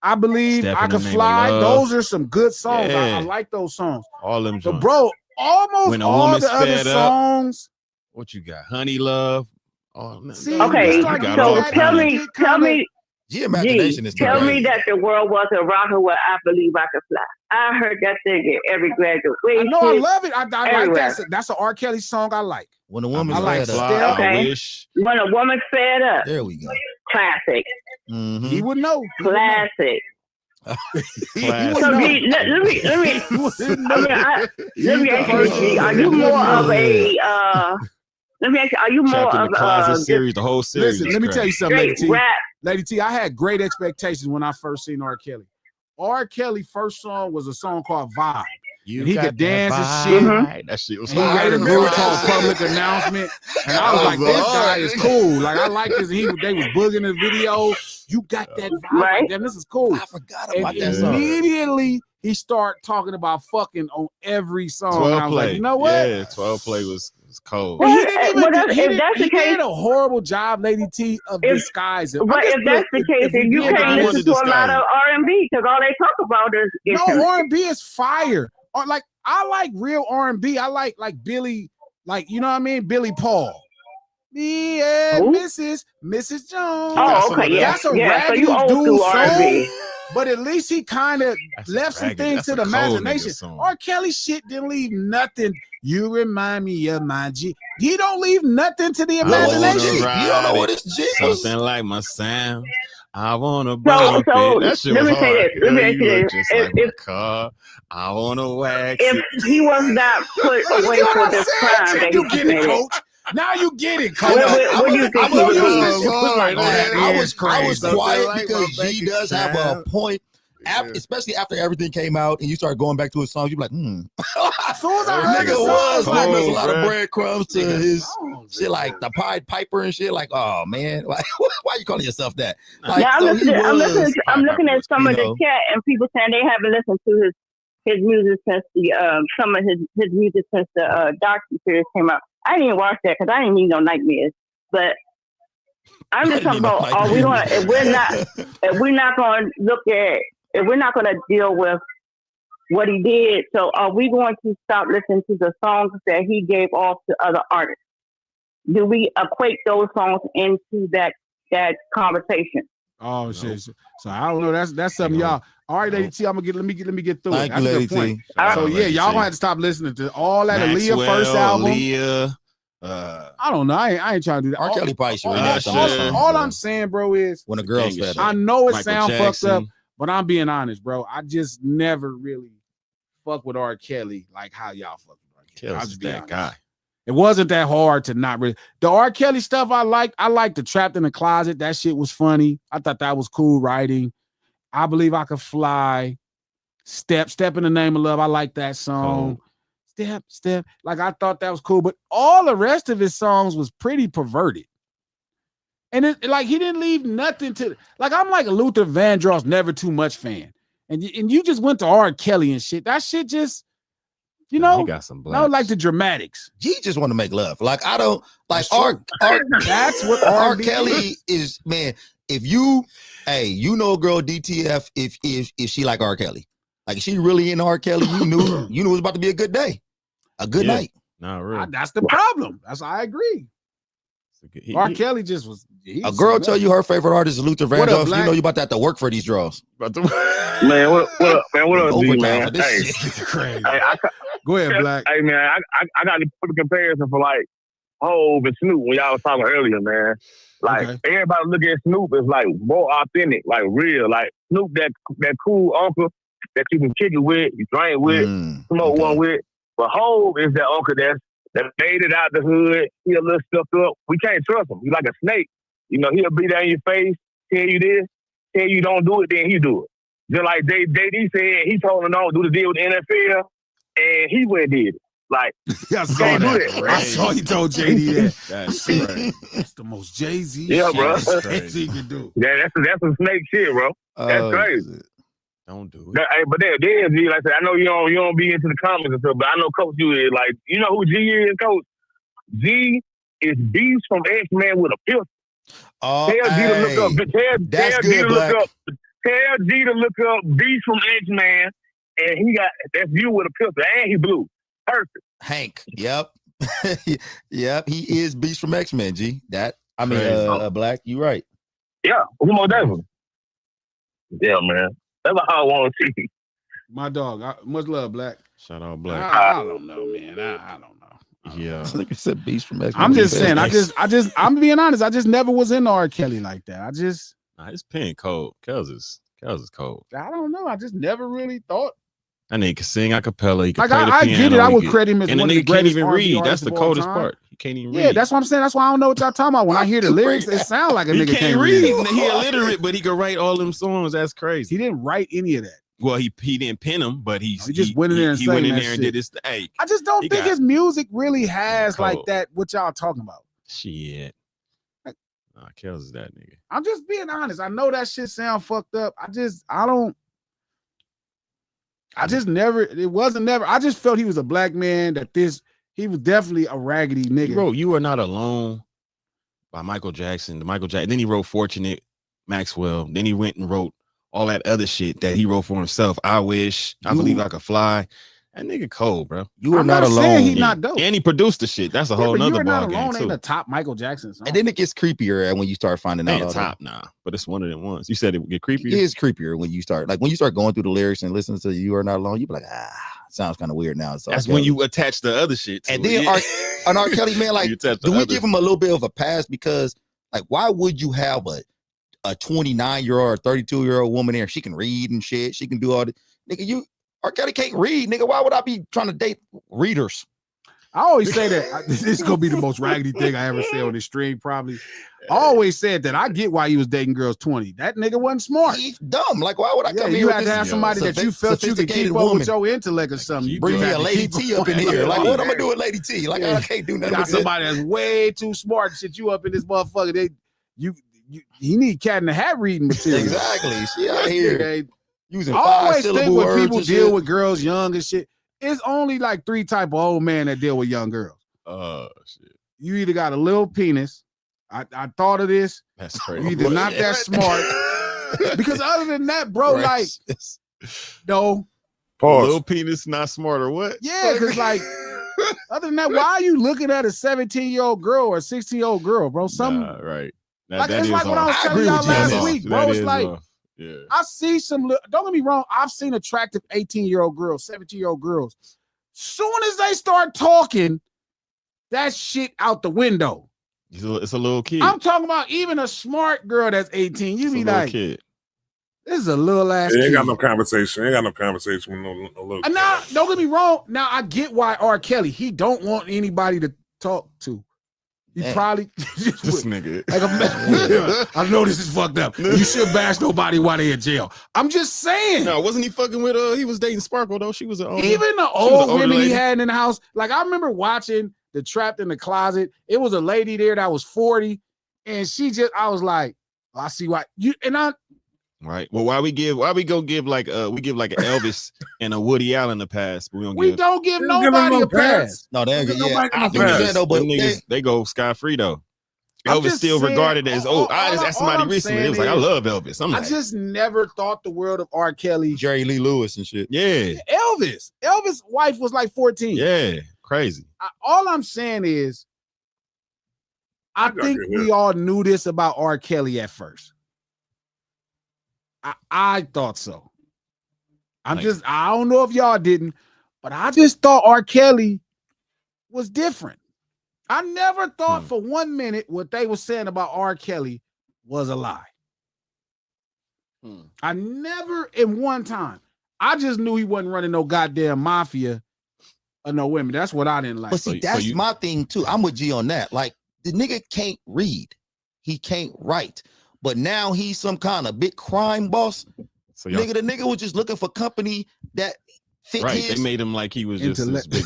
A: I Believe,
C: Step
A: I
C: in the
A: Could
C: Name of
A: Fly.
C: Love.
A: Those are some good songs. I
C: Yeah.
A: like those songs.
C: all them
A: But,
C: joints.
A: bro, almost
C: When a
A: all
C: woman's
A: the other
C: fed up,
A: songs.
C: What you got? Honey Love. Oh, no,
A: See,
C: no,
F: Okay,
C: you
A: like
C: got
F: so
C: all
F: tell
C: kinds.
F: me,
D: G imagination is
F: tell me
D: crazy.
F: that the world was a rocker where I believe I could fly. I heard that thing at every
A: I
F: graduation.
A: know, I love it. I like
F: everywhere.
A: that. That's an R. Kelly song I like.
D: When a
C: I
D: woman's
A: I like
D: fed up.
C: Fly,
A: Step.
F: Okay.
C: I wish.
F: When a woman's fed up,
D: There we go.
F: classic,
D: Mhm.
A: He would know. He would know.
F: classic.
A: He
C: Classic.
A: would
F: So
A: know.
F: G, let me.
A: He would
F: I
A: know.
F: mean, let me
A: the
F: ask you this, G.
A: person
F: Are
A: that
F: you
A: would
F: more
A: know.
F: of a? Let me ask you. Are you more
C: Trapped in
F: of
C: the Closet
F: just
C: series, the whole series.
A: Listen,
C: is
A: let me tell you
C: crazy.
A: something, Lady
F: straight
A: T.
F: rap?
A: Lady T, I had great expectations when I first seen R. Kelly. R. Kelly's first song was a song called Vibe.
C: You
A: And he
C: got
A: could
C: that
A: dance and
C: vibe.
A: shit.
C: That shit was
A: And he
D: I
A: had a
D: remember
A: group
D: that
A: called
D: shit.
A: Public Announcement. And I was
C: That
A: like,
C: was
A: this guy
C: hard.
A: is cool. Like, I like this. And they was booging the video. You got that vibe.
F: Right.
A: Like, damn, this is cool.
D: I forgot
A: And
D: about that song.
A: immediately he started talking about fucking on every song. And
C: 12
A: I was
C: play.
A: like, you know what?
C: Yeah, 12 play was cold.
A: Well, he didn't even.
F: Well, that's- if that's the
A: he
F: case-
A: did a horrible job, Lady T, of
F: If-
A: disguising.
F: But if that's the case,
A: we
F: then you
A: being
F: can't
A: honest-
F: listen to a lot of R&B because all they talk about is
A: No, R&B is fire. Or like, I like real R&B. I like Billy, like, you know what I mean? Billy Paul. Yeah,
F: Who?
A: Mrs. Jones.
C: got
F: Oh,
C: some
F: okay,
C: of
F: yeah,
A: That's a
F: yeah. So
A: raggedy
F: you old
A: dude
F: school R&B.
A: song, but at least he kind of
C: That's a
A: left some
C: raggedy-
A: things
C: that's
A: to
C: a
A: the
C: cold nigga
A: imagination.
C: song.
A: R. Kelly shit didn't leave nothing. You remind me of my G. He don't leave nothing to the
C: I wanna
A: imagination.
D: You don't know what this G was.
C: Something like my sound. I wanna
F: So
C: bump it. That shit
F: let
C: was
F: me say
C: hard.
F: this. Let me
C: Girl,
F: ask
C: you
F: you
C: look
F: this.
C: just like my car. I wanna wax
F: If
C: it.
F: he was not put
A: You
F: away
A: know what
F: for
A: I'm
F: the
A: saying?
F: crime that
A: You
F: he
A: get it,
F: committed,
A: coach. Now you get it, coach.
F: What do you think he would be?
A: This shit was like, oh, that
D: I
A: man
D: was
A: crazy.
D: quiet
C: Like
D: because
C: my
D: G
C: bank
D: does have a
C: account.
D: point. Especially after everything came out and you start going back to his songs, you're like,
A: As soon as I
C: That
A: heard
D: nigga
A: the
C: nigga
D: was
A: song,
D: like,
C: cold,
D: there's a lot of
C: bruh.
D: breadcrumbs to his
A: songs,
D: shit, like the Pied Piper and shit. Like, oh man, like, why you calling yourself that?
C: Nah.
D: Like,
F: Now
D: so
F: I'm
D: he
F: looking. I'm
D: was.
F: looking. I'm looking at some
D: you
F: of the
D: know.
F: chat and people saying they haven't listened to his music since the some of his music since the docu series came out. I didn't watch that because I didn't need no nightmares. But I'm just talking about, are we going? If we're not going to look at, if we're not going to deal with what he did, so are we going to stop listening to the songs that he gave off to other artists? Do we equate those songs into that conversation?
A: Oh shit! So I don't know. That's something y'all. All right, Lady T. Let me get through
D: Thank
A: it.
D: you,
A: That's a
D: Lady
A: good point.
D: T.
A: So yeah, y'all gonna have to stop listening to all that Aaliyah first album.
C: Aaliyah,
A: I don't know. I ain't trying to do that.
D: R. Kelly probably should
A: all,
D: remake some of
C: all-
D: those songs,
A: all
D: though.
A: I'm saying, bro, is
D: When a girl's
C: Gang
D: fed
C: shit.
A: I
D: up.
A: know it
C: Michael
A: sound fucked up,
C: Jackson.
A: but I'm being honest, bro. I just never really fuck with R. Kelly like how y'all fuck with R. Kelly. I'll
C: Kelly's
A: just be
C: that
A: honest.
C: guy.
A: It wasn't that hard to not really. The R. Kelly stuff I liked the Trapped in the Closet. That shit was funny. I thought that was cool writing. I Believe I Could Fly. Step in the Name of Love. I like that song.
C: Cold.
A: step, step. Like I thought that was cool, but all the rest of his songs was pretty perverted. And it like he didn't leave nothing to like. I'm like a Luther Vandross Never Too Much fan, and you just went to R. Kelly and shit. That shit just, you know,
C: he got some blacks.
A: no, like the dramatics.
D: He just want to make love. Like I don't like
A: That's
D: R.
A: That's what
D: R.
A: R&B
D: Kelly is, man. If you, hey, you know, a girl DTF if she like R. Kelly, like if she really in R. Kelly, you knew it was about to be a good day, a good night.
C: Not really.
A: That's the problem. I agree. R. Kelly just was
D: a girl tell you her favorite artist is Luther Vandross. You know you about to have to work for these draws.
E: Man, what up, man? What up, D, man?
D: This
E: Hey,
D: shit is crazy.
A: Go ahead, Black.
E: Hey, man, I got to put a comparison for like Hov and Snoop when y'all was talking earlier, man. Like everybody look at Snoop as like more authentic, like real. Like Snoop, that cool uncle that you can kick it with, you drink with, smoke one with. But Hov is that uncle that made it out the hood. He a little stuffed up. We can't trust him. He's like a snake. You know, he'll be down in your face, tell you this, tell you don't do it, then he do it. Just like JD said, he told him don't do the deal with the NFL, and he went and did it. Like,
A: I saw that. I saw he told JD that.
C: That's right.
A: That's the most Jay-Z
E: yeah, bro.
A: Jay-Z can do.
E: Yeah, that's some snake shit, bro. That's crazy.
C: Don't do it.
E: But then G, like I said, I know you don't be into the comments and stuff, but I know Coach you is like, you know who G is, Coach? G is Beast from X-Men with a pistol.
D: Oh,
E: Tell G to look up. Tell G to look up Beast from X-Men, and that's you with a pistol, and he blue. Perfect.
D: Hank. Yep. Yep. He is Beast from X-Men, G. Black, you right.
E: Yeah. Come on, Devin. Yeah, man. That's all I want to see.
A: My dog. Much love, Black.
C: Shout out Black.
A: I don't know, man. I don't know.
C: Yeah.
D: Like I said, Beast from X-Men.
A: I'm just saying, I'm being honest. I just never was into R. Kelly like that.
C: His pen cold. Kels is cold.
A: I don't know. I just never really thought.
C: That nigga can sing a cappella. He can
A: Like
C: play the
A: I
C: piano.
A: get it. I would credit him as
C: and
A: one
C: the
A: of the
C: nigga can't
A: greatest
C: even
A: R&B
C: read. That's the
A: artists of all
C: coldest
A: time.
C: part. He can't even read.
A: Yeah, that's what I'm saying. That's why I don't know what y'all talking about. When I hear the lyrics, it sounds like a nigga can't read.
C: He illiterate, but he can write all them songs. That's crazy.
A: He didn't write any of that.
C: Well, he didn't pen them, but he
A: just went in there and
C: he went in
A: sang
C: there
A: that
C: and
A: shit.
C: did his thing.
A: I just don't think his music really has like
C: cold.
A: that. What y'all talking about?
C: Shit. Nah, Kels is that nigga.
A: I'm just being honest. I know that shit sound fucked up. I just felt he was a black man, he was definitely a raggedy nigga.
C: He wrote You Are Not Alone by Michael Jackson. Then he wrote Fortunate Maxwell. Then he went and wrote all that other shit that he wrote for himself. I Wish, I Believe I Could Fly. That nigga cold, bro.
D: You Are Not Alone.
A: He's not dope.
C: And he produced the shit. That's a whole nother
A: You Are Not
C: ball
A: Alone
C: game
A: ain't
C: too.
A: a top Michael Jackson song.
D: And then it gets creepier when you start finding out.
C: Ain't top, nah. But it's one of them ones. You said it would get creepier?
D: It is creepier when you start going through the lyrics and listening to You Are Not Alone. You be like, sounds kind of weird now. So
C: that's when you attach the other shit to
D: and then R. Kelly, man, like, do we give him a little bit of a pass? Because, like, why would you have a 29-year-old or 32-year-old woman there? She can read and shit. She can do all this. Nigga, R. Kelly can't read, nigga. Why would I be trying to date readers?
A: I always say that this is gonna be the most raggedy thing I ever say on this stream, probably. I always said that I get why he was dating girls 20. That nigga wasn't smart.
D: He's dumb. Like, why would I come here?
A: You had to have somebody that you felt you could keep up with your intellect or something. You
D: bring me a Lady T up in here. Like, what I'm gonna do with Lady T? Like, I can't do nothing.
A: You got somebody that's way too smart to shit you up in this motherfucker. You need Cat in the Hat reading material.
D: Exactly. She out here using
A: I always think
D: syllable
A: when
D: words
A: people
D: and
A: deal
D: shit.
A: with girls young and shit, it's only like 3 type of old men that deal with young girls.
C: Shit.
A: You either got a little penis. I thought of this.
C: That's crazy.
A: You either not that smart. Because other than that, bro, like, no.
B: Pause.
C: Little penis not smart or what?
A: Yeah, because like, other than that, why are you looking at a 17-year-old girl or a 16-year-old girl, bro?
C: Right.
A: Like, it's like what I was telling y'all last week, bro. It's like,
C: yeah.
A: I see some, don't get me wrong, I've seen attractive 18-year-old girls, 17-year-old girls. Soon as they start talking, that shit out the window.
C: It's a little kid.
A: I'm talking about even a smart girl that's 18. You be like,
C: kid.
A: This is a little ass
B: Ain't
A: kid.
B: got no conversation. Ain't got no conversation with no little
A: And now, don't get me wrong. Now I get why R. Kelly, he don't want anybody to talk to. He probably just
C: This nigga.
A: like I know this is fucked up. You should bash nobody while they in jail. I'm just saying.
C: No, wasn't he fucking with he was dating Sparkle though? She was an older.
A: Even the
C: she was an
A: old
C: older
A: women he
C: lady.
A: had in the house. Like I remember watching the Trapped in the Closet. It was a lady there that was 40, and I was like, oh, I see why you and I.
C: Right. Well, why we go give like we give like an Elvis and a Woody Allen a pass, but
A: We don't give nobody a pass.
D: No, they ain't
B: Don't
D: yeah,
B: nobody
D: I
B: give
D: think
B: a
D: you
B: pass.
D: said though, but
C: Them niggas, they go scot free though.
A: I'm
C: Elvis
A: just
C: still
A: saying,
C: regarded as
A: all
C: I just asked somebody
A: I'm
C: recently. It was like, I
A: saying
C: love Elvis. I'm
A: I
C: like,
A: just never thought the world of R. Kelly.
D: Jerry Lee Lewis and shit.
C: yeah,
A: Elvis' wife was like 14.
C: yeah, crazy.
A: All I'm saying is, I think we all knew this about R. Kelly at first. I thought so. I don't know if y'all didn't, but I just thought R. Kelly was different. I never thought for 1 minute what they were saying about R. Kelly was a lie. I never in one time. I just knew he wasn't running no goddamn mafia or no women. That's what I didn't like.
D: But see, that's my thing too. I'm with G on that. Like the nigga can't read, he can't write, but now he's some kind of big crime boss. So the nigga was just looking for company that fit his.
C: They made him like he was just this big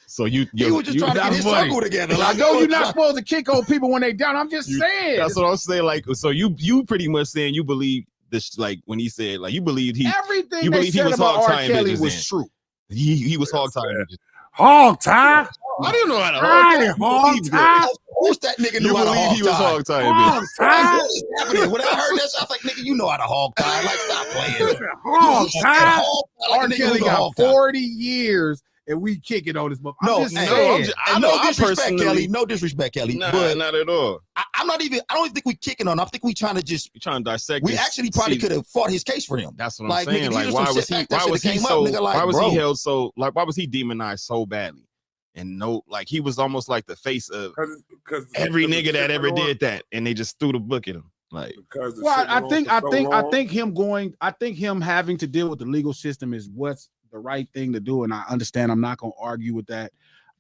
C: So he
D: was just trying to get his circle together.
A: Like, no, you're not supposed to kick on people when they down. I'm just saying.
C: That's what I'm saying. Like, so you pretty much saying you believe this, like when he said, like you believed
A: everything
C: you
A: they
C: believe
A: said
C: he was
A: about R.
C: hog-tying
A: Kelly
C: bitches
A: was
C: in.
A: true.
C: He was hog-tying bitches.
B: Hog-tie?
C: I didn't know how to
B: hog-tie.
D: Of course that nigga knew
C: You
D: how to
C: believe he was
D: hog-tie.
C: hog-tying bitches.
B: Hog-tie?
D: What is happening? When I heard that, I was like, nigga, you know how to hog-tie. Like, stop playing.
B: Hog-tie?
A: R. Kelly got 40 years and we kick it on this book.
D: No,
A: No
D: disrespect, Kelly. No disrespect, Kelly.
C: Nah,
D: but
C: not at all.
D: I don't even think we kicking on. I think we trying to
C: dissect.
D: We actually probably could have fought his case for him.
C: That's what I'm saying. Like, why was he demonized so badly? And he was almost like the face of every nigga that ever did that, and they just threw the book at him. Like,
A: well, I think him having to deal with the legal system is what's the right thing to do, and I understand. I'm not gonna argue with that.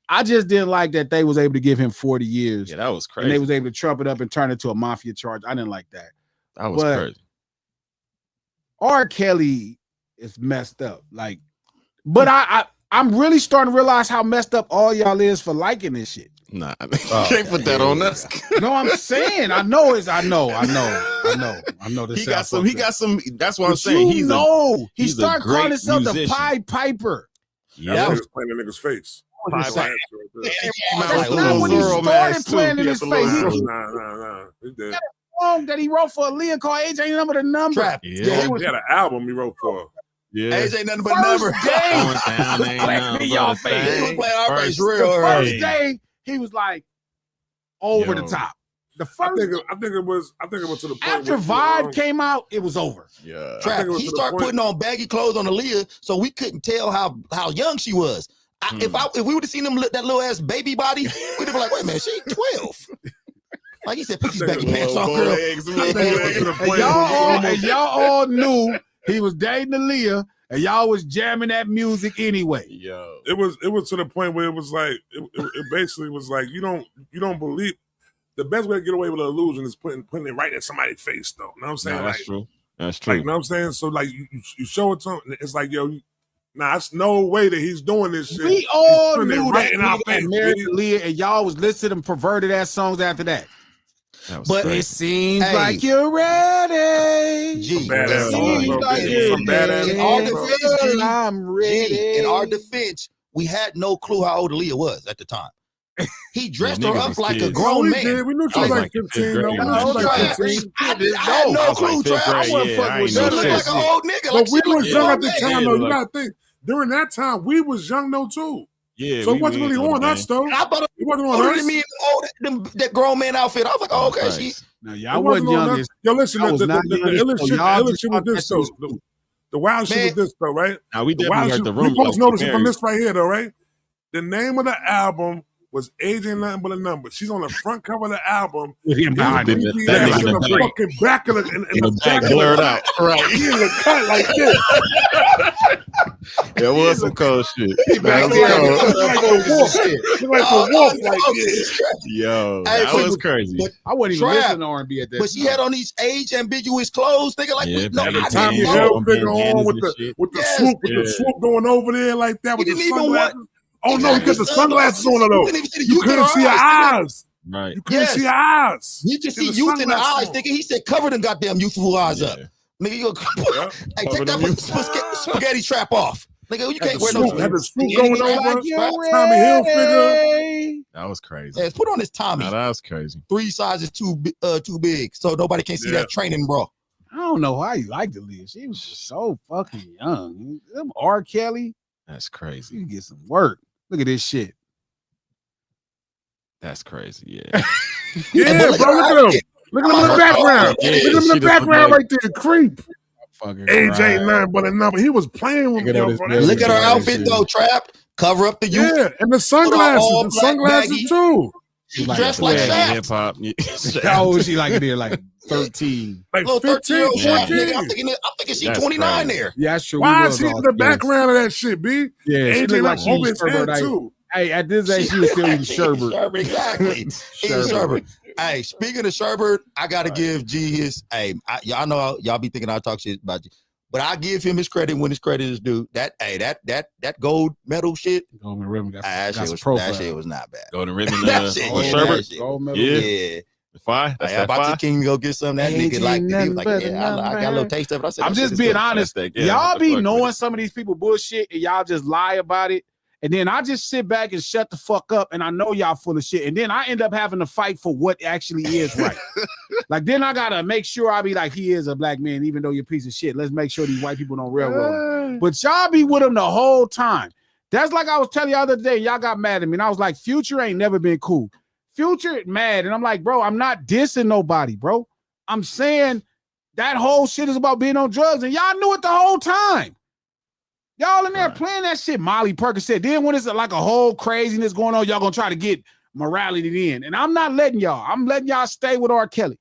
A: I just didn't like that they was able to give him 40 years.
C: Yeah, that was crazy.
A: And they was able to trump it up and turn it to a mafia charge. I didn't like that.
C: That was crazy.
A: R. Kelly is messed up. Like, but I'm really starting to realize how messed up all y'all is for liking this shit.
C: Nah, can't put that on us.
A: No, I'm saying I know. I know.
C: He got some. That's what I'm saying.
A: He started calling himself the Pied Piper.
B: Yeah, that was playing the nigga's face.
A: That's not when he started playing in his face. He did a song that he wrote for Aaliyah called AJ Number the Number.
B: Trap. Yeah, he had an album he wrote for.
D: Yeah, AJ Nothing But Number.
A: First day, he was like over the top. The first,
B: I think it was to the point
A: after Vibe came out, it was over.
C: Yeah,
D: Trap. He started putting on baggy clothes on Aaliyah, so we couldn't tell how young she was. If we would have seen that little ass baby body, we'd have been like, wait a minute, she 12. Like he said, put these baggy pants on, girl.
A: And y'all all knew he was dating Aaliyah, and y'all was jamming that music anyway.
C: Yo,
B: it was to the point where it was like it basically was like you don't believe. The best way to get away with an illusion is putting it right in somebody's face, though. You know what I'm saying?
C: No, that's true. That's true.
B: Like, you know what I'm saying? So like you show it to him, it's like, yo, it's no way that he's doing this shit.
A: We all knew
B: right in our
A: that
B: face,
A: married Aaliyah, and y'all was listening to perverted ass songs after that. But crazy. It seems like you're ready.
D: G,
A: I'm ready.
D: In our defense, we had no clue how old Aaliyah was at the time. He dressed her up like a grown man.
B: We knew she was like 15.
D: I had no clue. I wasn't fucking with her. She looked like an old nigga.
B: But we was young at the time, though. You gotta think. During that time, we was young, though, too.
C: Yeah.
B: So it wasn't really on us, though.
D: I thought it wasn't on us. Me that grown man outfit. I was like, oh, okay. She.
A: Now, y'all wasn't young.
B: Yo, listen, the shit was this, though. The wild shit was this, though, right?
C: Now, we definitely heard the rumor.
B: You folks notice it from this right here, though, right? The name of the album was Age Ain't Nothing But a Number. She's on the front cover of the album.
A: With him behind him.
B: He's
C: That
B: in
C: nigga in
B: the
C: the back.
B: fucking back of the in the
C: back
B: back of
C: blurred
B: the
C: out. Right.
B: He in the cut like this.
C: That was some cold shit.
A: back
C: That
A: there.
C: was
B: Look like a wolf. Look like a wolf like this.
C: Yo,
D: Hey,
C: that
D: but-
C: was crazy.
D: but-
A: I wouldn't even
D: Trap.
A: listen to R&B at that
D: But she
A: time.
D: had on these age ambiguous clothes, nigga. Like,
C: Yeah,
D: no,
C: baggy
D: I
B: Tommy
D: didn't
C: pants.
D: know.
B: Hilfiger on with
C: and shit.
B: the
D: Yes.
B: swoop, with
C: Yeah.
B: the swoop going over there like that with
D: He
B: the
D: didn't even
B: sunglasses.
D: want-
B: Oh no, he got the sunglasses on her
D: You
B: though.
D: couldn't even see the
B: You
D: youth in
B: couldn't
D: her
B: see her
D: eyes.
B: eyes.
C: Right.
B: You couldn't
D: Yes.
B: see her eyes.
D: You can
B: She
D: see
B: had
D: youth in the
B: sunglasses
D: eyes,
B: on.
D: nigga. He said, cover them goddamn youthful eyes up.
C: Yeah.
D: Nigga, you
B: Yeah.
D: hey,
C: Cover
D: take that
C: them
D: spaghetti trap off. Nigga, you can't wear no
B: Had the swoop
D: spaghetti
B: going
D: trap.
B: over.
A: You
B: Tommy Hilfiger.
A: ready?
C: That was crazy.
D: Yes, put on this Tommy.
C: Now, that was crazy.
D: 3 sizes too big, so nobody can see
B: Yeah.
D: that training bra.
A: I don't know how you like to live. She was just so fucking young. Them R. Kelly,
C: That's crazy.
A: you get some work. Look at this shit.
C: That's crazy. Yeah.
B: Yeah,
D: but look
B: bro,
D: at
B: look
D: her
B: at him.
D: outfit.
B: Look at him in the background.
C: Yeah,
B: Look at him in
C: she
B: the
C: just
B: background
C: look
B: right there. Creep.
A: Fucking
B: Age
A: right.
B: ain't nothing but a number. He was playing with me,
C: Look at
B: yo,
C: this
B: bro.
C: man.
D: Look at her
C: Yeah,
D: outfit
C: yeah.
D: though, Trap. Cover up the youth.
B: Yeah, and the
D: all
B: sunglasses. The
D: black
B: sunglasses
D: baggy.
B: too.
D: She
A: Like
D: dressed
A: that.
D: like
C: Yeah,
D: Shaft.
C: hip hop.
A: How old is she like there? Like 13.
B: Like
D: Little 13-year-old
B: 15,
D: Shaft, nigga.
B: 14.
D: I'm thinking she
C: That's
D: 29
C: crazy.
D: there.
A: Yeah, that's true.
B: Why
A: We
B: is
A: was
B: he
A: all
B: in the
A: kids.
B: background of that shit, B?
A: Yeah, she
B: AJ
A: looked like
B: like
A: she
B: over
A: was
B: his head
A: Sherbert.
B: too.
A: Hey, at this age, she was still eating sherbet.
D: Sherbert, exactly. Eating
A: Sherbet.
D: Sherbert. Hey, speaking of Sherbert, I gotta give G his. Hey, y'all know y'all be thinking I talk shit about you, but I give him his credit when his credit is due. That gold medal shit.
A: Golden ribbon got,
D: That
A: got
D: shit
A: some
D: was
A: profile.
D: that shit was not bad.
C: Golden ribbon.
D: That shit,
C: Or
D: yeah,
C: sherbet.
D: that shit.
A: Gold medal.
C: Yeah.
D: Yeah.
C: Fire. That's
D: Hey,
C: that
D: about
C: fire.
D: to King go get some. That
A: Ain't
D: nigga like
A: ain't
D: he was
A: nothing
D: like,
A: but a
D: yeah, I got a little
A: number.
D: taste of it. I said,
A: I'm
D: that shit
A: just
D: is
A: being
D: good.
A: honest.
C: That's that- yeah,
A: Y'all
C: I
A: be
C: fuck with
A: knowing
C: it.
A: some of these people bullshit and y'all just lie about it. And then I just sit back and shut the fuck up. And I know y'all full of shit. And then I end up having to fight for what actually is right. Like, then I got to make sure I be like, he is a black man, even though you're a piece of shit. Let's make sure these white people don't railroad him. But y'all be with him the whole time. That's like I was telling y'all the other day. Y'all got mad at me. And I was like, Future ain't never been cool. Future mad. And I'm like, bro, I'm not dissing nobody, bro. I'm saying that whole shit is about being on drugs. And y'all knew it the whole time. Y'all in there
C: Right.
A: playing that shit, Molly Perkins said. Then when it's like a whole craziness going on, y'all gonna try to get morality in. And I'm not letting y'all. I'm letting y'all stay with R. Kelly.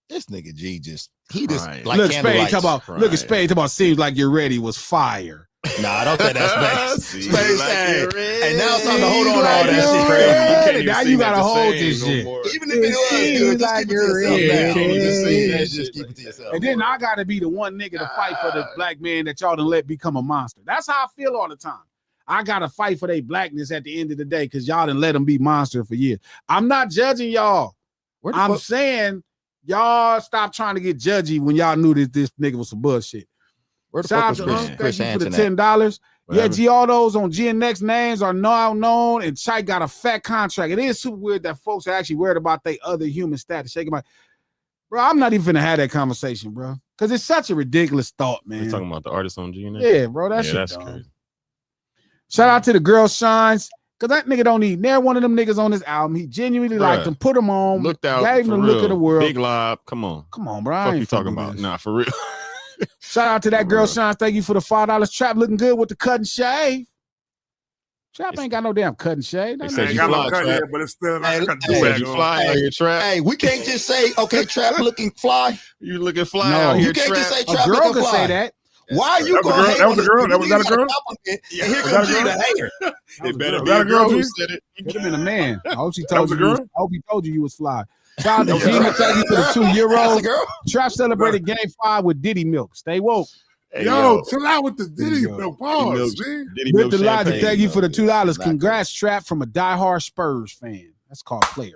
D: This nigga G he just
C: Right.
D: like
A: Look, Spade
D: candlelights.
A: talk about look at
C: Right.
A: Spade talk about seems like you're ready was fire.
D: Nah, don't say that, Space.
C: See,
D: Space,
C: like
D: hey,
C: you're
D: hey, now it's time to hold
A: Seems
D: on to all
A: like
D: that
A: you're
D: shit.
C: crazy. You can't
A: ready.
C: even
A: Now
C: sing
A: you
C: that
A: gotta
C: the
A: hold
C: same
A: this
C: no
A: shit.
C: more.
D: Even if it was
A: seems
D: good, just
A: like
D: keep it to
A: you're
D: yourself
A: ready.
D: now.
C: Just sing that
D: Just
C: shit
D: keep it
C: like
D: to
C: that.
D: yourself.
A: And then I gotta be the one nigga to fight for the black man that y'all done let become a monster. That's how I feel all the time. I gotta fight for their blackness at the end of the day because y'all done let them be monster for years. I'm not judging y'all.
D: Where the
A: I'm
D: fuck-
A: saying y'all stop trying to get judgy when y'all knew that this nigga was some bullshit.
D: Where the
A: Shout
D: fuck
A: out
D: was
A: to
D: Chris,
A: Unc.
D: Chris
A: Thank you for the
D: Hansen at?
A: $10. Yeah,
C: Whatever.
A: G, all those on GNX names are now known, and Chike got a fat contract. It is super weird that folks are actually worried about their other human status. Shaking my, bro, I'm not even gonna have that conversation, bro, because it's such a ridiculous thought, man.
C: We talking about the artist on GNX?
A: Yeah, bro, that
C: Yeah,
A: shit
C: that's
A: dumb.
C: crazy.
A: Shout out to the girl Shines, because that nigga don't need near one of them niggas on this album. He genuinely
C: Bruh,
A: liked them, put them on,
C: Looked out.
A: gave him
C: for
A: the look
C: real.
A: of the world.
C: Big Lob. Come on.
A: Come on, bro. I
C: Fuck
A: ain't
C: you talking
A: fucking with
C: about?
A: this.
C: Nah, for real.
A: Shout out to that
C: For
A: girl
C: real.
A: Shines. Thank you for the $5 Trap looking good with the cut and shave. Trap ain't got no damn cut and shave.
C: They
A: That
C: said
B: I ain't
C: you
B: got no
C: fly,
B: cut
C: Trap.
B: yet, but it's still I
D: Hey,
B: got
D: hey,
B: do
C: Said you
B: rag on.
C: fly out here, Trap.
D: Hey, we can't just say, okay, Trap looking fly.
C: You looking fly
A: No.
C: out
A: You
C: here,
D: You can't
C: Trap.
D: just say
A: a
D: Trap
A: girl
D: looking
A: could
D: fly.
A: say that.
D: Why are you
B: That was a
D: going
B: girl?
D: hate
B: That was
D: on
B: a girl?
D: this?
B: That was that a girl?
D: And here
B: Was
D: comes
B: that a
D: G
B: girl?
D: the hater.
C: It better
B: Was
C: be
B: that
C: a
B: a girl,
C: girl who
B: G?
C: said it.
A: Could have been a man. I hope she
B: That
A: told
B: was a
A: you. You was,
B: girl?
A: I hope he told you you was fly. Shout out to
B: That was a
A: Gina.
B: girl?
A: Thank you for the
D: That's a
A: 2-year-old.
D: girl.
A: Trap celebrated Game 5 with Diddy Milk. Stay woke.
C: Hey,
B: Yo, chill out with the Diddy.
A: Yo.
B: No pause,
C: Milk-
B: G.
C: Diddy
A: With
C: Milk
A: the Logic,
C: champagne.
A: thank you for the
D: No, yeah,
A: $2.
D: not
A: Congrats, Trap, from a diehard Spurs fan. That's called player.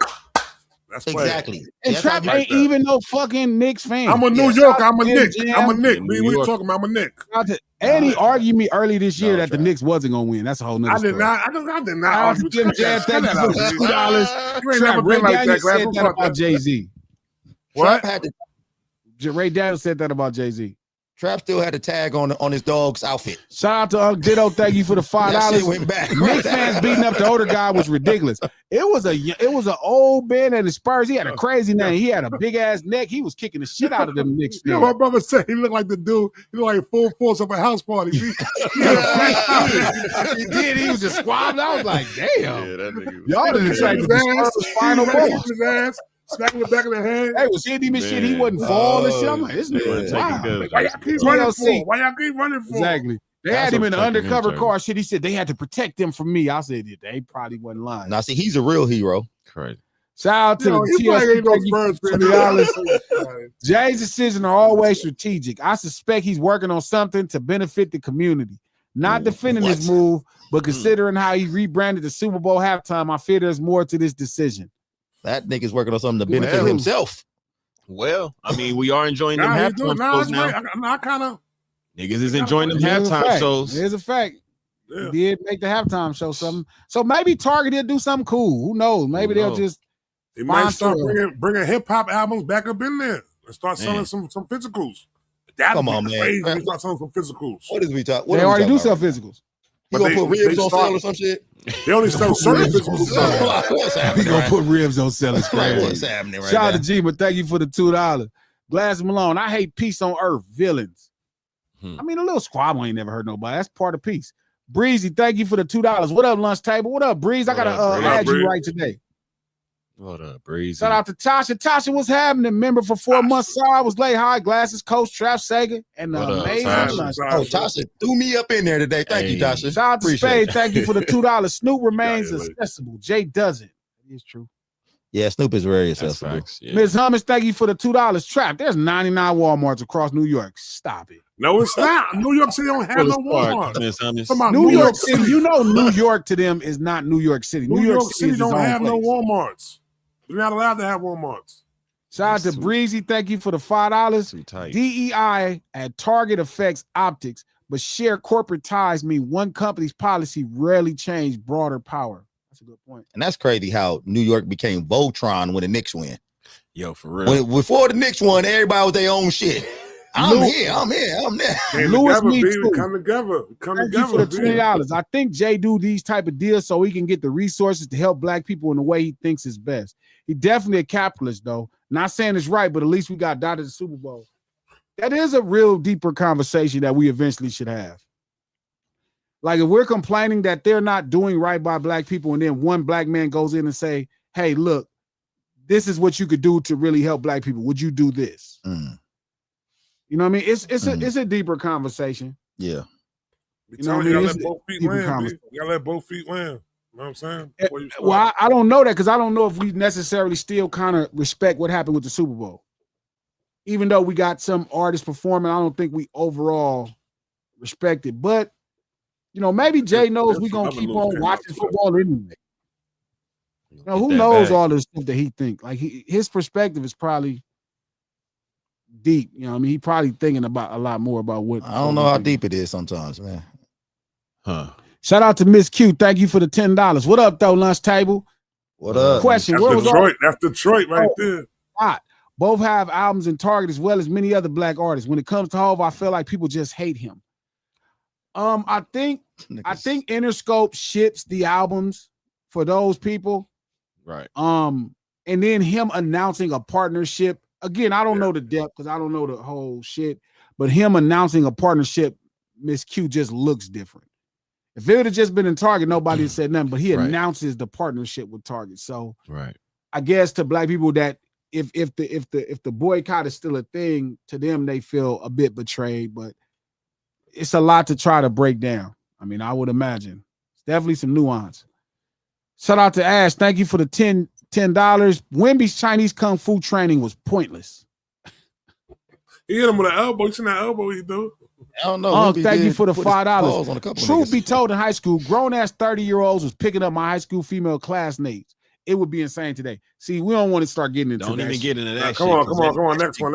B: That's player.
D: Exactly.
A: And
D: That's
A: Trap
D: how
B: like
A: ain't
B: that.
A: even no fucking Knicks fan.
B: I'm a New
D: Yeah.
B: York. I'm a
A: Jam
B: Nick.
A: Jam.
B: I'm a Nick.
C: In
B: B,
C: New
B: what you
C: York.
B: talking about? I'm a Nick.
A: And he
D: Nah,
A: argued me early this year
D: No,
A: that the
D: Trap.
A: Knicks wasn't gonna win. That's a whole nother
B: I did
A: story.
B: not. I did not
A: Shout out
B: argue
A: to
B: with
A: Jim
B: you.
A: Jam.
B: Cut
A: Thank you
B: that
A: for
B: out,
A: the
B: G.
A: $2.
B: You ain't
A: Trap,
B: never
A: Ray
B: been like that,
A: Daniels
B: Glass.
A: said
B: What's
A: that
B: up,
A: about
B: man?
A: Jay-Z.
B: What?
D: Trap had to
A: Ray Daniels said that about Jay-Z.
D: Trap still had a tag on his dog's outfit.
A: Shout out to Unc Ditto. Thank you for the
D: That shit
A: $5.
D: went back.
A: Knicks fans beating up the older guy was ridiculous. It was an old man at the Spurs. He had a crazy name. He had a big ass neck. He was kicking the shit out of them Knicks
B: You know,
A: fans.
B: my brother said he looked like the dude. He looked like full force of a house party. See?
A: He did. He was just squabbling. I was like, damn.
C: Yeah, that nigga.
A: Y'all didn't expect
B: his
A: the
B: ass,
A: Spurs final ball.
B: his ass, smacking the back of the head.
A: Hey, was hitting him and shit. He wasn't falling and shit. I'm like, this
C: They
A: nigga
C: weren't
A: is
C: taking
A: wild.
C: good.
B: Why y'all keep
A: TLC.
B: running for? Why y'all keep running for?
A: Exactly. They
C: That's
A: had him
C: what
A: in the
C: protecting him,
A: undercover
C: Terry.
A: car shit. He said they had to protect him from me. I said they probably wasn't lying.
D: Now, see, he's a real hero.
C: Crazy.
A: Shout out to
B: Yo,
A: the
B: you probably
A: TLC.
B: ain't no Spurs fan.
A: $20. Jay's decisions are always strategic. I suspect he's working on something to benefit the community. Not defending his move, but considering how he rebranded the Super Bowl halftime, I fear there's more to this decision.
D: That nigga's working on something to benefit
A: Well.
D: himself.
C: Well, I mean, we are enjoying them
B: Nah, he's doing.
C: halftime
B: Nah,
C: shows
B: it's
C: now.
B: right. I kind of.
C: Niggas is enjoying them
A: Here's a
C: halftime
A: fact.
C: shows.
A: Here's a fact.
B: Yeah.
A: He did make the halftime show something. So maybe Target will do something cool. Who knows? Maybe they'll
C: knows?
A: just
B: He might start
A: Sponsor.
B: bringing hip hop albums back up in there and start selling
C: Man.
B: some physicals. That'd
D: Come
B: be
D: on, man.
B: crazy if they start selling some physicals.
D: What is we talking?
A: they already do sell physicals.
D: He
B: But
D: gonna put
B: they
D: ribs on
B: start-
D: sale or some shit?
B: They only sell certain physicals.
D: What's
A: He
D: happening?
A: gonna
D: Right?
A: put ribs on sellers.
D: Like,
A: Crazy.
D: what's happening right
A: Shout out
D: now?
A: to G, but thank you for the $2. Glasses Malone. I hate peace on earth. Villains. I mean, a little squabble ain't never hurt nobody. That's part of peace. Breezy, thank you for the $2. What up, lunch table? What up, Breeze? I
C: What
A: gotta
C: up, Breeze?
A: add you
B: Breeze?
A: right today.
C: What up, Breezy?
A: Shout out to Tasha. Tasha, what's happening? Member for 4 months. Sorry, I was late. Hi, Glasses Coach, Trap Sega, and
C: What up,
A: amazing
C: Tasha?
A: lunch.
D: Oh, Tasha threw me up in there today. Thank you,
C: Hey.
D: Tasha.
A: Shout out to
D: Appreciate
A: Spade.
D: it.
A: Thank you for the $2. Snoop remains
B: Yeah, yeah,
A: accessible. Jay doesn't. It is true.
D: Yeah, Snoop is very
C: That's
D: accessible.
C: facts. Yeah.
A: Ms. Hummus, thank you for the $2. Trap. There's 99 Walmarts across New York. Stop it.
B: No, it's not. New York City don't have no Walmart.
C: Miss Hummus.
B: Come on,
A: New York City, you know New York to them is not New York City.
B: New York City
A: is its
B: don't
A: own
B: have no
A: place.
B: Walmarts. They're not allowed to have Walmarts.
A: Shout out to
C: Too-
A: Breezy, thank you for the $5.
C: Too tight.
A: DEI at Target affects optics, but shared corporate ties mean one company's policy rarely change broader power. That's a good point.
D: And that's crazy how New York became Voltron when the Knicks win.
C: Yo, for real.
D: Before the Knicks won, everybody was their own shit. I'm here, I'm there.
B: Came
A: Lewis,
B: together,
A: me
B: B.
A: too.
B: We come together. We come
A: Thank you for
B: together.
A: the
B: B.
A: $20. I think Jay do these type of deals so he can get the resources to help black people in the way he thinks is best. He definitely a capitalist, though. Not saying it's right, but at least we got dotted at the Super Bowl. That is a real deeper conversation that we eventually should have. Like if we're complaining that they're not doing right by black people, and then one black man goes in and say, "Hey, look, this is what you could do to really help black people. Would you do this?"
D: Mm,
A: You know what I mean? It's a deeper conversation.
D: yeah.
B: We
A: You know
B: telling
A: what I
B: you,
A: mean?
B: gotta let
A: It's
B: both feet
A: deeper
B: land, B.
A: conversation.
B: You gotta let both feet land. You know what I'm saying? Before you start.
A: Well, I don't know that because I don't know if we necessarily still kind of respect what happened with the Super Bowl. Even though we got some artists performing, I don't think we overall respect it. But, you know, maybe Jay knows we're going to keep on watching football anyway. You know, who knows all this stuff that he think? Like, his perspective is probably deep. You know what I mean? He probably thinking about a lot more about what.
D: I don't know how deep it is sometimes, man.
C: Huh.
A: Shout out to Miss Q. Thank you for the $10. What up, though, lunch table?
D: What up?
A: Question.
B: That's
A: Where was all
B: Detroit. That's Detroit right there.
A: hot? Both have albums in Target as well as many other black artists. When it comes to Hov, I feel like people just hate him. I think Interscope ships the albums for those people.
C: Right.
A: And then him announcing a partnership. Again, I don't know the depth because I don't know the whole shit, but him announcing a partnership, Miss Q just looks different. If it would have just been in Target, nobody had said nothing, but he
C: Right.
A: announces the partnership with Target. So
C: Right.
A: I guess to black people that if the boycott is still a thing, to them they feel a bit betrayed, but it's a lot to try to break down. I mean, I would imagine. It's definitely some nuance. Shout out to Ash. Thank you for the $10. Wimby's Chinese Kung Fu training was pointless.
B: He hit him with an elbow. You seen that elbow he do?
D: I don't know.
A: Thank you for the
D: Put his
A: $5.
D: paws on a couple
A: Truth
D: niggas.
A: be told, in high school, grown-ass 30-year-olds was picking up my high school female classmates. It would be insane today. See, we don't want to start getting into
C: Don't
A: that
C: even
A: shit.
C: get into that.
B: Come on. Next one.
A: We don't want to start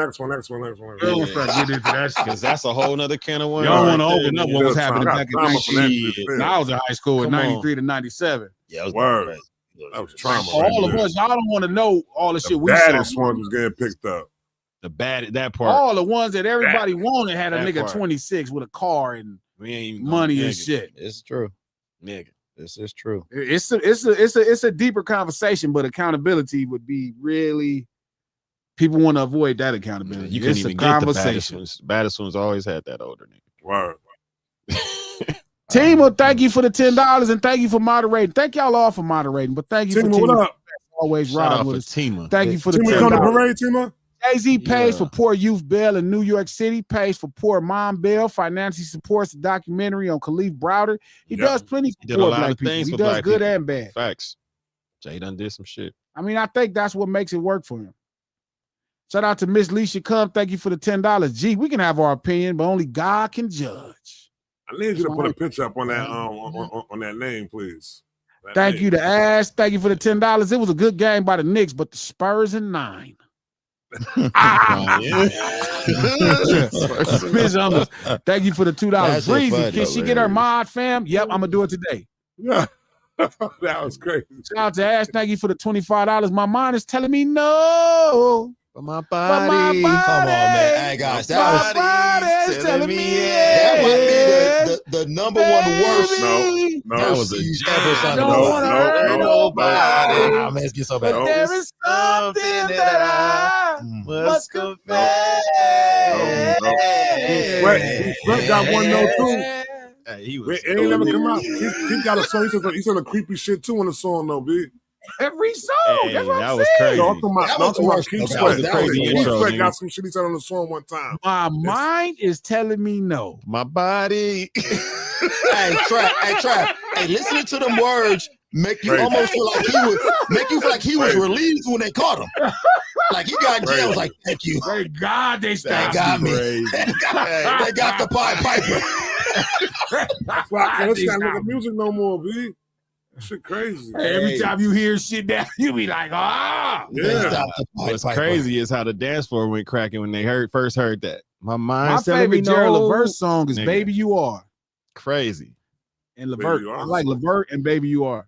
A: getting into that shit.
C: Because that's a whole nother can of worms.
A: Y'all want to
C: right
A: open
C: there,
A: up
C: nigga.
A: what was
B: Still
A: happening
B: trying.
A: back in
B: Trauma from that
A: 19.
B: shit.
A: When I was in high school in
C: Come on.
A: 93 to 97.
D: Yeah, it was
B: Word.
D: crazy.
B: That was trauma.
A: For all of us, y'all don't want to know all the shit we
B: baddest
A: saw.
B: ones was getting picked up.
C: that part.
A: All the ones that everybody wanted had a
C: that
A: nigga
C: part.
A: 26 with a car and
C: We ain't even
A: money and
C: nigga.
A: shit.
D: It's true.
C: Nigga.
D: This is true.
A: It's a deeper conversation, but accountability would be really. People want to avoid that accountability.
C: You couldn't
A: It's a
C: even get the baddest
A: conversation.
C: ones. Baddest ones always had that older nigga.
B: Word.
A: Timo, thank you for the $10 and thank you for moderating. Thank y'all all for moderating, but thank you
B: Tima,
A: for
B: what
A: Timo
B: up?
A: always
C: Shout
A: riding
C: out
A: with
C: for
A: us.
C: Tima.
A: Thank you for the
B: Tima, come to
A: $10.
B: parade, Tima.
A: Jay-Z pays
C: Yeah.
A: for poor youth bail in New York City, pays for poor mom bail, financially supports the documentary on Khalif Browder. He
B: Yeah.
A: does plenty
C: He did
A: for
C: a
A: poor
C: lot
A: black
C: of
A: people.
C: things
A: He
C: for
A: does
C: black
A: good
C: people.
A: and bad.
C: Facts. Jay done did some shit.
A: I mean, I think that's what makes it work for him. Shout out to Miss Leisha Come. Thank you for the $10. Gee, we can have our opinion, but only God can judge.
B: I need you to put a
A: Right.
B: picture up on that on that name, please. That
A: Thank
B: name.
A: you to Ash. Thank you for the $10. It was a good game by the Knicks, but the Spurs in 9. Miss Hummus, thank you for the $2.
D: That shit
A: Breezy,
D: funny.
A: can she get her
D: Hilarious.
A: mod, fam? Yep, I'm gonna do it today.
B: Yeah. That was crazy.
A: Shout out to Ash. Thank you for the $25. My mind is telling me no.
C: But my
A: But my
C: body.
A: body,
D: Come on, man. Hey, guys,
A: my
D: that
A: body's telling me
D: that might
A: yes.
D: be the number one worst
A: Baby,
B: No,
C: That was a
D: he's
C: jam.
D: ever
A: I
D: sung
A: don't
D: about.
A: want to
B: no,
A: hurt
B: no,
A: nobody.
D: Ah, man, it's getting so
A: But
D: bad.
A: there is something that I must confess.
B: Sweat got one note too.
C: Hey, he
B: It
C: was
B: ain't never come out. He got a song. He said a creepy shit too on the song though, B.
A: Every song.
C: Hey,
A: That's what
C: that
A: I'm
C: was
A: saying.
C: crazy.
B: No, I'm talking about,
D: That
B: no, I'm
D: was
B: talking about
D: worse.
B: Keith
D: That
B: Sweat.
C: was a crazy
B: Keith
C: intro,
B: Sweat
C: nigga.
B: got some shit he said on the song one time.
A: My mind is telling me no.
C: My body.
D: Hey, Trap. Hey, listening to them words make you
B: Crazy.
D: almost feel like he was
B: Crazy.
D: relieved when they caught him. Like he got in jail. I was like, thank you.
A: Thank God they
D: They
A: stopped.
D: got me.
C: Crazy.
D: They got the Pied Piper.
B: That's why I can't listen to that nigga music no more, B. That shit crazy.
A: Every time you hear shit down, you be like, ah.
D: They
B: Yeah.
D: stopped the Pied
C: What's
D: Piper.
C: crazy is how the dance floor went cracking when they first heard that. My
A: My
C: mind's telling me
A: favorite Jerry
C: no.
A: Levert song is
C: Nigga.
A: Baby You Are.
C: Crazy.
A: And
B: Baby
A: Levert.
B: You Are.
A: I like Levert and Baby You Are.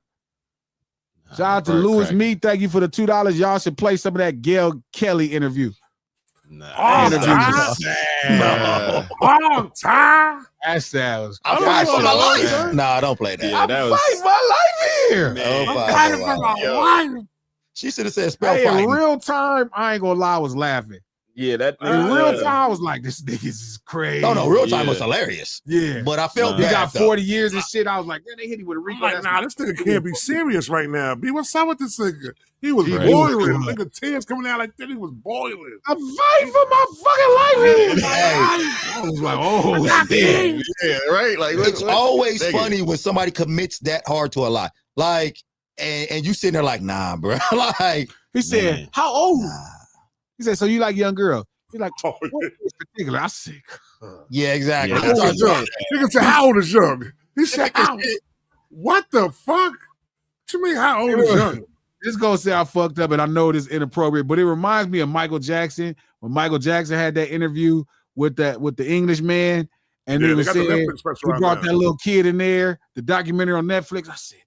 A: Shout out to
C: Levert
A: Louis
C: cracking.
A: Mead. Thank you for the $2. Y'all should play some of that Gail Kelly interview.
C: Nah,
B: Oh,
C: that
A: interview
C: was
A: was
C: sad.
B: Oh, time.
A: That sounds
D: I'm
A: crazy.
D: fighting for my life.
C: sad.
D: Nah, don't play that.
C: Yeah, that
A: I'm
C: was.
A: fighting my life here.
C: Man,
D: I'm
B: I'm
D: fighting
B: fighting
D: for
B: for
D: my
B: my life.
D: She should have said spell
A: Hey, in
D: fighting.
A: real time, I ain't gonna lie, I was laughing.
C: Yeah, that.
A: In real time, I was like, this nigga is crazy.
D: No, real time
C: Yeah.
D: was hilarious.
A: Yeah.
D: But I felt
A: He
D: bad.
A: got
D: though.
A: 40 years and shit. I was like, man, they hit him with a
B: I'm
A: Rico.
B: like,
A: That's
B: nah, this nigga can't be serious right now. B, what's up with this nigga? He was
C: Crazy.
B: boiling. Nigga, tears coming out like that. He was boiling.
A: I'm fighting for my fucking life here.
D: Hey.
A: I was like, oh, shit.
C: Yeah, right. Like
D: It's always
C: Nigga.
D: funny when somebody commits that hard to a lie. Like, and you sitting there like, nah, bro. Like,
A: He said,
C: Man.
A: how old?
D: nah.
A: He said, so you like young girls? He's like,
B: Oh,
A: what in particular? I said,
D: Yeah, exactly.
C: Yeah,
B: How old is Young? Nigga said, how old is Young? He said, how? What the fuck? What you mean, how old is Young?
A: this gonna sound fucked up, and I know it is inappropriate, but it reminds me of Michael Jackson when Michael Jackson had that interview with the English man, and
B: Yeah,
A: he
B: they
A: was
B: got the
A: saying
B: Netflix special
A: he
B: right
A: brought
B: now.
A: that little kid in there, the documentary on Netflix. I said,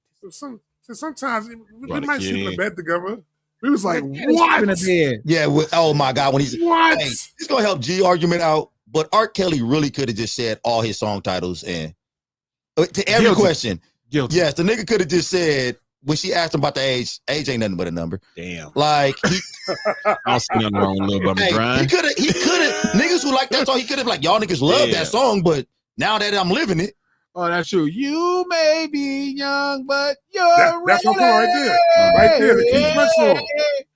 B: Sometimes we
C: Brought a
B: might
C: kid
B: sleep in
C: in.
B: the bed together. We was like,
A: "Get his shit in
B: what?
A: the bed."
D: Yeah, oh my God. When he's
B: What?
D: hey, it's gonna help G argument out, but Art Kelly really could have just said all his song titles and to every
A: Guilty.
D: question.
A: Guilty.
D: Yes, the nigga could have just said when she asked him about the age ain't nothing but a number.
C: Damn.
D: Like
C: I don't see nothing wrong with Lil Bubba
D: he
C: Grind.
D: could have niggas who like that song, he could have like y'all niggas love
C: Yeah.
D: that song, but now that I'm living it,
A: Oh, that's true. You may be young, but you're
B: That's what I'm talking right there. Right there, the Keith Sweat song.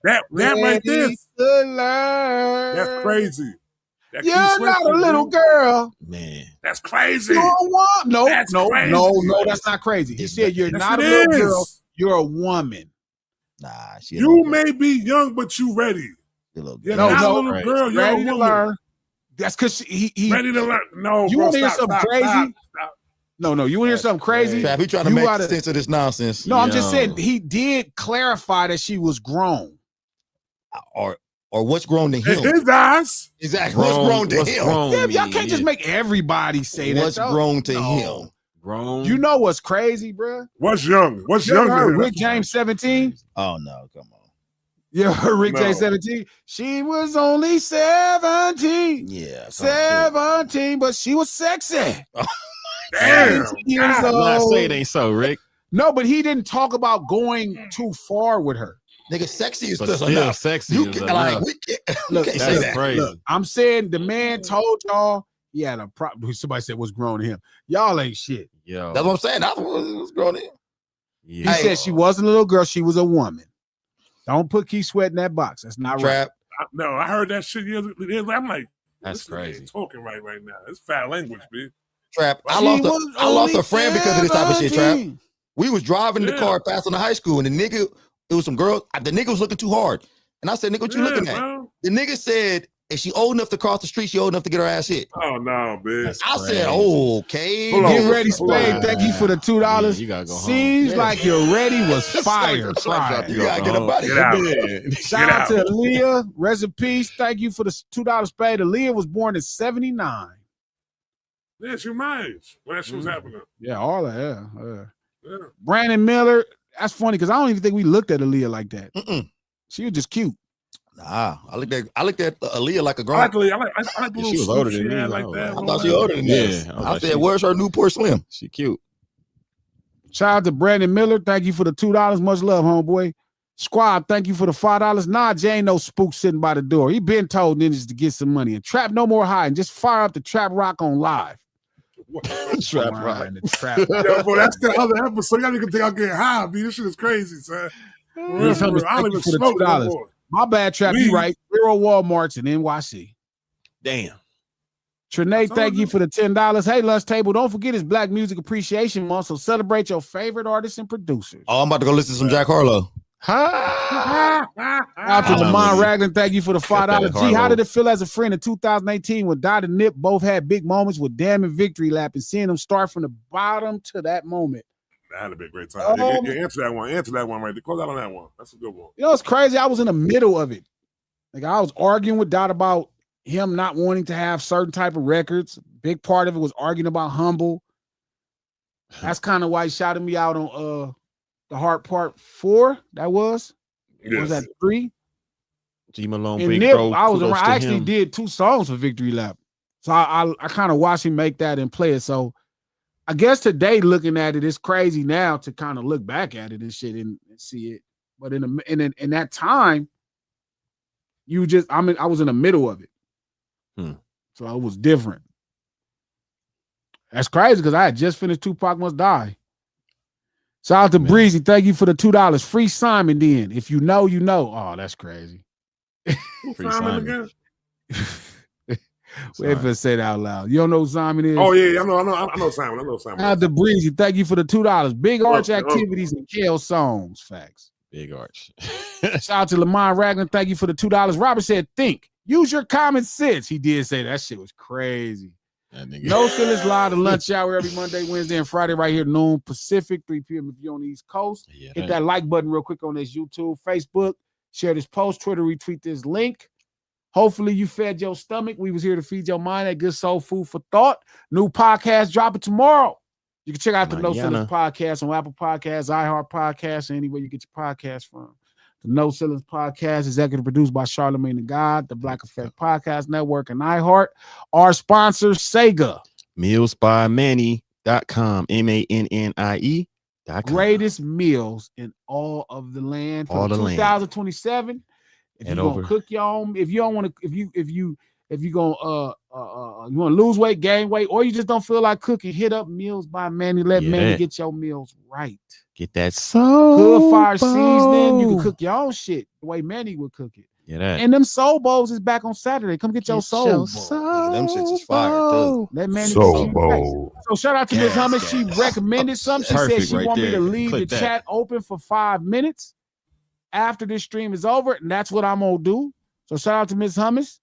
B: That right there.
A: ready to learn.
B: That's crazy. That Keith
A: You're
B: Sweat
A: not a
B: shit,
A: little
B: dude.
A: girl.
C: Man.
B: That's crazy.
A: You're a woman. No,
B: That's
A: no,
B: crazy.
A: no, that's not crazy. He said you're
B: Yes,
A: not a
B: it
A: little
B: is.
A: girl. You're a woman.
D: nah, she a
B: You
D: little girl.
B: may be young, but you ready.
D: She a little
B: You're
D: girl.
A: No,
B: not
A: no.
B: a little
C: Right.
B: girl. You're
A: Ready
B: a
A: to
B: woman.
A: learn. That's because he
B: Ready to learn. No,
A: You
B: bro,
A: wanna hear
B: stop,
A: something
B: stop,
A: crazy?
B: stop.
A: No, you want to hear something crazy?
D: Trap, he trying to
A: You
D: make
A: gotta-
D: sense of this nonsense.
A: No, I'm just
C: Yo.
A: saying he did clarify that she was grown.
D: Or what's grown to
B: In
D: him.
B: his eyes,
D: Exactly. What's grown to
C: what's
D: him?
C: grown
A: Yeah, y'all
C: mean?
A: can't just make everybody say that.
D: What's
A: though.
D: grown to
A: No.
D: him?
C: Grown.
A: You know what's crazy, bro?
B: what's young? What's
A: You ever
B: young?
A: heard
B: to
A: Rick
B: him?
A: James 17?
D: Oh no, come on.
A: Yeah, Rick
B: No.
A: J 17. She was only 17.
D: Yeah.
A: 17, but she was sexy.
B: Damn.
A: 17 years
B: God.
C: Not say it
A: old.
C: ain't so, Rick.
A: No, but he didn't talk about going too far with her.
D: Nigga, sexy is
C: But
D: still
C: still
D: enough.
C: sexy
D: You
C: is
D: can,
C: enough.
D: like, we can't,
A: Look,
D: can't
C: That's
D: say that.
C: crazy.
A: Look, I'm saying the man told y'all he had a problem. Somebody said what's grown to him. Y'all ain't shit.
C: Yo.
D: That's what I'm saying. That's what was growing in.
A: He
C: Yeah.
A: said she wasn't a little girl, she was a woman. Don't put Keith Sweat in that box. That's not right.
D: Trap.
B: No, I heard that shit years ago. I'm like,
C: That's
B: this nigga ain't
C: crazy.
B: talking right now. It's foul language, bitch.
D: Trap. I
A: She
D: lost
A: was
D: a friend because of this type of shit, Trap.
A: 17.
D: We was driving the
B: Yeah.
D: car passing the high school, and the nigga, it was some girl. The nigga was looking too hard, and I said, "Nigga, what you looking at?"
B: Bro.
D: The nigga said, "If she old enough to cross the street, she old enough to get her ass hit."
B: Oh no, bitch.
C: That's
D: I
C: crazy.
D: said, "Okay."
B: Hold on.
A: Get ready,
B: Hold on.
A: Spade. Thank you for the $2.
C: Yeah, you gotta go home.
A: Seems
D: Yeah.
A: like you're ready was fire.
C: Like,
A: Fried.
D: You gotta get up out of
B: Get
D: here.
B: out.
C: Yeah.
A: Shout out
B: Get
A: to Aaliyah. Rest in peace. Thank you for the $2 Spade. Aaliyah was born in 79.
B: Yeah, she my age when that shit was happening.
A: Yeah, all of that.
B: Yeah.
A: Brandon Miller. That's funny because I don't even think we looked at Aaliyah like that.
D: Mm-mm.
A: She was just cute.
D: Nah, I looked at Aaliyah like a
B: I
D: grown.
B: like the I like the
C: Yeah,
B: little
C: she was
B: suit
C: older
B: she
C: than me.
B: had
C: I
B: like
C: was
B: that.
C: like,
D: I thought she older than
C: Yeah,
D: that.
C: I was
D: I
C: like,
D: said,
C: she-
D: "Where's her Newport Slim?"
C: She cute.
A: Shout out to Brandon Miller. Thank you for the $2. Much love, homeboy. Squad, thank you for the $5. Nah, Jay ain't no spook sitting by the door. He been told ninjas to get some money. And Trap no more hiding. Just fire up the Trap Rock on live.
C: Trap
A: Fine,
C: rock.
A: the Trap
B: Yo, bro, that's the other episode. Y'all niggas think I'm getting high, B. This shit is crazy, son.
A: Miss
B: For
A: Hummers,
B: real. I
A: thank
B: don't
A: you
B: even
A: for the
B: smoke no
A: $2.
B: more.
A: My bad, Trap.
B: Weed.
A: You right. 0 Walmarts in NYC.
C: Damn.
A: Trinae,
B: That's
A: thank
B: all
A: you
B: good.
A: for the $10. Hey, Lunch Table, don't forget it's Black Music Appreciation Month, so celebrate your favorite artists and producers.
D: Oh, I'm about to go listen to some Jack Harlow.
A: Shout out to
C: I'm
A: Lamont
C: with you.
A: Raglan, thank you for the $5.
C: that
A: G, how
C: Harlow.
A: did it feel as a friend in 2018 when Dot and Nip both had big moments with Damn and Victory Lap and seeing them start from the bottom to that moment?
B: That had to be a great time.
A: Um,
B: Yeah, answer that one. Answer that one right there. Close out on that one. That's a good one.
A: You know, it's crazy. I was in the middle of it. Like, I was arguing with Dot about him not wanting to have certain type of records. Big part of it was arguing about Humble. That's kind of why he shouted me out on the Heart Part 4. That was. What was that 3?
C: G Malone,
A: And
C: Big
A: Nip,
C: Bro.
A: I was
C: kudos
A: around.
C: to
A: I actually
C: him.
A: did 2 songs for Victory Lap. So I kind of watched him make that and play it. So I guess today looking at it, it's crazy now to kind of look back at it and shit and see it. But in that time, I was in the middle of it. So it was different. That's crazy because I had just finished Tupac Must Die. Shout out to Breezy. Thank you for the $2. Free Simon then. If you know, you know. Oh, that's crazy.
C: Free
B: Simon
C: Simon.
B: again?
A: Wait for it say that out loud. You don't know who Simon is?
B: Oh yeah, I know Simon.
A: Shout out to Breezy. Thank you for the $2. Big Arch
B: Welcome.
A: Activities and Kale Songs. Facts.
C: Big Arch.
A: Shout out to Lamont Raglan. Thank you for the $2. Robert said, think. Use your common sense. He did say that shit was crazy.
C: That nigga.
A: No Silence Live, the lunch hour every Monday, Wednesday, and Friday right here, noon Pacific, 3 p.m. if you're on the East Coast.
C: Yeah,
A: Hit that like button real quick on this YouTube, Facebook. Share this post, Twitter, retweet this link. Hopefully you fed your stomach. We was here to feed your mind. That good soul food for thought. New podcast dropping tomorrow. You can check out the No Silence podcast on Apple Podcasts, iHeart Podcasts, and anywhere you get your podcast from. The No Silence podcast, executive produced by Charlamagne the God, the Black Effect Podcast Network, and iHeart. Our sponsor, Sega.
C: Mealsbymanny.com. MANNIE.com.
A: Greatest meals in all of the land.
C: All
A: For
C: the land.
A: 2027. If
C: And
A: you gonna cook your own, if you don't want to, if you gonna you want to lose weight, gain weight, or you just don't feel like cooking, hit up Meals by Manny. Let
C: Yeah,
A: Manny
C: that.
A: get your meals right.
C: Get that soul
A: Good fire
C: bowl.
A: seasoning. You can cook your own shit the way Manny would cook it.
C: Yeah, that.
A: And them soul bowls is back on Saturday. Come get your soul bowl.
D: Yeah, them shits is fire too.
A: Let Manny
B: Soul
A: get you
B: bowl.
A: right. So shout out to Miss Hummus. She recommended something. She said
C: Perfect
A: she
C: right
A: want me
C: there.
A: to leave
C: Click
A: the
C: that.
A: chat open for 5 minutes after this stream is over, and that's what I'm gonna do. So shout out to Miss Hummus.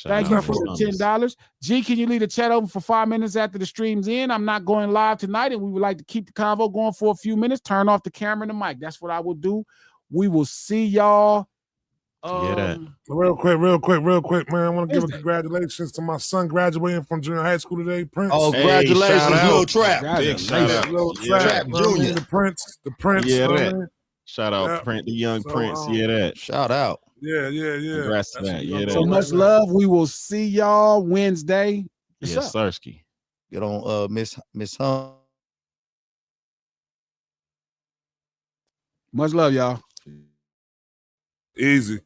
A: Thank you for the $10. G, can you leave the chat open for 5 minutes after the stream's in? I'm not going live tonight, and we would like to keep the convo going for a few minutes. Turn off the camera and the mic. That's what I will do. We will see y'all.
B: Real quick, man. I want to give a congratulations to my son graduating from junior high school today, Prince.
D: Oh, congratulations,
C: shout out.
D: Lil Trap.
C: Big shout out.
B: Little
C: Yeah.
B: Trap,
D: Junior.
B: The Prince.
C: Yeah, that.
B: man.
C: Shout out
B: Yeah.
C: Prince, the young
B: So,
C: Prince. Yeah, that.
D: Shout out.
B: Yeah.
C: Congrats to
B: That's what
C: that.
B: we
C: Yeah,
B: gonna
A: So
B: do
A: much
B: right now.
A: love. We will see y'all Wednesday. What's
C: Yes,
A: up?
C: Sirski.
D: Get on Miss Hum.
A: Much love, y'all.
B: Easy.